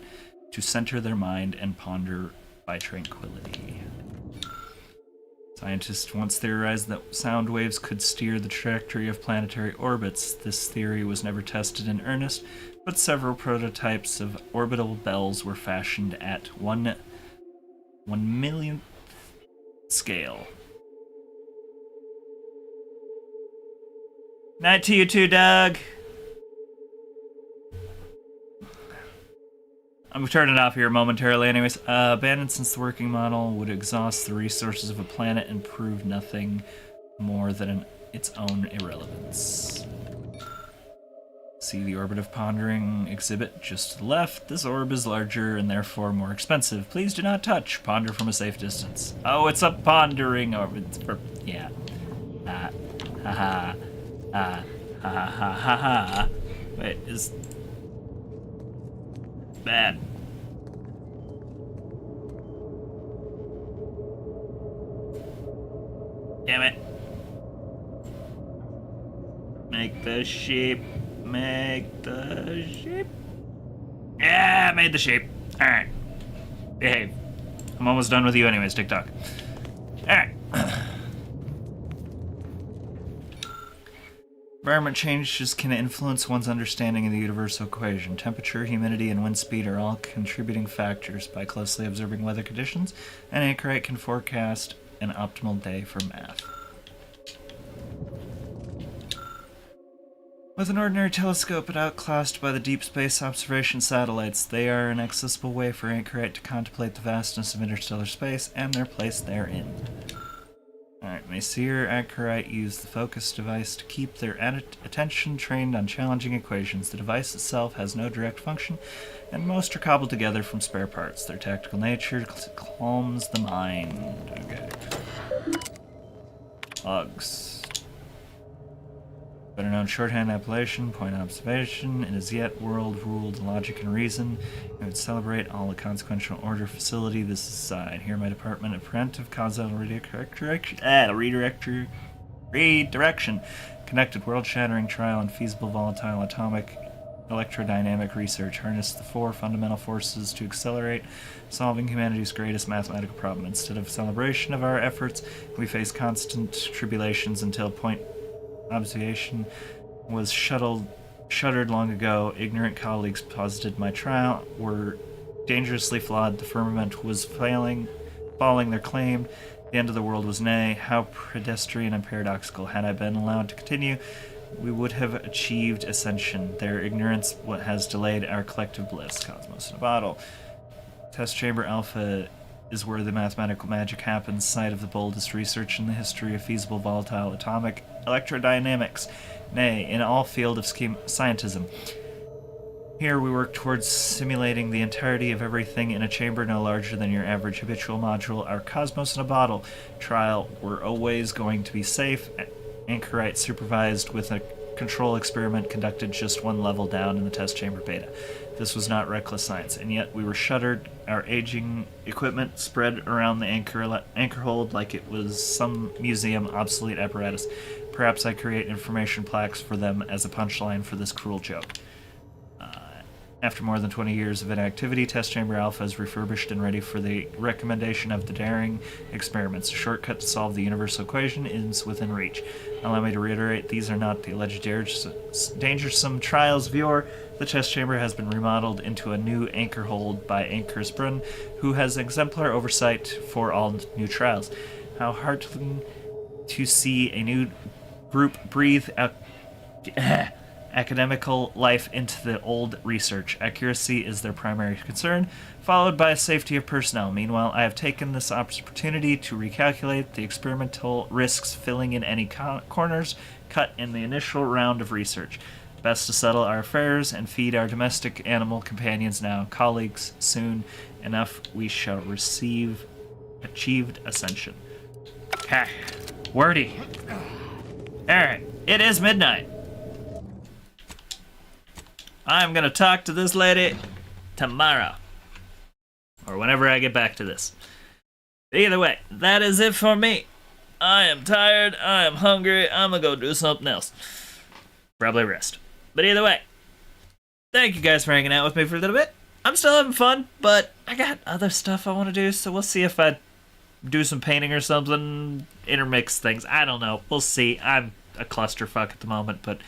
to center their mind and ponder by tranquility. Scientists once theorized that sound waves could steer the trajectory of planetary orbits. This theory was never tested in earnest, but several prototypes of orbital bells were fashioned at 1/1,000,000th scale. Night to you too, Doug. I'm turning it off here momentarily anyways. Abandoned since the working model would exhaust the resources of a planet and prove nothing more than its own irrelevance. See the Orbit of Pondering exhibit just to the left. This orb is larger and therefore more expensive. Please do not touch. Ponder from a safe distance. Oh, it's a pondering orbit. Yeah. Ha ha ha ha ha ha ha. Wait, is... bad. Damn it. Make the shape. Make the shape. Yeah, I made the shape. Alright. Behave. I'm almost done with you anyways, TikTok. Alright. Environment changes can influence one's understanding of the universal equation. Temperature, humidity, and wind speed are all contributing factors. By closely observing weather conditions, an anchorite can forecast an optimal day for math. With an ordinary telescope but outclassed by the deep space observation satellites, they are an accessible way for anchorite to contemplate the vastness of interstellar space and their place therein. Alright, may Seer Anchorite use the focus device to keep their attention trained on challenging equations. The device itself has no direct function, and most are cobbled together from spare parts. Their tactical nature calms the mind. Okay. Logs. Better known shorthand appellation, point observation. It is yet world ruled logic and reason. It would celebrate all the consequential order facility. This is side. Here my department of preventive causal redirection. Connected world-shattering trial and feasible volatile atomic electrodynamic research harness the four fundamental forces to accelerate solving humanity's greatest mathematical problem. Instead of celebration of our efforts, we face constant tribulations until point observation was shuttered long ago. Ignorant colleagues posited my trial were dangerously flawed. The firmament was falling their claim. The end of the world was nay. How pedestrian and paradoxical. Had I been allowed to continue, we would have achieved ascension. Their ignorance has delayed our collective bliss. Cosmos in a bottle. Test Chamber Alpha is where the mathematical magic happens, site of the boldest research in the history of feasible volatile atomic electrodynamics, nay, in all field of scientism. Here we work towards simulating the entirety of everything in a chamber no larger than your average habitual module. Our Cosmos in a Bottle trial were always going to be safe, Anchorite supervised with a control experiment conducted just one level down in the test chamber beta. This was not reckless science, and yet we were shuttered. Our aging equipment spread around the anchor hold like it was some museum obsolete apparatus. Perhaps I create information plaques for them as a punchline for this cruel joke. After more than 20 years of inactivity, Test Chamber Alpha is refurbished and ready for the recommendation of the daring experiments. A shortcut to solve the universal equation is within reach. Allow me to reiterate, these are not the alleged dangersome trials of yore. The test chamber has been remodeled into a new anchor hold by Anchor's Brun, who has exemplar oversight for all new trials. How heartening to see a new group breathe out academical life into the old research. Accuracy is their primary concern, followed by safety of personnel. Meanwhile, I have taken this opportunity to recalculate the experimental risks, filling in any corners cut in the initial round of research. Best to settle our affairs and feed our domestic animal companions now. Colleagues, soon enough we shall receive achieved ascension. Ha! Wordy. Alright, it is midnight. I'm gonna talk to this lady tomorrow. Or whenever I get back to this. Either way, that is it for me. I am tired, I am hungry, I'm gonna go do something else. Probably rest. But either way, thank you guys for hanging out with me for a little bit. I'm still having fun, but I got other stuff I want to do, so we'll see if I do some painting or something, intermix things. I don't know. We'll see. I'm a clusterfuck at the moment, but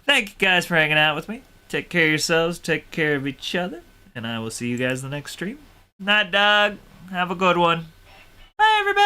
thank you guys for hanging out with me. Take care of yourselves, take care of each other, and I will see you guys in the next stream. Night, dog. Have a good one. Bye, everybody.